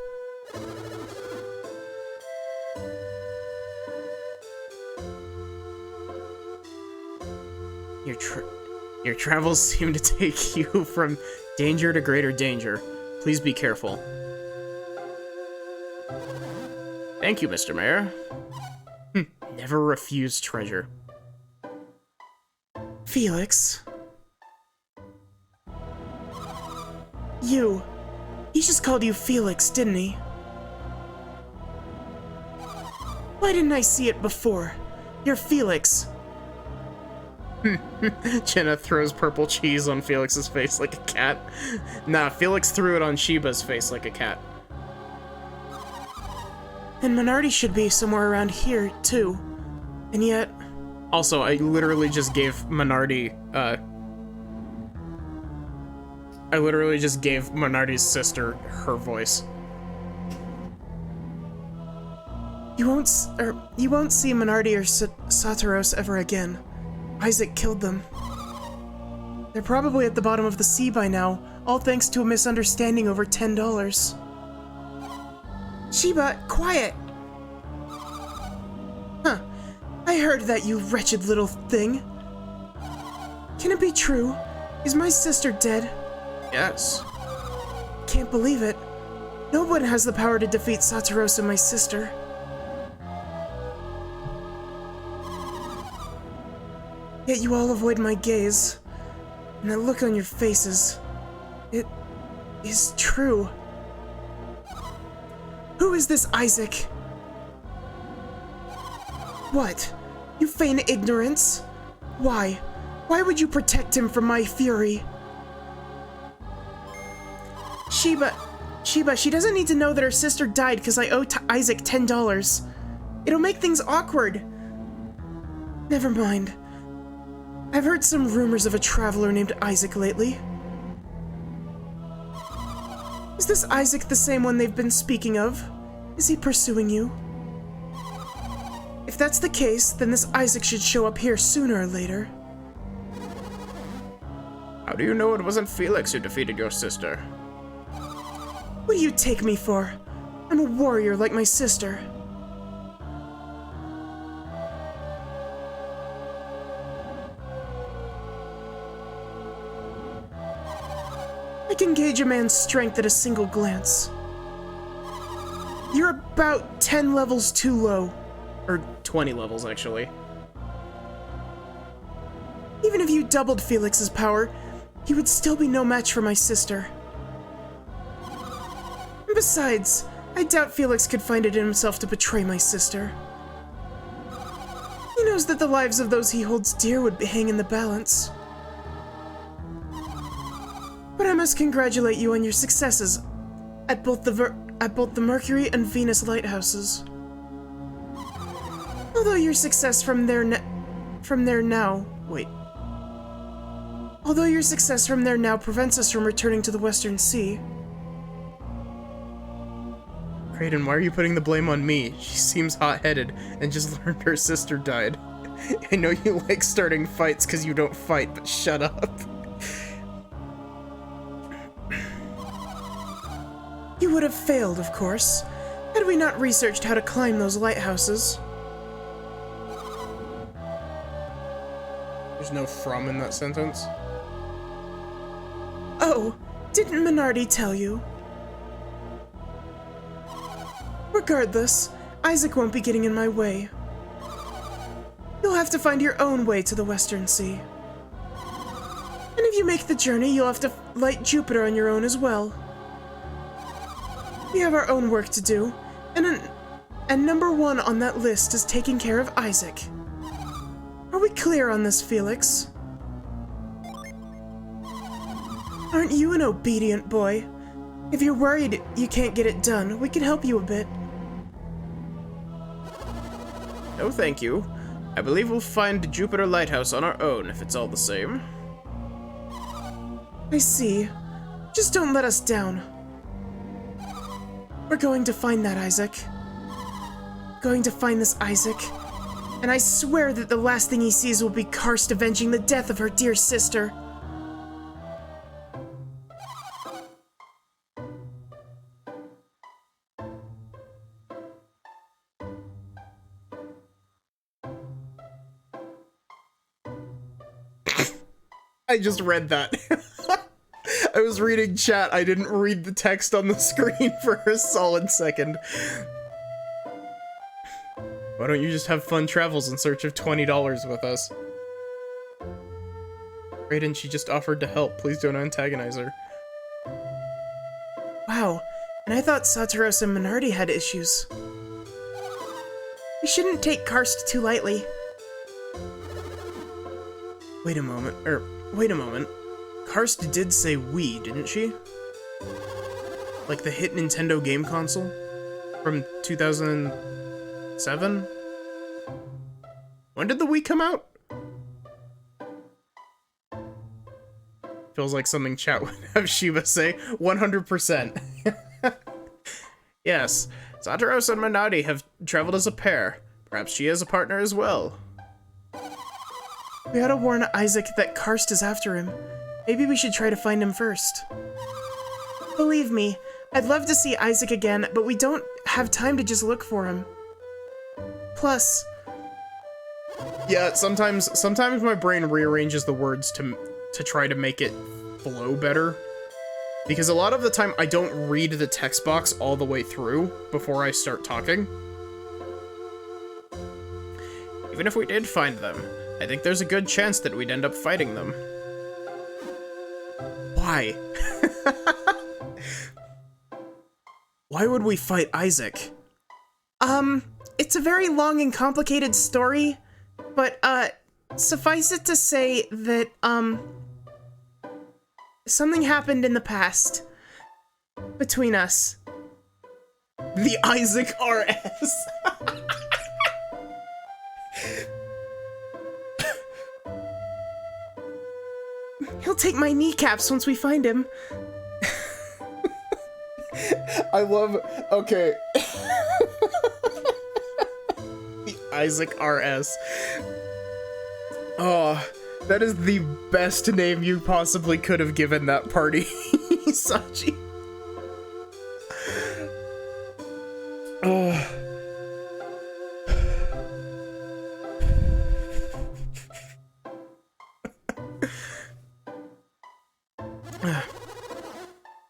Your travels seem to take you from danger to greater danger. Please be careful. Thank you, Mr. Mayor. Never refuse treasure. Felix. He just called you Felix, didn't he? Why didn't I see it before? You're Felix. Jenna throws purple cheese on Felix's face like a cat. Nah, Felix threw it on Shiba's face like a cat. And Minardi should be somewhere around here, too. And yet... Also, I literally just gave Minardi, Minardi's sister her voice. You won't see Minardi or Satoros ever again. Isaac killed them. They're probably at the bottom of the sea by now, all thanks to a misunderstanding over $10. Shiba, quiet! Huh. I heard that, you wretched little thing. Can it be true? Is my sister dead? Yes. Can't believe it. No one has the power to defeat Satoros and my sister. Yet you all avoid my gaze. And that look on your faces. It is true. Who is this Isaac? What? You feign ignorance? Why? Why would you protect him from my fury? Sheba, she doesn't need to know that her sister died because I owe Isaac $10. It'll make things awkward. Never mind. I've heard some rumors of a traveler named Isaac lately. Is this Isaac the same one they've been speaking of? Is he pursuing you? If that's the case, then this Isaac should show up here sooner or later. How do you know it wasn't Felix who defeated your sister? What do you take me for? I'm a warrior like my sister. I can gauge a man's strength at a single glance. You're about 10 levels too low. Or 20 levels, actually. Even if you doubled Felix's power, he would still be no match for my sister. And besides, I doubt Felix could find it in himself to betray my sister. He knows that the lives of those he holds dear would hang in the balance. But I must congratulate you on your successes at both the Mercury and Venus lighthouses. Although your success from there now prevents us from returning to the Western Sea. Kraden, why are you putting the blame on me? She seems hot-headed and just learned her sister died. I know you like starting fights because you don't fight, but shut up. You would have failed, of course, had we not researched how to climb those lighthouses. There's no from in that sentence. Oh, didn't Minardi tell you? Regardless, Isaac won't be getting in my way. You'll have to find your own way to the Western Sea. And if you make the journey, you'll have to light Jupiter on your own as well. We have our own work to do, and number one on that list is taking care of Isaac. Are we clear on this, Felix? Aren't you an obedient boy? If you're worried you can't get it done, we can help you a bit. No, thank you. I believe we'll find Jupiter Lighthouse on our own, if it's all the same. I see. Just don't let us down. We're going to find that Isaac. Going to find this Isaac. And I swear that the last thing he sees will be Karst avenging the death of her dear sister. I just read that. I was reading chat, I didn't read the text on the screen for a solid second. Why don't you just have fun travels in search of $20 with us? Kraden, she just offered to help. Please don't antagonize her. Wow, and I thought Satoros and Minardi had issues. We shouldn't take Karst too lightly. Wait a moment. Karst did say we, didn't she? Like the hit Nintendo game console? From 2007? When did the Wii come out? Feels like something chat would have Shiba say. 100%. Yes, Satoros and Minardi have traveled as a pair. Perhaps she is a partner as well. We ought to warn Isaac that Karst is after him. Maybe we should try to find him first. Believe me, I'd love to see Isaac again, but we don't have time to just look for him. Plus... Yeah, sometimes my brain rearranges the words to try to make it flow better. Because a lot of the time I don't read the text box all the way through before I start talking. Even if we did find them, I think there's a good chance that we'd end up fighting them. Why? Why would we fight Isaac? It's a very long and complicated story, but, suffice it to say that, something happened in the past between us. The Isaac RS. He'll take my kneecaps once we find him. I love, okay. The Isaac RS. Oh, that is the best name you possibly could have given that party, Sachi. Oh.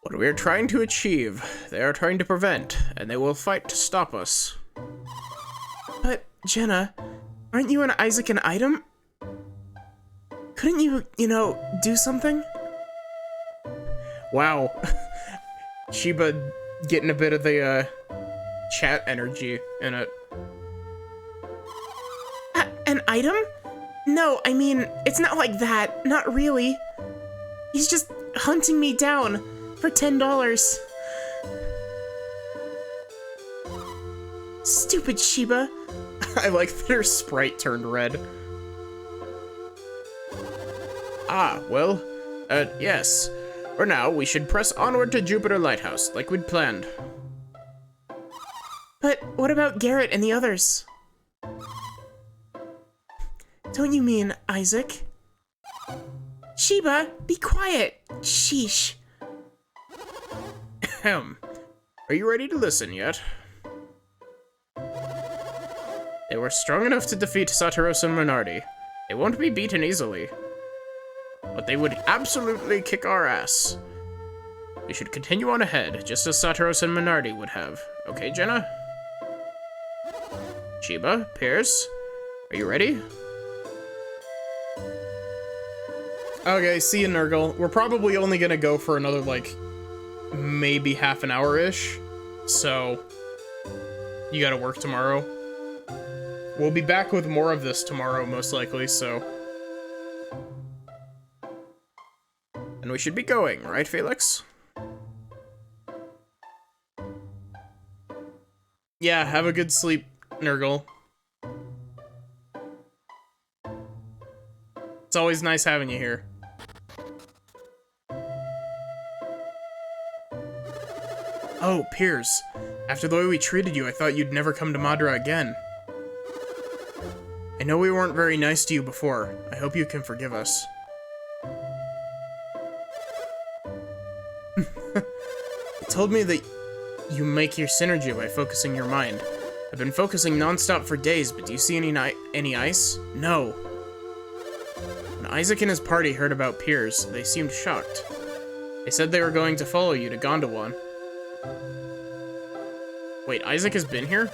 What we are trying to achieve, they are trying to prevent, and they will fight to stop us. But, Jenna, aren't you and Isaac an item? Couldn't you, do something? Wow. Shiba getting a bit of the, chat energy in it. An item? No, I mean, it's not like that. Not really. He's just hunting me down for $10. Stupid Shiba. I like that her sprite turned red. Ah, well, yes. For now, we should press onward to Jupiter Lighthouse, like we'd planned. But what about Garrett and the others? Don't you mean Isaac? Shiba, be quiet! Sheesh. Ahem. Are you ready to listen yet? They were strong enough to defeat Satoros and Minardi. They won't be beaten easily. But they would absolutely kick our ass. We should continue on ahead, just as Satoros and Minardi would have. Okay, Jenna? Shiba, Pierce, are you ready? Okay, see you, Nurgle. We're probably only gonna go for another, like, maybe half an hour-ish. So, you gotta work tomorrow. We'll be back with more of this tomorrow, most likely, so. And we should be going, right, Felix? Yeah, have a good sleep, Nurgle. It's always nice having you here. Oh, Piers. After the way we treated you, I thought you'd never come to Madra again. I know we weren't very nice to you before. I hope you can forgive us. It told me that you make your synergy by focusing your mind. I've been focusing non-stop for days, but do you see any ice? No. When Isaac and his party heard about Piers, they seemed shocked. They said they were going to follow you to Gondawan. Wait, Isaac has been here?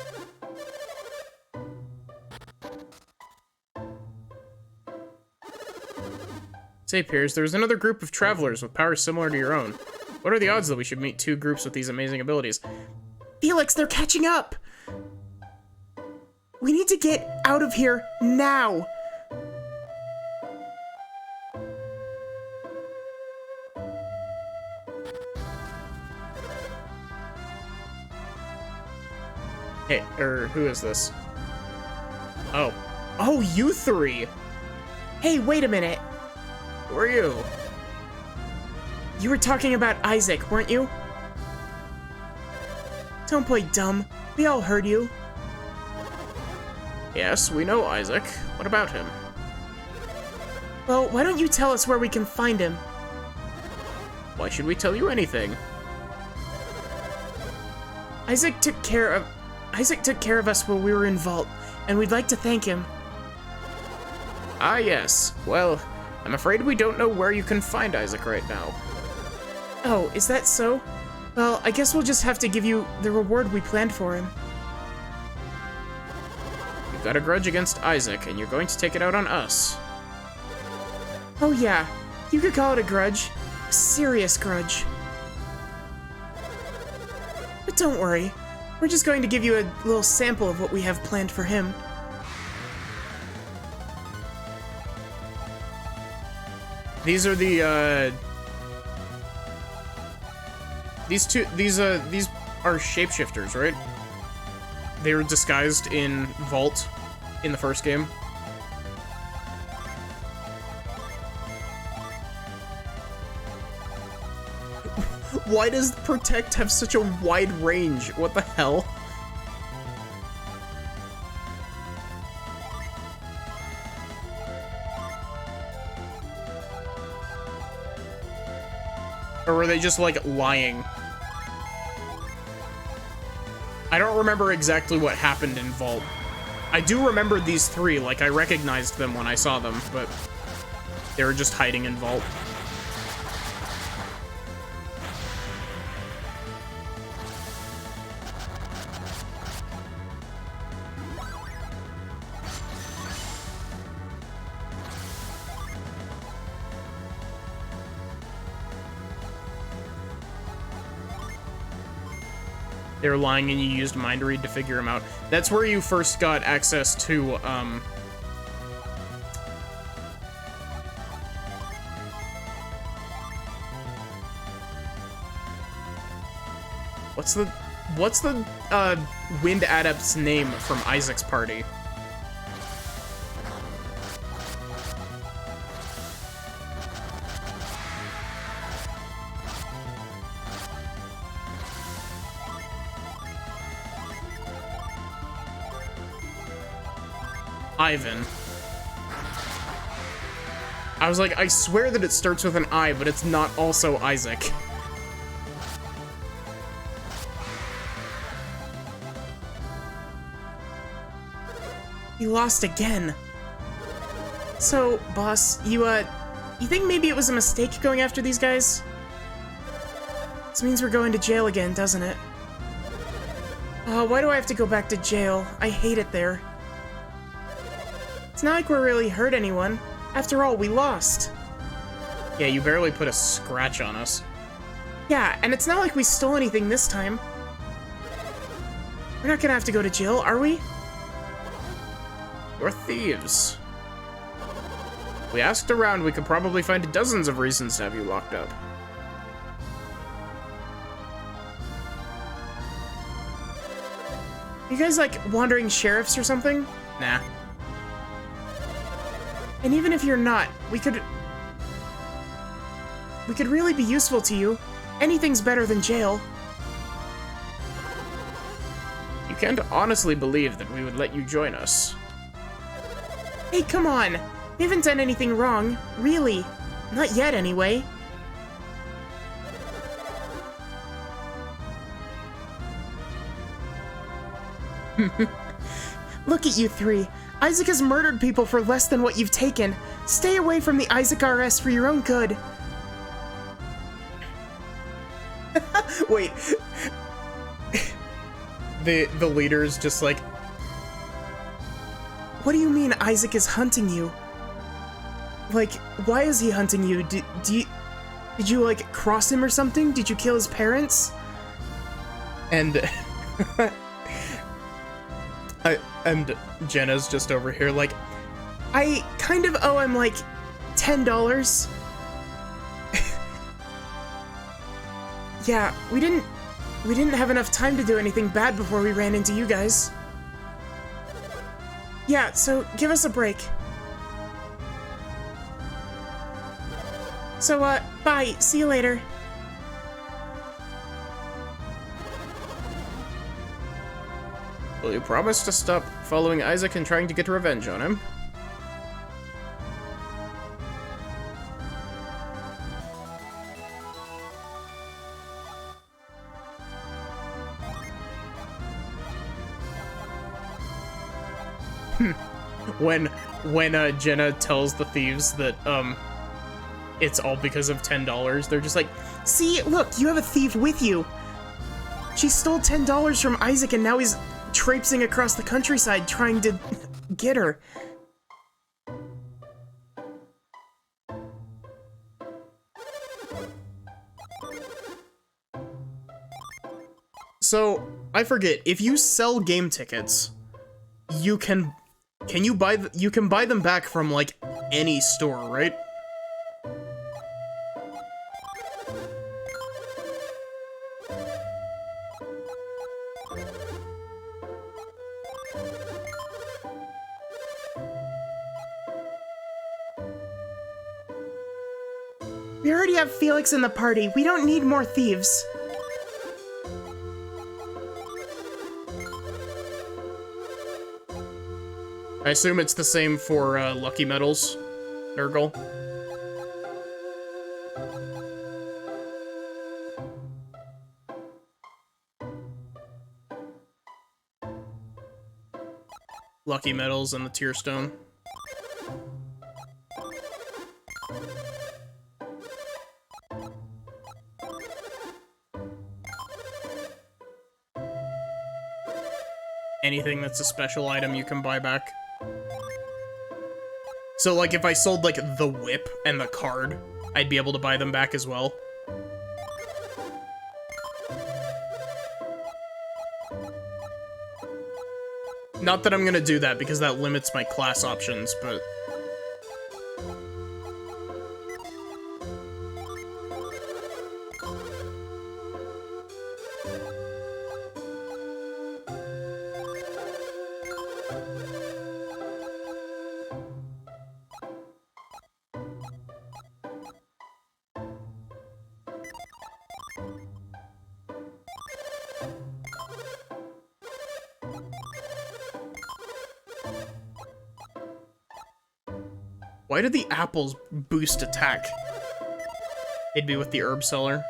Say, Piers, there was another group of travelers with powers similar to your own. What are the odds that we should meet two groups with these amazing abilities? Felix, they're catching up! We need to get out of here now! Hey, who is this? Oh. Oh, you three! Hey, wait a minute. Who are you? You were talking about Isaac, weren't you? Don't play dumb. We all heard you. Yes, we know Isaac. What about him? Well, why don't you tell us where we can find him? Why should we tell you anything? Isaac took care of us while we were in Vault, and we'd like to thank him. Ah, yes. Well, I'm afraid we don't know where you can find Isaac right now. Oh, is that so? Well, I guess we'll just have to give you the reward we planned for him. You've got a grudge against Isaac, and you're going to take it out on us. Oh yeah, you could call it a grudge. A serious grudge. But don't worry. We're just going to give you a little sample of what we have planned for him. These are the, these are shapeshifters, right? They were disguised in Vault in the first game. Why does Protect have such a wide range? What the hell? Or were they just, like, lying? I don't remember exactly what happened in Vault. I do remember these three, like, I recognized them when I saw them, but they were just hiding in Vault. They were lying and you used Mind Read to figure them out. That's where you first got access to, What's the Wind Adept's name from Isaac's party? Ivan. I was like, I swear that it starts with an I, but it's not also Isaac. You lost again. So, boss, you think maybe it was a mistake going after these guys? This means we're going to jail again, doesn't it? Why do I have to go back to jail? I hate it there. It's not like we're really hurt anyone. After all, we lost. Yeah, you barely put a scratch on us. Yeah, and it's not like we stole anything this time. We're not gonna have to go to jail, are we? We're thieves. We asked around, we could probably find dozens of reasons to have you locked up. You guys like wandering sheriffs or something? Nah. And even if you're not, we could really be useful to you. Anything's better than jail. You can't honestly believe that we would let you join us. Hey, come on. We haven't done anything wrong. Really. Not yet, anyway. Look at you three. Isaac has murdered people for less than what you've taken. Stay away from the Isaac RS for your own good. Wait. The leader's just like... What do you mean Isaac is hunting you? Like, why is he hunting you? Did you, like, cross him or something? Did you kill his parents? And... and Jenna's just over here like, I kind of owe him like $10. Yeah, we didn't have enough time to do anything bad before we ran into you guys. Yeah, so give us a break. So, bye. See you later. will you promise to stop following Isaac and trying to get revenge on him? When Jenna tells the thieves that, it's all because of $10, they're just like, see, look, you have a thief with you. She stole $10 from Isaac and now he's traipsing across the countryside trying to get her. So, I forget, if you sell game tickets, you can buy them back from, like, any store, right? We already have Felix in the party. We don't need more thieves. I assume it's the same for Lucky Medals, Nurgle. Lucky Medals and the Tear Stone. Anything that's a special item you can buy back. So, like, if I sold, like, the whip and the card, I'd be able to buy them back as well. Not that I'm gonna do that, because that limits my class options, but... Why did the apples boost attack? It'd be with the herb seller.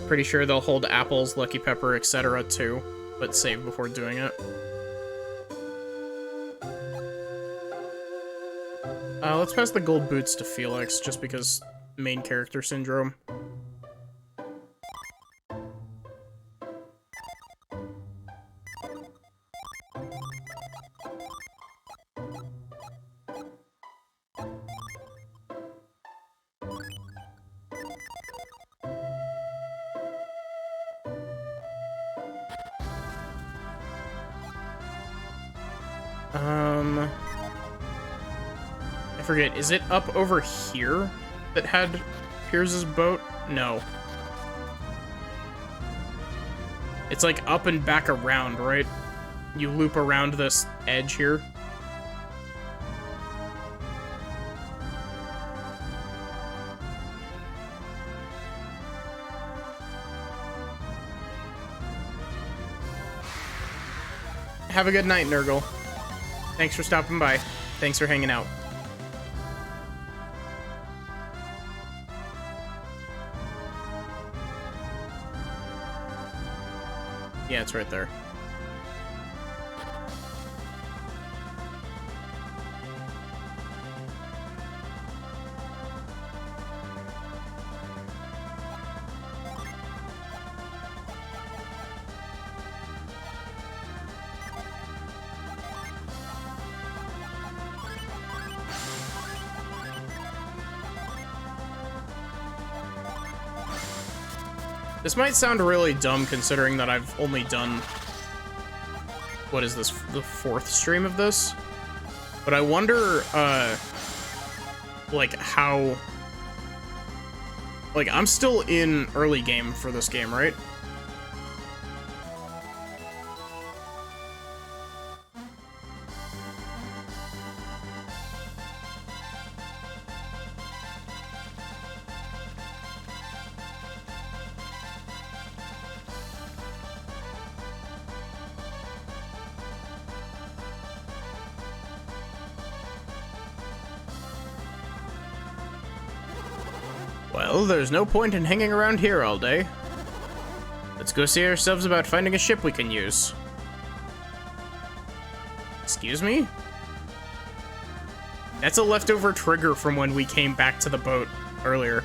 Pretty sure they'll hold apples, lucky pepper, etc. too, but save before doing it. Let's pass the gold boots to Felix, just because main character syndrome. I forget, is it up over here that had Piers' boat? No. It's like up and back around, right? You loop around this edge here. Have a good night, Nurgle. Thanks for stopping by. Thanks for hanging out. Yeah, it's right there. This might sound really dumb considering that I've only done, what is this, the 4th stream of this? But I wonder, like, how, like, I'm still in early game for this game, right? Well, there's no point in hanging around here all day. Let's go see ourselves about finding a ship we can use. Excuse me? That's a leftover trigger from when we came back to the boat. earlier.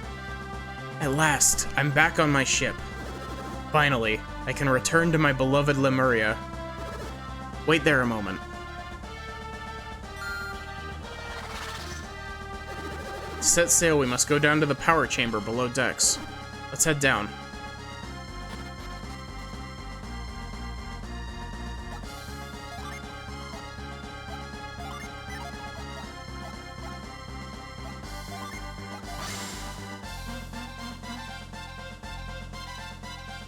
At last, I'm back on my ship. Finally, I can return to my beloved Lemuria. Wait there a moment. To set sail, we must go down to the power chamber below decks. Let's head down.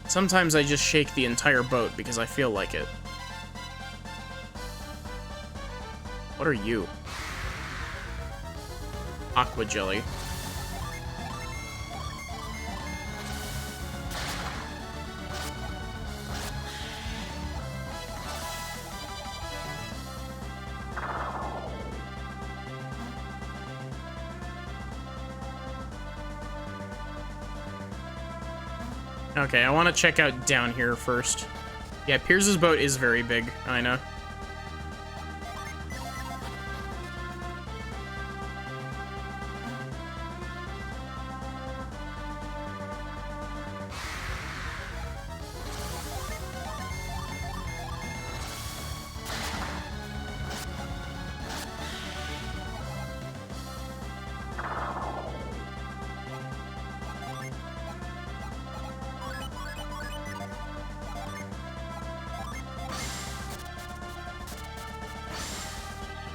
Sometimes I just shake the entire boat because I feel like it. What are you? Aqua jelly. Okay, I want to check out down here first. Yeah, Piers's boat is very big, I know.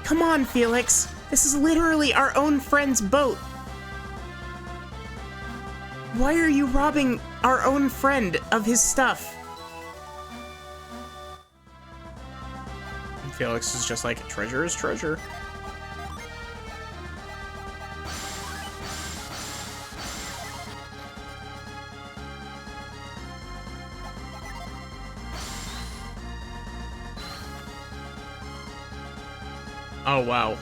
Come on, Felix. This is literally our own friend's boat. Why are you robbing our own friend of his stuff? And Felix is just like, treasure is treasure. Oh, wow.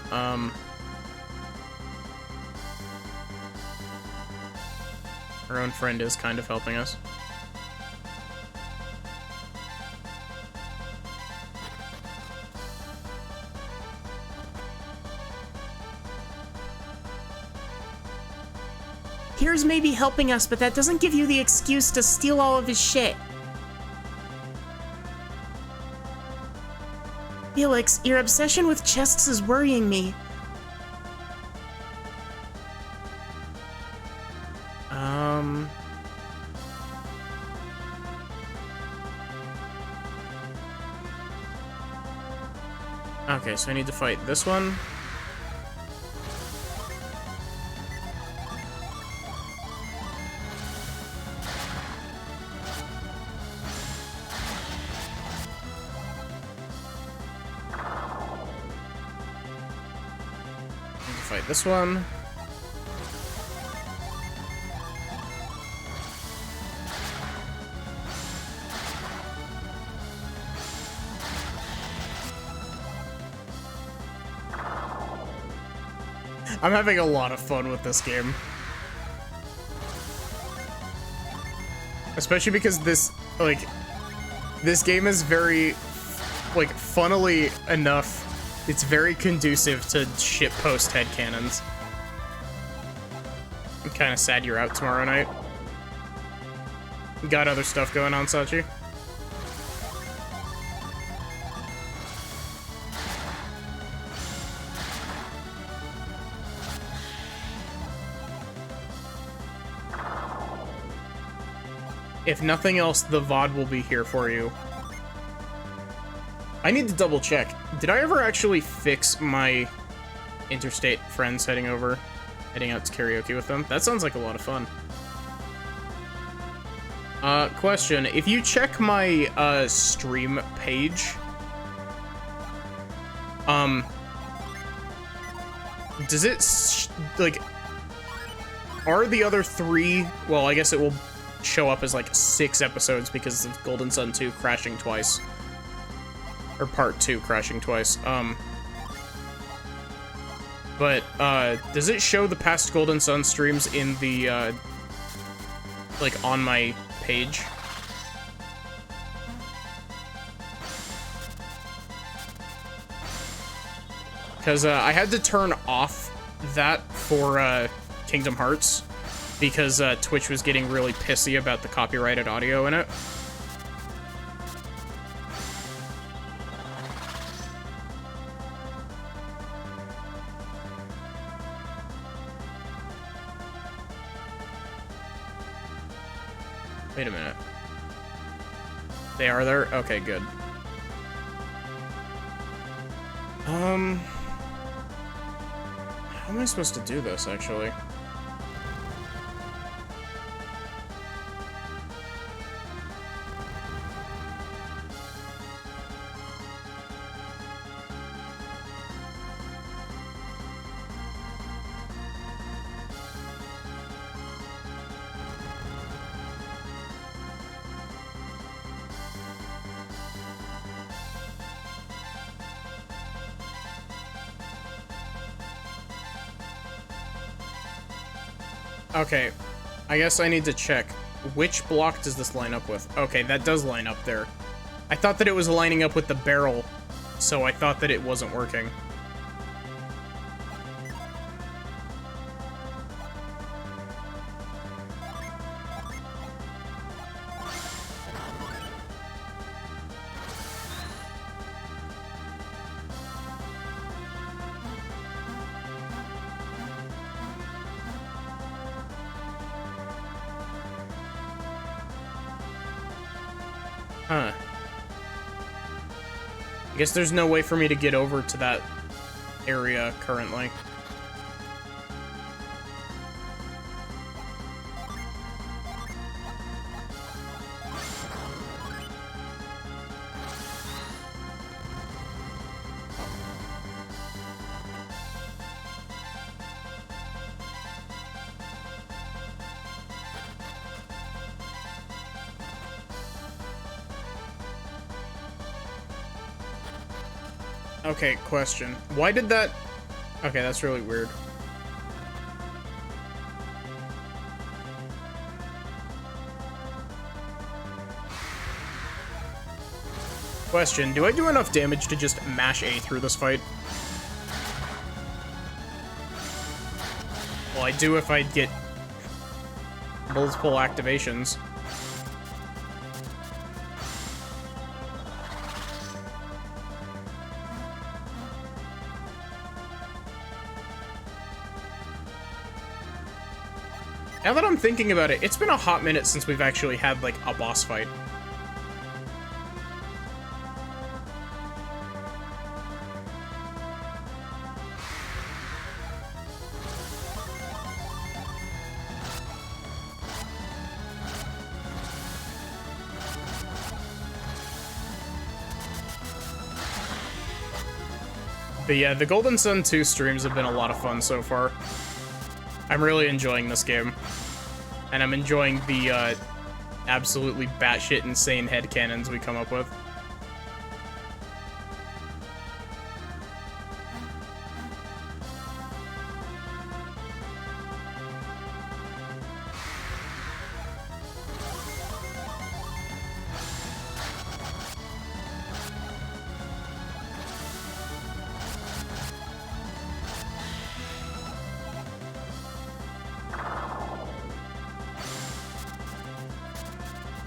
Our own friend is kind of helping us. Piers may be helping us, but that doesn't give you the excuse to steal all of his shit. Felix, your obsession with chests is worrying me. Okay, so I need to fight this one. Fight this one. I'm having a lot of fun with this game. Especially because this game is very, funnily enough, it's very conducive to shitpost headcanons. I'm kind of sad you're out tomorrow night. You got other stuff going on, Sachi? If nothing else, the VOD will be here for you. I need to double check. Did I ever actually fix my interstate friends heading out to karaoke with them? That sounds like a lot of fun. Question. If you check my, stream page, does it, are the other 3, well, I guess it will show up as, 6 episodes because of Golden Sun 2 crashing twice. Or Part 2 crashing twice. But, does it show the past Golden Sun streams in the, on my page? Because, I had to turn off that for, Kingdom Hearts, because Twitch was getting really pissy about the copyrighted audio in it. Wait a minute. They are there? Okay, good. How am I supposed to do this, actually? Okay, I guess I need to check. Which block does this line up with? Okay, that does line up there. I thought that it was lining up with the barrel, so I thought that it wasn't working. Huh. I guess there's no way for me to get over to that area currently. Okay, question. Why did that... Okay, that's really weird. Question, do I do enough damage to just mash A through this fight? Well, I do if I get multiple activations. Now that I'm thinking about it, it's been a hot minute since we've actually had, like, a boss fight. But yeah, the Golden Sun 2 streams have been a lot of fun so far. I'm really enjoying this game. And I'm enjoying the, absolutely batshit insane headcanons we come up with.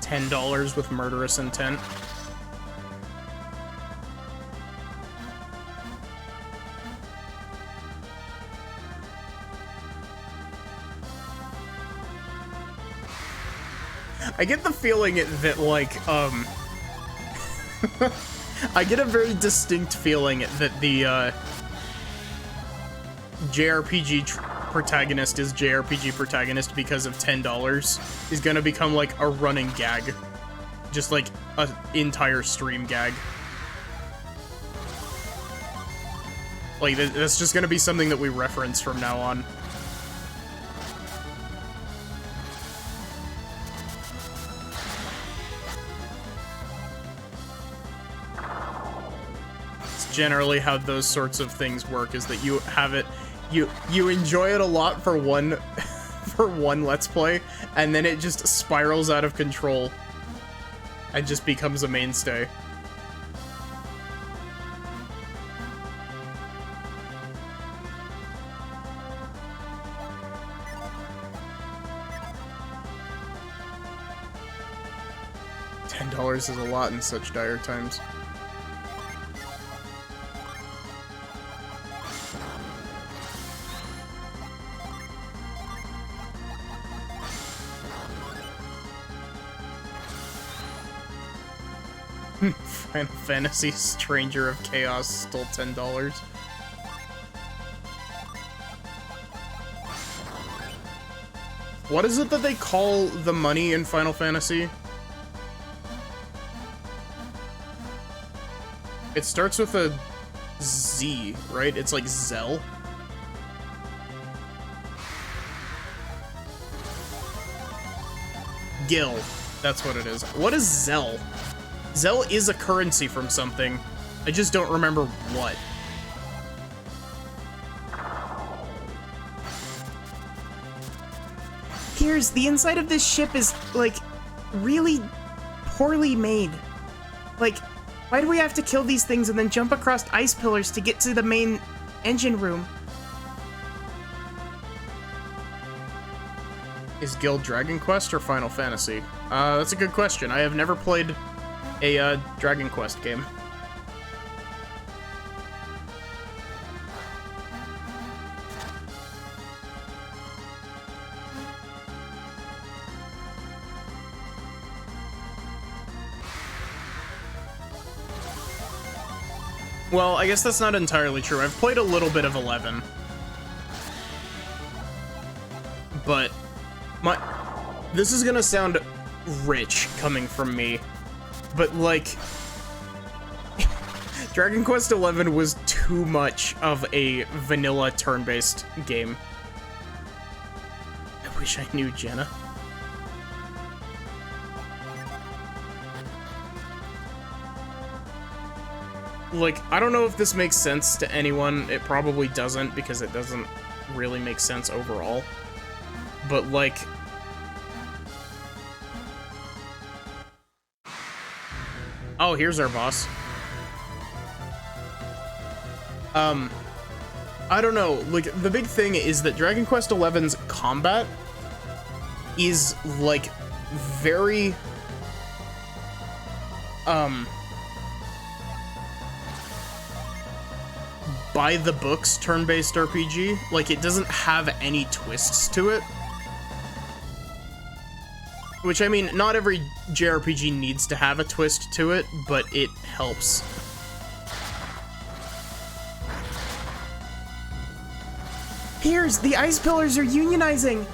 $10 with murderous intent. I get the feeling that, like, I get a very distinct feeling that the, JRPG protagonist is JRPG protagonist because of $10 is gonna become, like, a running gag. Just, like, an entire stream gag. Like, that's just gonna be something that we reference from now on. It's generally how those sorts of things work, is that you have it, you enjoy it a lot for one for one Let's Play, and then it just spirals out of control and just becomes a mainstay. $10 is a lot in such dire times. Final Fantasy Stranger of Chaos stole $10. What is it that they call the money in Final Fantasy? It starts with a Z, right? It's like Zell. Gil. That's what it is. What is Zell? Zell is a currency from something. I just don't remember what. Piers, the inside of this ship is, like, really poorly made. Like, why do we have to kill these things and then jump across ice pillars to get to the main engine room? Is Gil Dragon Quest or Final Fantasy? That's a good question. I have never played a Dragon Quest game. Well, I guess that's not entirely true. I've played a little bit of 11. But this is gonna sound rich coming from me, but like Dragon Quest XI was too much of a vanilla turn-based game. I wish I knew Jenna. Like, I don't know if this makes sense to anyone. It probably doesn't, because it doesn't really make sense overall. But, like... Oh, here's our boss. I don't know. Like, the big thing is that Dragon Quest XI's combat is, like, very... by the books turn-based RPG. Like, it doesn't have any twists to it. Which, I mean, not every JRPG needs to have a twist to it, but it helps. Piers, the ice pillars are unionizing!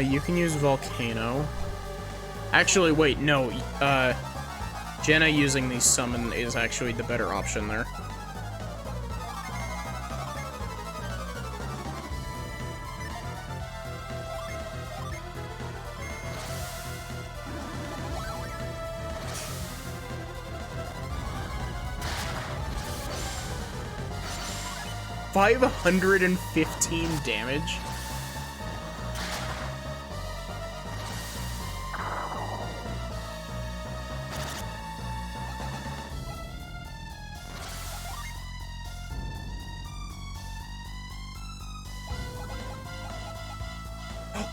You can use Volcano. Actually, wait, no. Jenna using the summon is actually the better option there. $515 damage?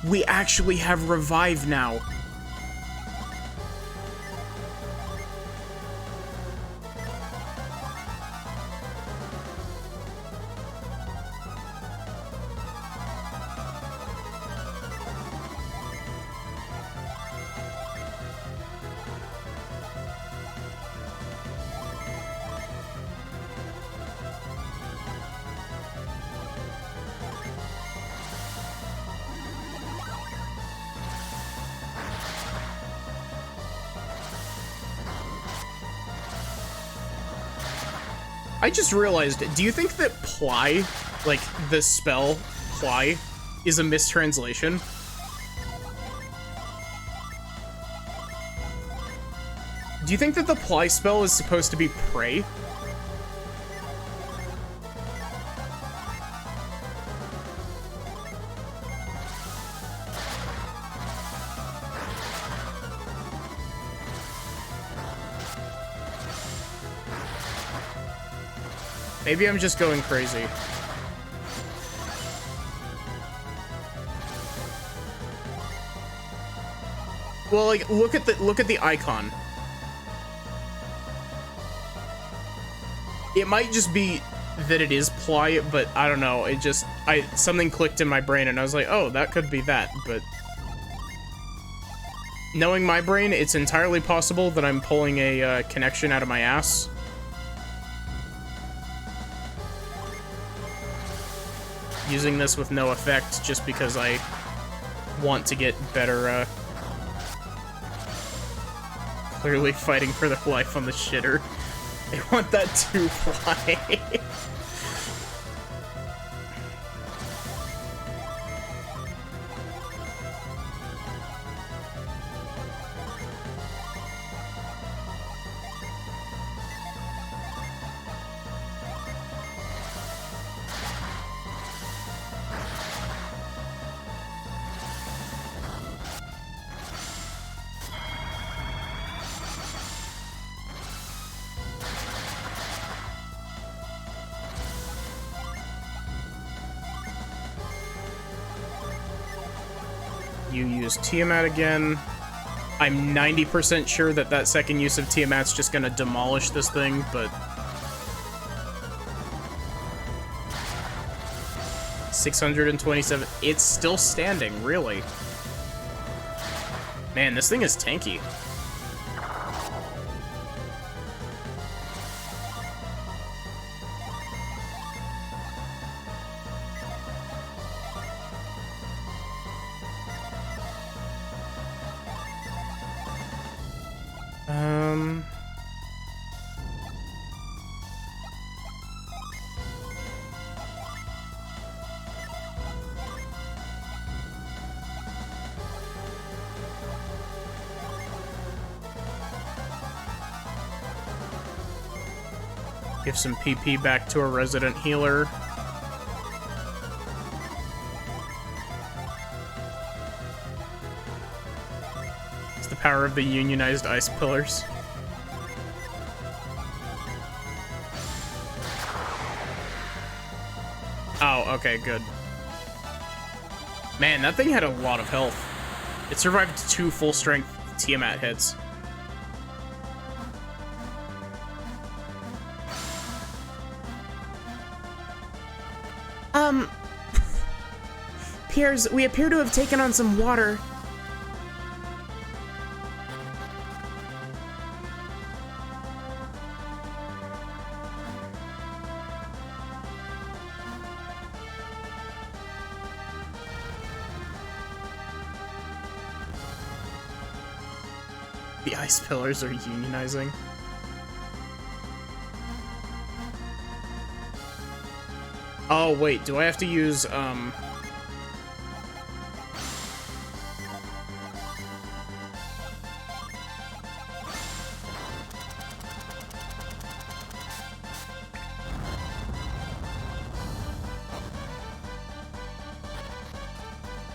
We actually have Revive now. I just realized, do you think that ply, like the spell ply, is a mistranslation? Do you think that the ply spell is supposed to be pray? Maybe I'm just going crazy. Well, like, look at the icon. It might just be that it is ply, but I don't know. It just something clicked in my brain, and I was like, oh, that could be that. But knowing my brain, it's entirely possible that I'm pulling a connection out of my ass. Using this with no effect just because I want to get better, clearly fighting for their life on the shitter. I want that to fly. You use Tiamat again. I'm 90% sure that that second use of Tiamat's just gonna demolish this thing, but... 627. It's still standing, really. Man, this thing is tanky. Give some PP back to a resident healer. It's the power of the unionized ice pillars. Oh, okay, good. Man, that thing had a lot of health. It survived 2 full-strength Tiamat hits. Piers, we appear to have taken on some water. The ice pillars are unionizing. Oh, wait, do I have to use,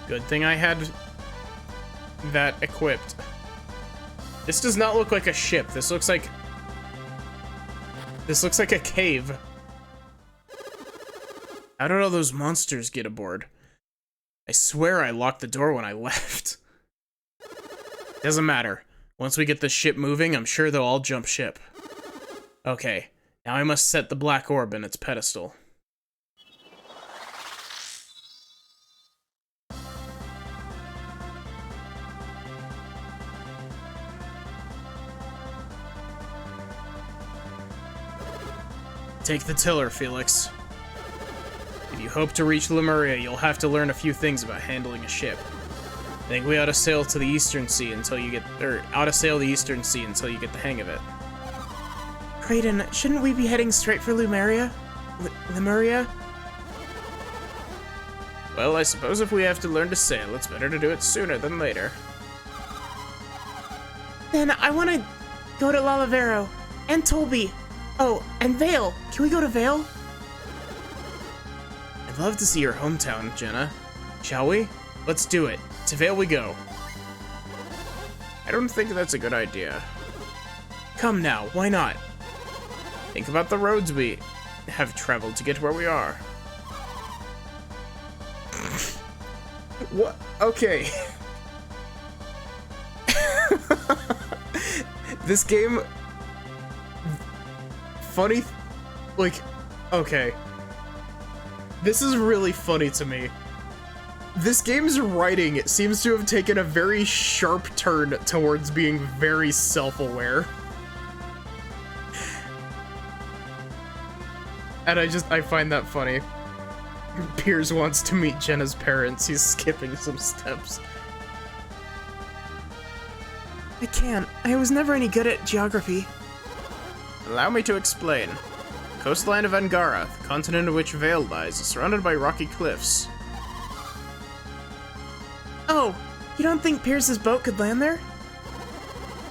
Good thing I had that equipped. This does not look like a ship. This looks like a cave. How did all those monsters get aboard? I swear I locked the door when I left. Doesn't matter. Once we get the ship moving, I'm sure they'll all jump ship. Okay, now I must set the black orb in its pedestal. Take the tiller, Felix. If you hope to reach Lemuria, you'll have to learn a few things about handling a ship. I think we ought to sail to the Eastern Sea until you get, sail the Eastern Sea until you get the hang of it. Kraden, shouldn't we be heading straight for Lumeria? Lemuria? Well, I suppose if we have to learn to sail, it's better to do it sooner than later. Then I want to go to Lalavero and Tolby. Oh, and Vale. Can we go to Vale? I'd love to see your hometown, Jenna. Shall we? Let's do it. To Vale we go. I don't think that's a good idea. Come now, why not? Think about the roads we have traveled to get where we are. What? Okay. This game... Funny... Like, okay. This is really funny to me. This game's writing seems to have taken a very sharp turn towards being very self-aware. And I find that funny. Piers wants to meet Jenna's parents. He's skipping some steps. I can't. I was never any good at geography. Allow me to explain. The coastline of Angara, the continent in which Vale lies, is surrounded by rocky cliffs. Oh, you don't think Pierce's boat could land there?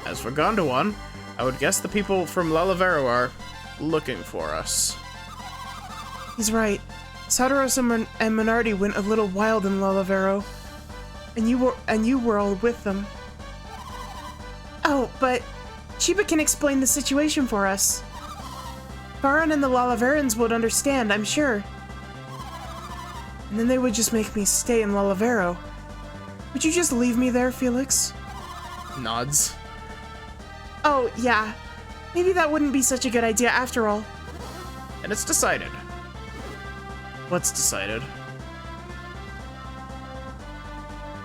As for Gondawan, I would guess the people from Lalavero are looking for us. He's right. Sauteros and Menardi went a little wild in Lalavero, and you were all with them. Oh, but Chiba can explain the situation for us. Baran and the Lalaverans would understand, I'm sure. And then they would just make me stay in Lalavero. Would you just leave me there, Felix? Nods. Oh, yeah. Maybe that wouldn't be such a good idea after all. And it's decided. What's decided?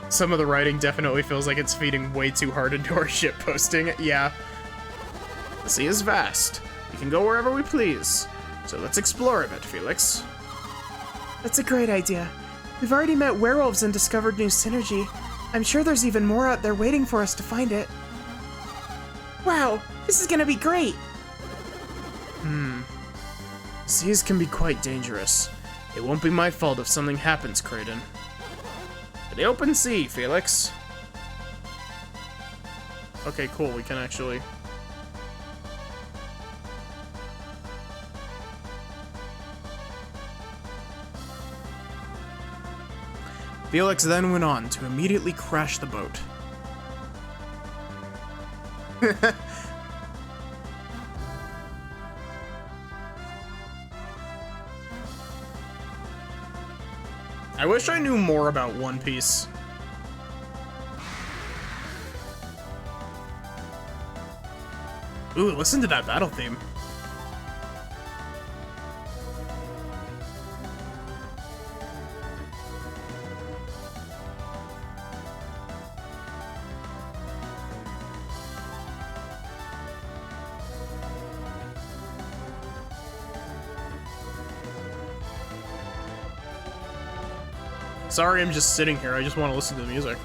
Some of the writing definitely feels like it's feeding way too hard into our ship posting. Yeah. The sea is vast. We can go wherever we please. So let's explore a bit, Felix. That's a great idea. We've already met werewolves and discovered new synergy. I'm sure there's even more out there waiting for us to find it. Wow, this is gonna be great! Seas can be quite dangerous. It won't be my fault if something happens, Kraden. To the open sea, Felix. Okay, cool, we can actually... Felix then went on to immediately crash the boat. I wish I knew more about One Piece. Ooh, listen to that battle theme. Sorry, I'm just sitting here. I just want to listen to the music.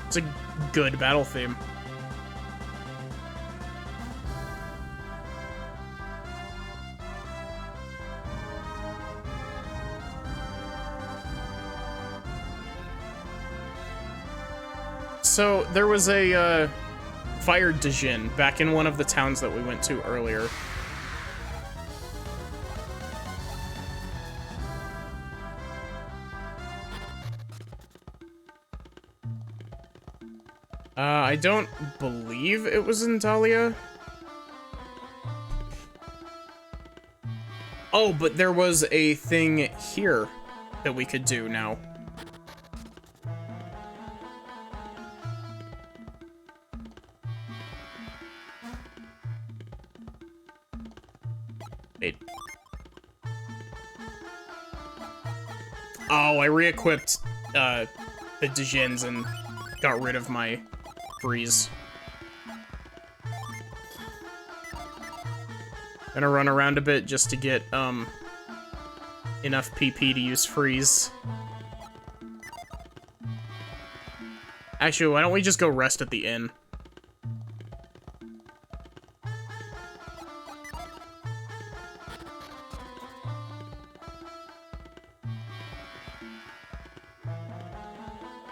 It's a good battle theme. So, there was a, fire Djinn back in one of the towns that we went to earlier. I don't believe it was in Dahlia. Oh, but there was a thing here that we could do now. Wait. Oh, I re-equipped, the Dijins and got rid of my freeze. Gonna run around a bit just to get, enough PP to use freeze. Actually, why don't we just go rest at the inn?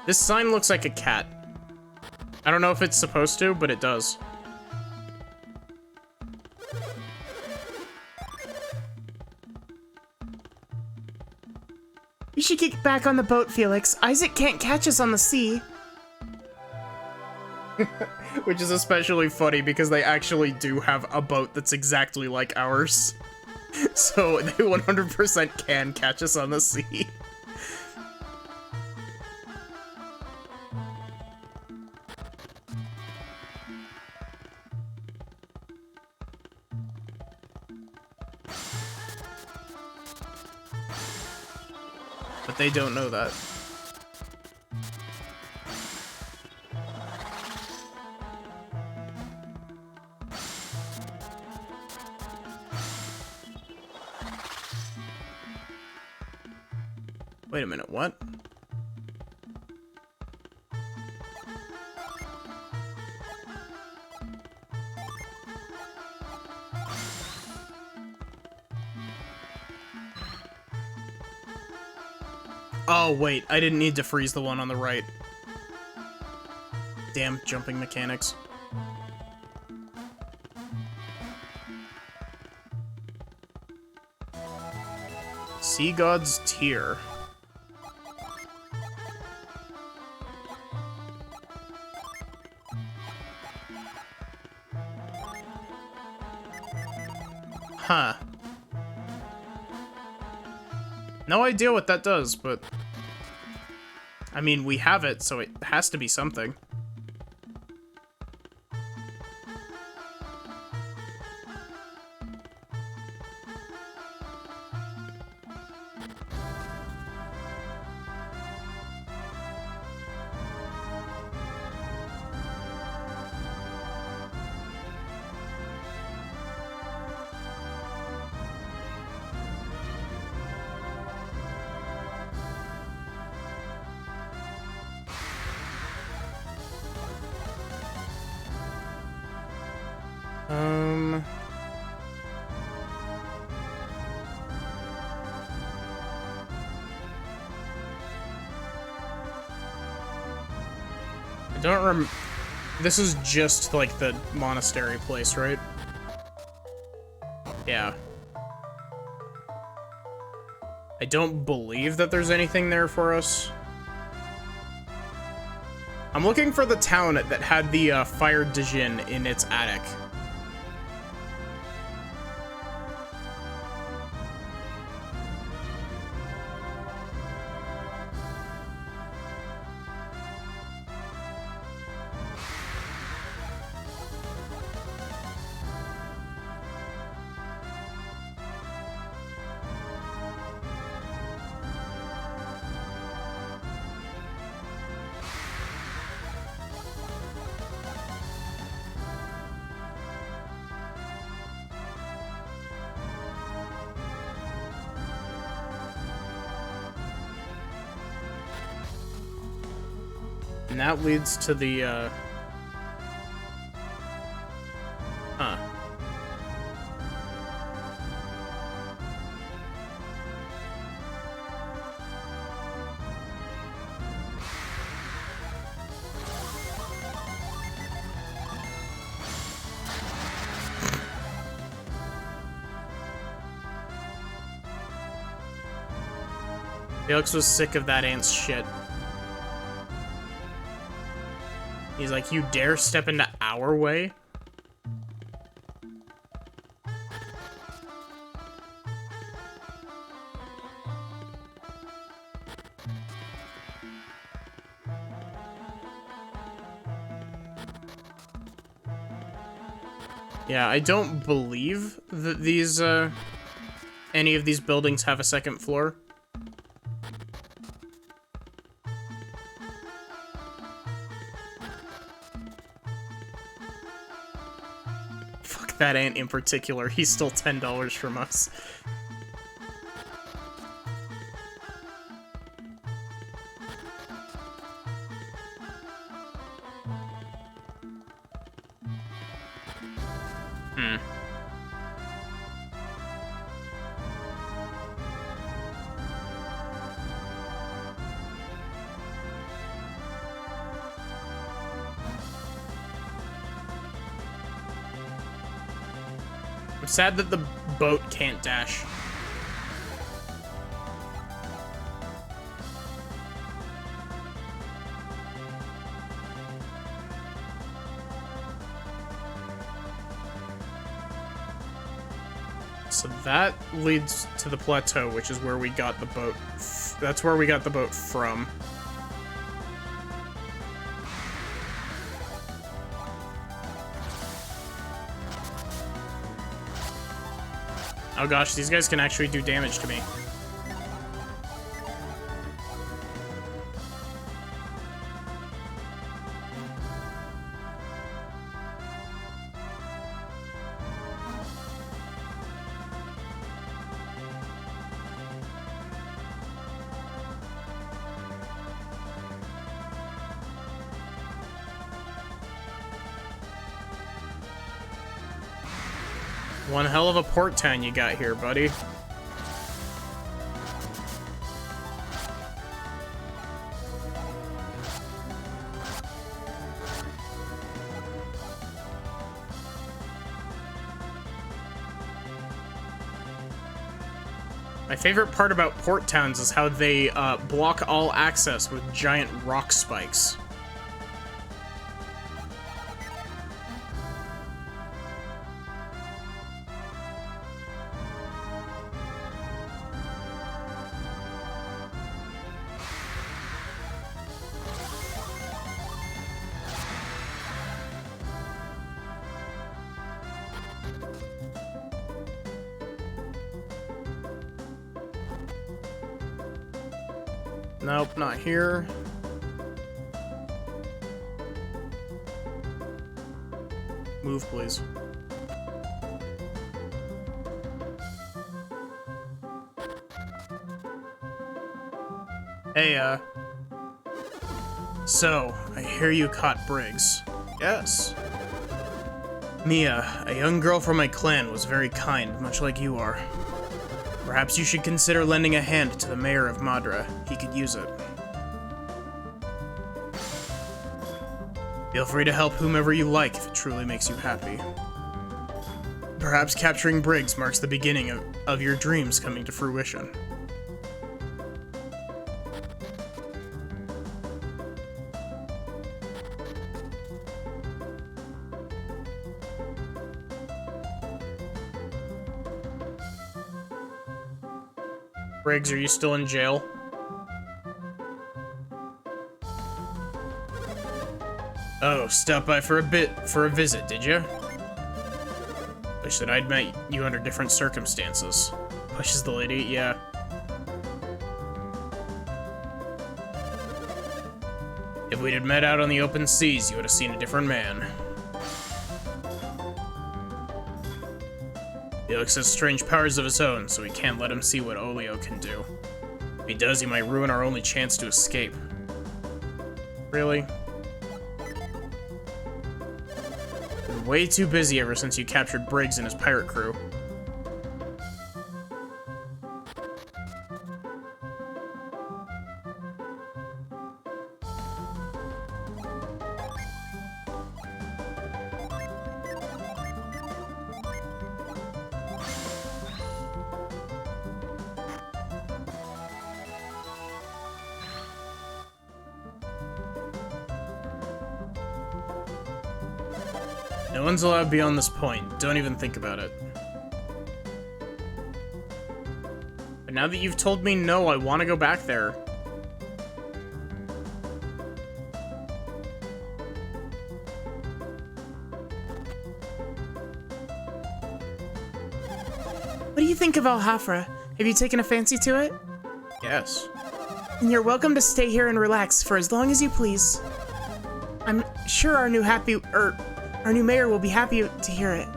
This sign looks like a cat. I don't know if it's supposed to, but it does. We should get back on the boat, Felix. Isaac can't catch us on the sea. Which is especially funny because they actually do have a boat that's exactly like ours. So they 100% can catch us on the sea. But they don't know that. Wait a minute, what? Oh, wait, I didn't need to freeze the one on the right. Damn jumping mechanics. Sea God's Tear. Huh. No idea what that does, but... I mean, we have it, so it has to be something. I don't this is just, like, the monastery place, right? Yeah. I don't believe that there's anything there for us. I'm looking for the town that had the, Fire Dijin in its attic. And that leads to the, Huh. Felix was sick of that ant's shit. He's like, you dare step into our way? Yeah, I don't believe that these, any of these buildings have a second floor. Fuck that ant in particular. He's still $10 from us. I'm sad that the boat can't dash. So that leads to the plateau, which is where we got the boat. That's where we got the boat from. Oh gosh, these guys can actually do damage to me. One hell of a port town you got here, buddy. My favorite part about port towns is how they block all access with giant rock spikes. Nope, not here. Move, please. Hey, so, I hear you caught Briggs. Yes. Mia, a young girl from my clan, was very kind, much like you are. Perhaps you should consider lending a hand to the mayor of Madra. He could use it. Feel free to help whomever you like if it truly makes you happy. Perhaps capturing Briggs marks the beginning of your dreams coming to fruition. Briggs, are you still in jail? Oh, stopped by for a visit, did you? Wish that I'd met you under different circumstances. Pushes the lady, yeah. If we'd had met out on the open seas, you would have seen a different man. Felix has strange powers of his own, so we can't let him see what Olio can do. If he does, he might ruin our only chance to escape. Really? Been way too busy ever since you captured Briggs and his pirate crew. No one's allowed beyond this point. Don't even think about it. But now that you've told me no, I want to go back there. What do you think of Alhafra? Have you taken a fancy to it? Yes. And you're welcome to stay here and relax for as long as you please. I'm sure our new mayor will be happy to hear it.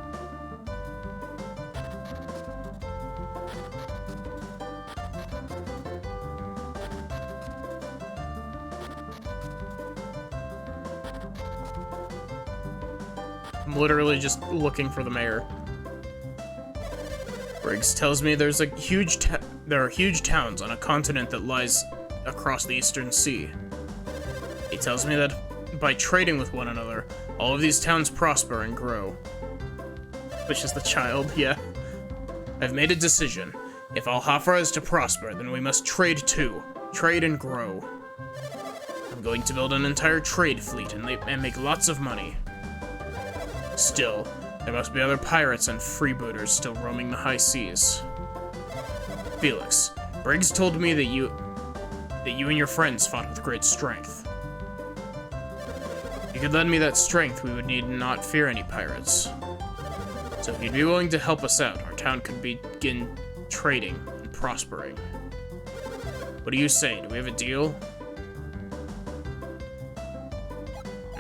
I'm literally just looking for the mayor. Briggs tells me there are huge towns on a continent that lies across the Eastern Sea. He tells me that by trading with one another, all of these towns prosper and grow. Which is the child, yeah. I've made a decision. If Alhafra is to prosper, then we must trade too. Trade and grow. I'm going to build an entire trade fleet and make lots of money. Still, there must be other pirates and freebooters still roaming the high seas. Felix, Briggs told me that you and your friends fought with great strength. If you could lend me that strength, we would need not fear any pirates. So if you'd be willing to help us out, our town could begin trading and prospering. What do you say? Do we have a deal?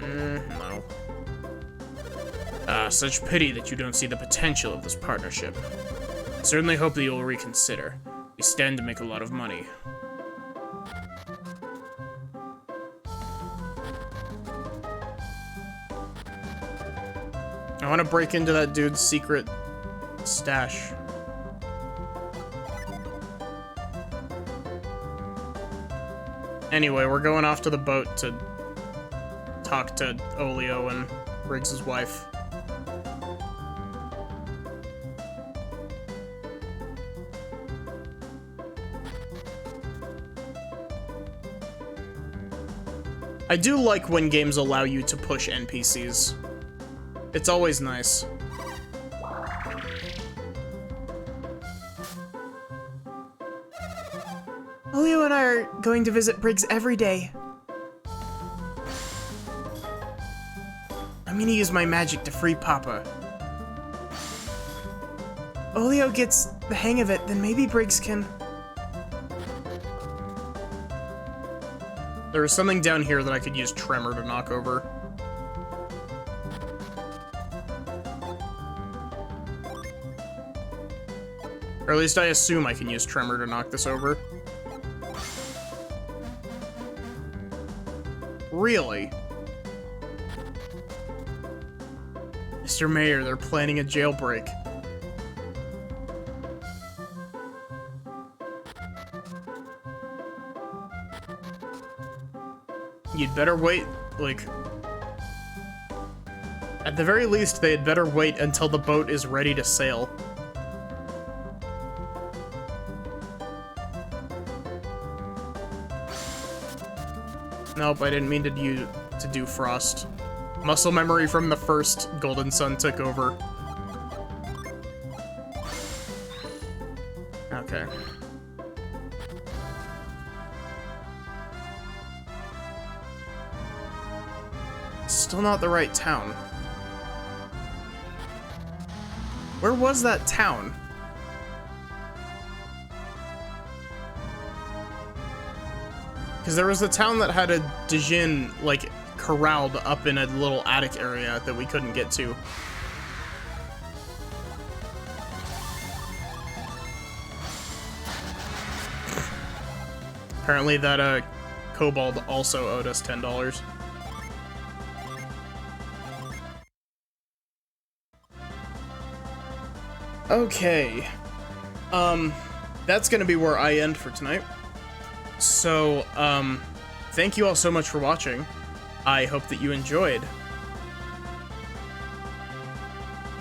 No. Such pity that you don't see the potential of this partnership. I certainly hope that you'll reconsider. We stand to make a lot of money. I want to break into that dude's secret stash. Anyway, we're going off to the boat to talk to Olio and Briggs' wife. I do like when games allow you to push NPCs. It's always nice. Olio and I are going to visit Briggs every day. I'm gonna use my magic to free Papa. Olio gets the hang of it, then maybe Briggs can... There is something down here that I could use Tremor to knock over. Or at least I assume I can use Tremor to knock this over. Really? Mr. Mayor, they're planning a jailbreak. You'd better wait, like... At the very least, they had better wait until the boat is ready to sail. Nope, I didn't mean to do Frost. Muscle memory from the first Golden Sun took over. Okay. Still not the right town. Where was that town? Because there was a town that had a Dijin, like, corralled up in a little attic area that we couldn't get to. Apparently that, kobold also owed us $10. Okay. That's gonna be where I end for tonight. So, thank you all so much for watching. I hope that you enjoyed.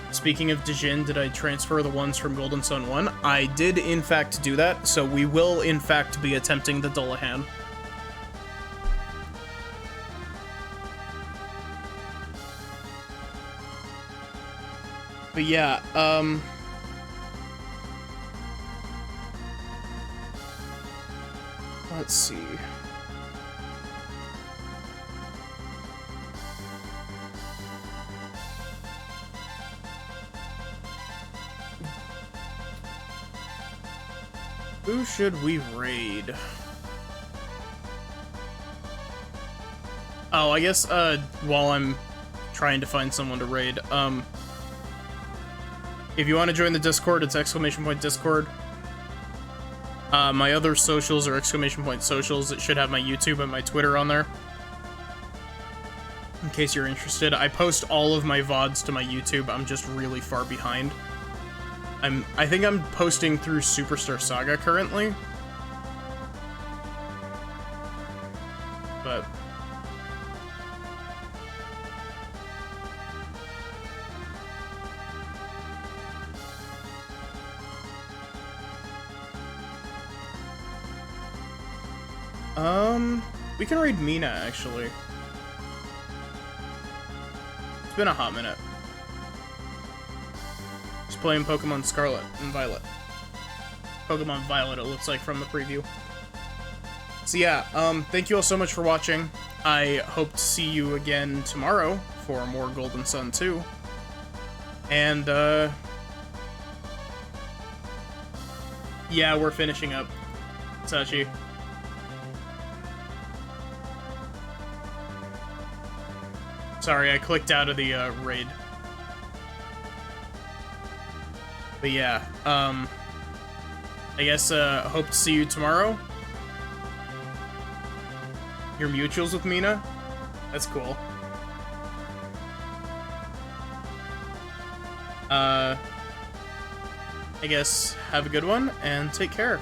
Speaking of Dijin, did I transfer the ones from Golden Sun 1? I did, in fact, do that, so we will, in fact, be attempting the Dullahan. But yeah, let's see. Who should we raid? Oh, I guess, while I'm trying to find someone to raid, if you want to join the Discord, it's !Discord. My other socials are !Socials. It should have my YouTube and my Twitter on there. case you're interested. I post all of my VODs to my YouTube. I'm just really far behind. I think I'm posting through Superstar Saga currently. But we can read Mina, actually. It's been a hot minute. She's playing Pokemon Scarlet and Violet. Pokemon Violet, it looks like from the preview. So yeah, thank you all so much for watching. I hope to see you again tomorrow for more Golden Sun 2. And, yeah, we're finishing up. Sachi. Sorry, I clicked out of the, raid. But yeah, I guess, hope to see you tomorrow. Your mutuals with Mina? That's cool. I guess have a good one, and take care.